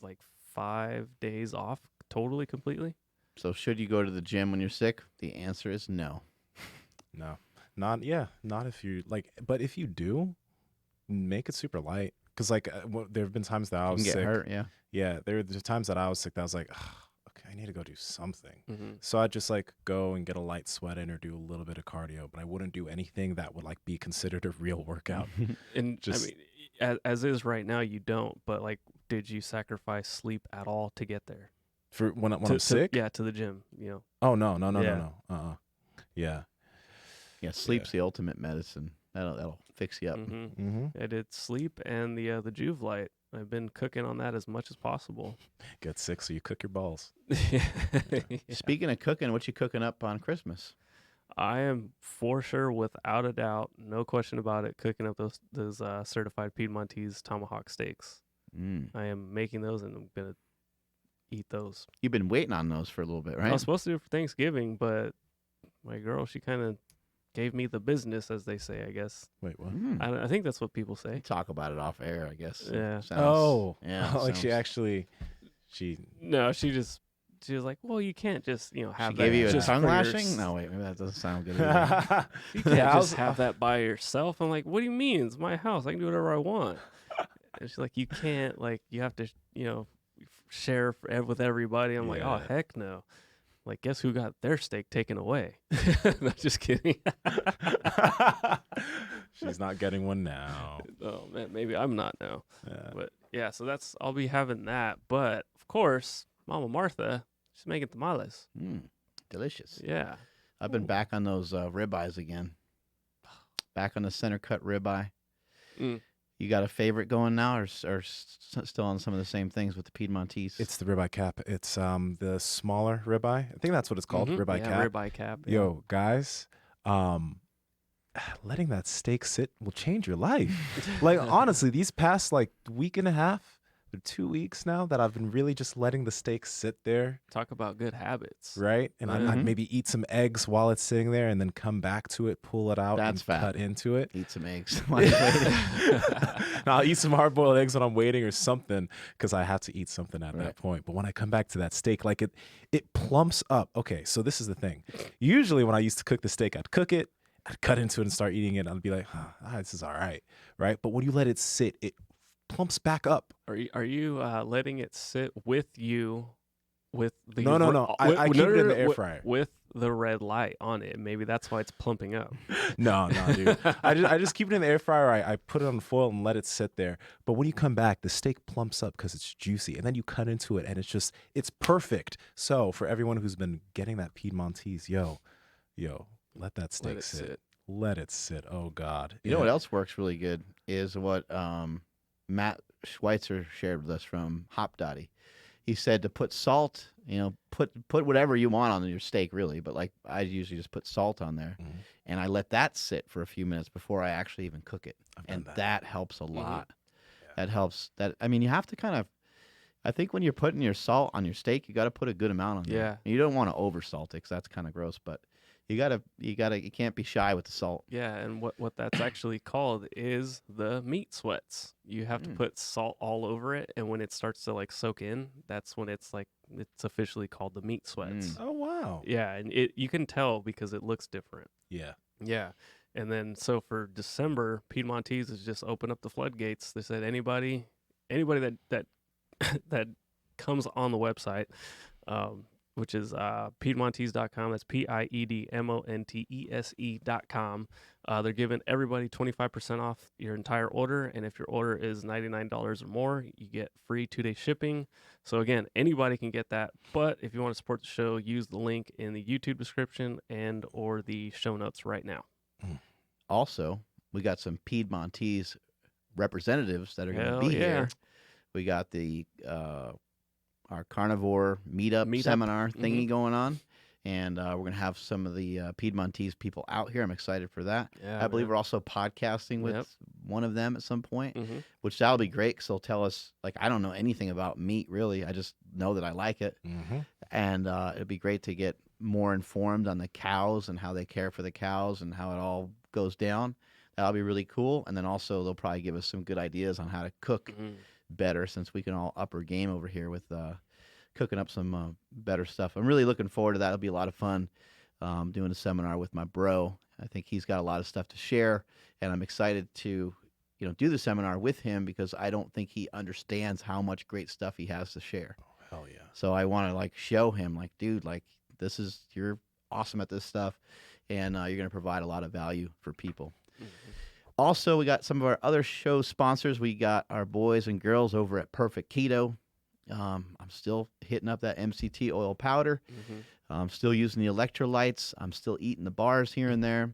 Speaker 1: like 5 days off totally completely.
Speaker 3: So should you go to the gym when you're sick? The answer is no.
Speaker 2: No. Not if you like, but if you do, make it super light. Because like there have been times that I was
Speaker 3: You can
Speaker 2: sick.
Speaker 3: get hurt, yeah.
Speaker 2: Yeah, there were times that I was sick that I was like, okay, I need to go do something.
Speaker 1: Mm-hmm.
Speaker 2: So I'd just like go and get a light sweat in or do a little bit of cardio, but I wouldn't do anything that would like be considered a real workout.
Speaker 1: And as is right now, you don't. But like, did you sacrifice sleep at all to get there?
Speaker 2: For when I'm sick?
Speaker 1: Yeah, to the gym.
Speaker 2: Oh no. Yeah.
Speaker 3: Yeah, sleep's the ultimate medicine. That'll fix you up.
Speaker 1: I did sleep and the Juve light. I've been cooking on that as much as possible.
Speaker 2: Get sick so you cook your balls.
Speaker 1: Yeah.
Speaker 3: Speaking of cooking, what you cooking up on Christmas?
Speaker 1: I am for sure, without a doubt, no question about it, cooking up those certified Piedmontese tomahawk steaks. I am making those, and I'm gonna eat those.
Speaker 3: You've been waiting on those for a little bit, right?
Speaker 1: I was supposed to do it for Thanksgiving, but my girl, she kind of gave me the business, as they say, I guess.
Speaker 2: Wait, what?
Speaker 1: I think that's what people say.
Speaker 3: Talk about it off air, I guess.
Speaker 1: Yeah.
Speaker 2: Like she
Speaker 1: No, she was like, well, you can't just, have
Speaker 3: She
Speaker 1: that.
Speaker 3: gave you a
Speaker 1: just
Speaker 3: tongue
Speaker 1: for
Speaker 3: lashing? No, wait, maybe that doesn't sound good either.
Speaker 1: You can't just have that by yourself. I'm like, what do you mean? It's my house. I can do whatever I want. And she's like, you can't, like, you have to, share with everybody. I'm like, oh, heck no. Like, guess who got their steak taken away? No, just kidding.
Speaker 2: She's not getting one now.
Speaker 1: Oh, man, maybe I'm not now.
Speaker 2: Yeah.
Speaker 1: But, yeah, so I'll be having that. But, of course, Mama Martha, she's making tamales.
Speaker 3: Delicious.
Speaker 1: Yeah.
Speaker 3: I've been back on those ribeyes again. Back on the center cut ribeye. You got a favorite going now, or still on some of the same things with the Piedmontese?
Speaker 2: It's the ribeye cap. It's the smaller ribeye. I think that's what it's called, ribeye cap.
Speaker 1: Ribeye cap. Yeah.
Speaker 2: Yo, guys, letting that steak sit will change your life. Like, honestly, these past like week and a half, or 2 weeks now that I've been really just letting the steak sit there.
Speaker 1: Talk about good habits.
Speaker 2: Right? And I'd maybe eat some eggs while it's sitting there and then come back to it, pull it out, and cut into it.
Speaker 3: Eat some eggs.
Speaker 2: No, I'll eat some hard-boiled eggs when I'm waiting or something because I have to eat something at that point. But when I come back to that steak, like it plumps up. Okay, so this is the thing. Usually when I used to cook the steak, I'd cook it, I'd cut into it and start eating it. I'd be like, this is all right, right? But when you let it sit, it plumps back up.
Speaker 1: Are you letting it sit with you with the
Speaker 2: No. I keep it in the air fryer
Speaker 1: with the red light on it. Maybe that's why it's plumping up.
Speaker 2: No, dude. I just keep it in the air fryer. I put it on foil and let it sit there. But when you come back, the steak plumps up because it's juicy, and then you cut into it, and it's perfect. So for everyone who's been getting that Piedmontese, yo, let that steak sit. Let it sit. Oh God.
Speaker 3: You know what else works really good is what Matt Schweitzer shared with us from Hop Dotty. He said to put salt, put whatever you want on your steak, really. But like I usually just put salt on there, and I let that sit for a few minutes before I actually even cook it, and that helps a lot. Yeah. That helps. You have to kind of. I think when you're putting your salt on your steak, you got to put a good amount on there.
Speaker 1: Yeah.
Speaker 3: You don't want to over salt it, 'cause that's kind of gross, but you can't be shy with the salt.
Speaker 1: Yeah, and what that's actually called is the meat sweats. You have to put salt all over it, and when it starts to like soak in, that's when it's officially called the meat sweats.
Speaker 2: Oh wow.
Speaker 1: Yeah, and you can tell because it looks different.
Speaker 2: Yeah.
Speaker 1: Yeah. And then so for December, Piedmontese has just opened up the floodgates. They said anybody that that comes on the website, which is Piedmontese.com. That's PIEDMONTESE.com. They're giving everybody 25% off your entire order. And if your order is $99 or more, you get free 2-day shipping. So again, anybody can get that. But if you want to support the show, use the link in the YouTube description and or the show notes right now.
Speaker 3: Also, we got some Piedmontese representatives that are going to be here. We got the our carnivore meetup seminar thingy going on, and we're going to have some of the Piedmontese people out here. I'm excited for that.
Speaker 1: Yeah,
Speaker 3: I believe we're also podcasting with one of them at some point,
Speaker 1: Mm-hmm.
Speaker 3: which that'll be great because they'll tell us, like, I don't know anything about meat, really. I just know that I like it.
Speaker 2: Mm-hmm.
Speaker 3: And it'd be great to get more informed on the cows and how they care for the cows and how it all goes down. That'll be really cool. And then also they'll probably give us some good ideas on how to cook better, since we can all up our game over here with cooking up some better stuff. I'm really looking forward to that. It'll be a lot of fun doing a seminar with my bro. I think he's got a lot of stuff to share, and I'm excited to do the seminar with him because I don't think he understands how much great stuff he has to share.
Speaker 2: Oh, hell yeah.
Speaker 3: So I want to show him, dude, you're awesome at this stuff, and you're going to provide a lot of value for people. Mm-hmm. Also, we got some of our other show sponsors. We got our boys and girls over at Perfect Keto. I'm still hitting up that MCT oil powder.
Speaker 1: Mm-hmm.
Speaker 3: I'm still using the electrolytes. I'm still eating the bars here and there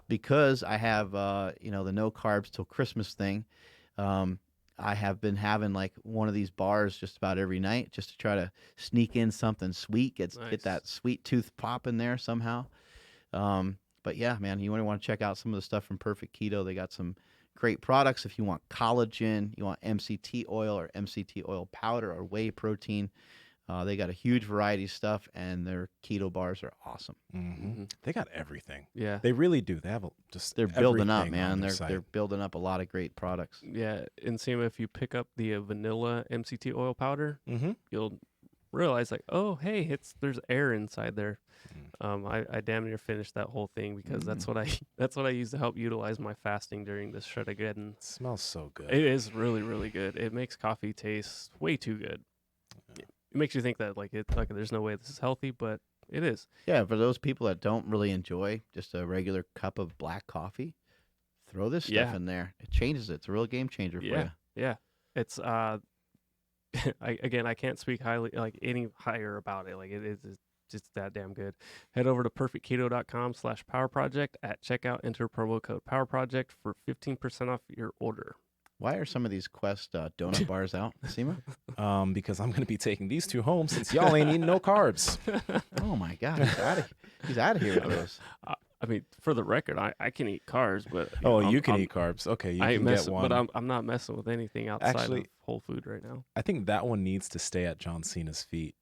Speaker 3: because I have, the no carbs till Christmas thing. I have been having one of these bars just about every night just to try to sneak in something sweet, get that sweet tooth pop in there somehow. But yeah, man, you want to check out some of the stuff from Perfect Keto. They got some great products. If you want collagen, you want MCT oil or MCT oil powder or whey protein, they got a huge variety of stuff, and their keto bars are awesome.
Speaker 2: Mm-hmm. Mm-hmm. They got everything.
Speaker 1: Yeah,
Speaker 2: they really do. They have
Speaker 3: they're building up, man. They're building up a lot of great products.
Speaker 1: Yeah, Nsima, if you pick up the vanilla MCT oil powder, you'll realize oh, hey, there's air inside there. I damn near finished that whole thing because that's what I use to help utilize my fasting during this Shreddageddon.
Speaker 2: It smells so good.
Speaker 1: It is really, really good. It makes coffee taste way too good. Yeah. It makes you think that there's no way this is healthy, but it is.
Speaker 3: Yeah, for those people that don't really enjoy just a regular cup of black coffee, throw this stuff in there. It changes it. It's a real game changer for you.
Speaker 1: Yeah. It's I can't speak any higher about it. It is just that damn good. Head over to perfectketo.com/powerproject at checkout. Enter promo code powerproject for 15% off your order.
Speaker 3: Why are some of these Quest donut bars out, Nsima?
Speaker 2: Because I'm going to be taking these two home since y'all ain't eating no carbs.
Speaker 3: Oh my God, he's out of here with those.
Speaker 1: I mean, for the record, I can eat carbs, but
Speaker 2: you can eat carbs. Okay, you can get one.
Speaker 1: But I'm not messing with anything outside of Whole Food right now.
Speaker 2: I think that one needs to stay at John Cena's feet.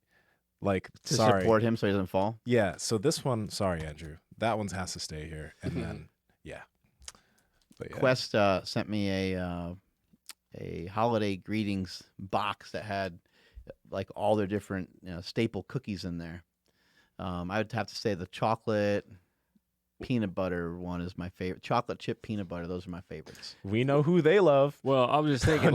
Speaker 3: To support him so he doesn't fall?
Speaker 2: Yeah, so this one, sorry, Andrew. That one has to stay here. And then, yeah. But yeah.
Speaker 3: Quest sent me a holiday greetings box that had all their different staple cookies in there. I would have to say the chocolate peanut butter one is my favorite. Chocolate chip peanut butter, those are my favorites.
Speaker 2: We know who they love.
Speaker 1: Well, I was just thinking,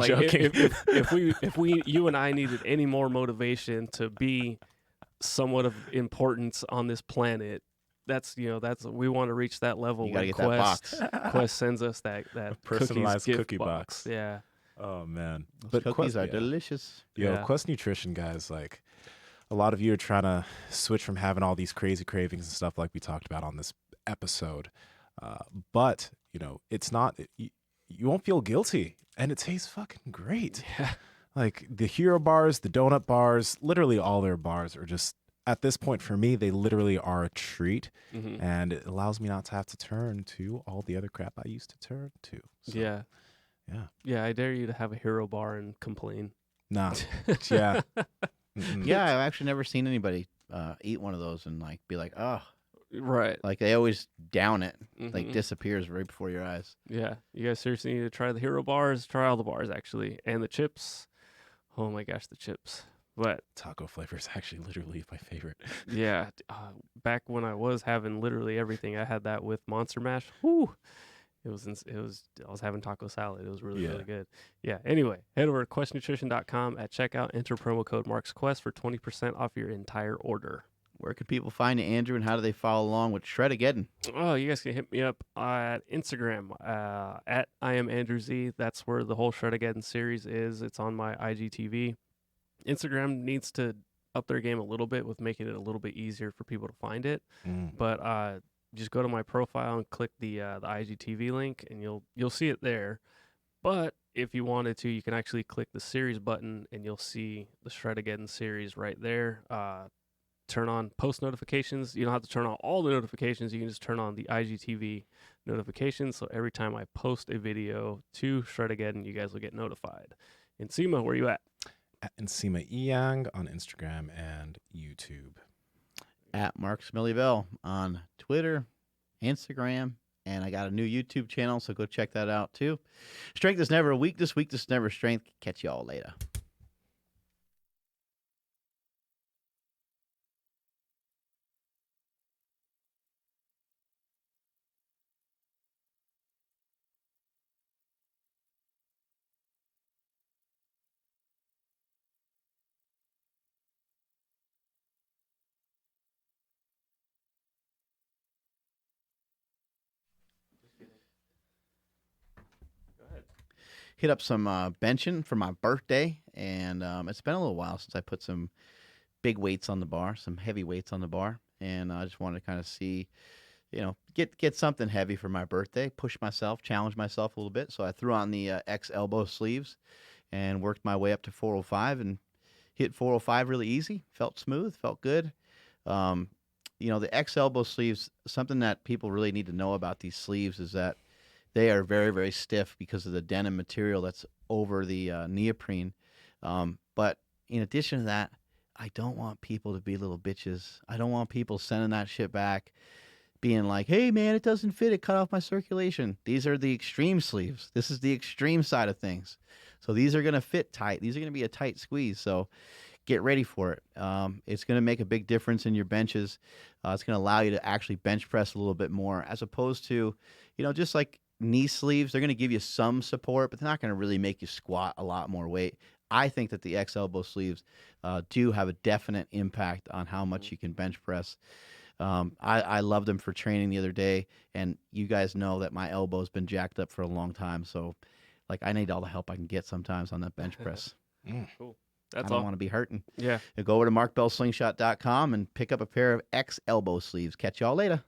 Speaker 1: if you and I needed any more motivation to be somewhat of importance on this planet, that's we want to reach that level.
Speaker 3: You gotta get that box.
Speaker 1: Quest sends us that
Speaker 2: personalized cookie
Speaker 1: box. Yeah.
Speaker 2: Oh man,
Speaker 3: those cookies are delicious.
Speaker 2: Quest Nutrition guys, a lot of you are trying to switch from having all these crazy cravings and stuff like we talked about on this episode, but it's not. You won't feel guilty, and it tastes fucking great.
Speaker 1: Yeah.
Speaker 2: The hero bars, the donut bars, literally all their bars are just, at this point for me, they literally are a treat, and it allows me not to have to turn to all the other crap I used to turn to. So,
Speaker 1: yeah. I dare you to have a hero bar and complain.
Speaker 2: Nah. Yeah.
Speaker 3: Yeah, I've actually never seen anybody eat one of those and like be like, oh,
Speaker 1: Right.
Speaker 3: like they always down it, like
Speaker 1: Mhm.
Speaker 3: disappears right before your eyes.
Speaker 1: Yeah. You guys seriously need to try the hero bars. Try all the bars, actually. And the chips. Oh my gosh, the chips. But
Speaker 2: Taco flavor is actually literally my favorite.
Speaker 1: yeah, back when I was having literally everything, I had that with Monster Mash. Whoo! It was, I was having taco salad. It was really,
Speaker 2: Yeah.
Speaker 1: really good. Yeah. Anyway, head over to questnutrition.com at checkout. Enter promo code MarksQuest for 20% off your entire order.
Speaker 3: Where could people find you, Andrew, and how do they follow along with Shred-a-geddon?
Speaker 1: Oh, you guys can hit me up at Instagram at I am Andrew Z. That's where the whole Shred-a-geddon series is. It's on my IGTV. Instagram needs to up their game a little bit with making it a little bit easier for people to find it. But just go to my profile and click the IGTV link, and you'll see it there. But if you wanted to, you can actually click the series button, and you'll see the Shred-a-geddon series right there. Turn on post notifications. You don't have to turn on all the notifications. You can just turn on the IGTV notifications. So every time I post a video to Shred-a-geddon, you guys will get notified. Nsima, where you at?
Speaker 2: At Nsima Inyang on Instagram and YouTube.
Speaker 3: At Mark Smillyville on Twitter, Instagram, and I got a new YouTube channel, so go check that out too. Strength is never a weakness. Weakness is never strength. Catch you all later. Hit up some benching for my birthday, and it's been a little while since I put some big weights on the bar, some heavy weights on the bar, and I just wanted to kind of see, get something heavy for my birthday, push myself, challenge myself a little bit. So I threw on the X elbow sleeves and worked my way up to 405 and hit 405 really easy. Felt smooth, felt good. The X elbow sleeves, something that people really need to know about these sleeves is that they are very, very stiff because of the denim material that's over the neoprene. But in addition to that, I don't want people to be little bitches. I don't want people sending that shit back, being like, hey, man, it doesn't fit. It cut off my circulation. These are the extreme sleeves. This is the extreme side of things. So these are going to fit tight. These are going to be a tight squeeze. So get ready for it. It's going to make a big difference in your benches. It's going to allow you to actually bench press a little bit more, as opposed to, just like knee sleeves. They're going to give you some support, but they're not going to really make you squat a lot more weight. I think that the X elbow sleeves do have a definite impact on how much you can bench press. I loved them for training the other day, and you guys know that my elbow's been jacked up for a long time. So, I need all the help I can get sometimes on that bench press.
Speaker 1: Cool.
Speaker 3: I
Speaker 1: That's
Speaker 3: don't
Speaker 1: all.
Speaker 3: want to be hurting.
Speaker 1: Yeah.
Speaker 3: Go over to markbellslingshot.com and pick up a pair of X elbow sleeves. Catch y'all later.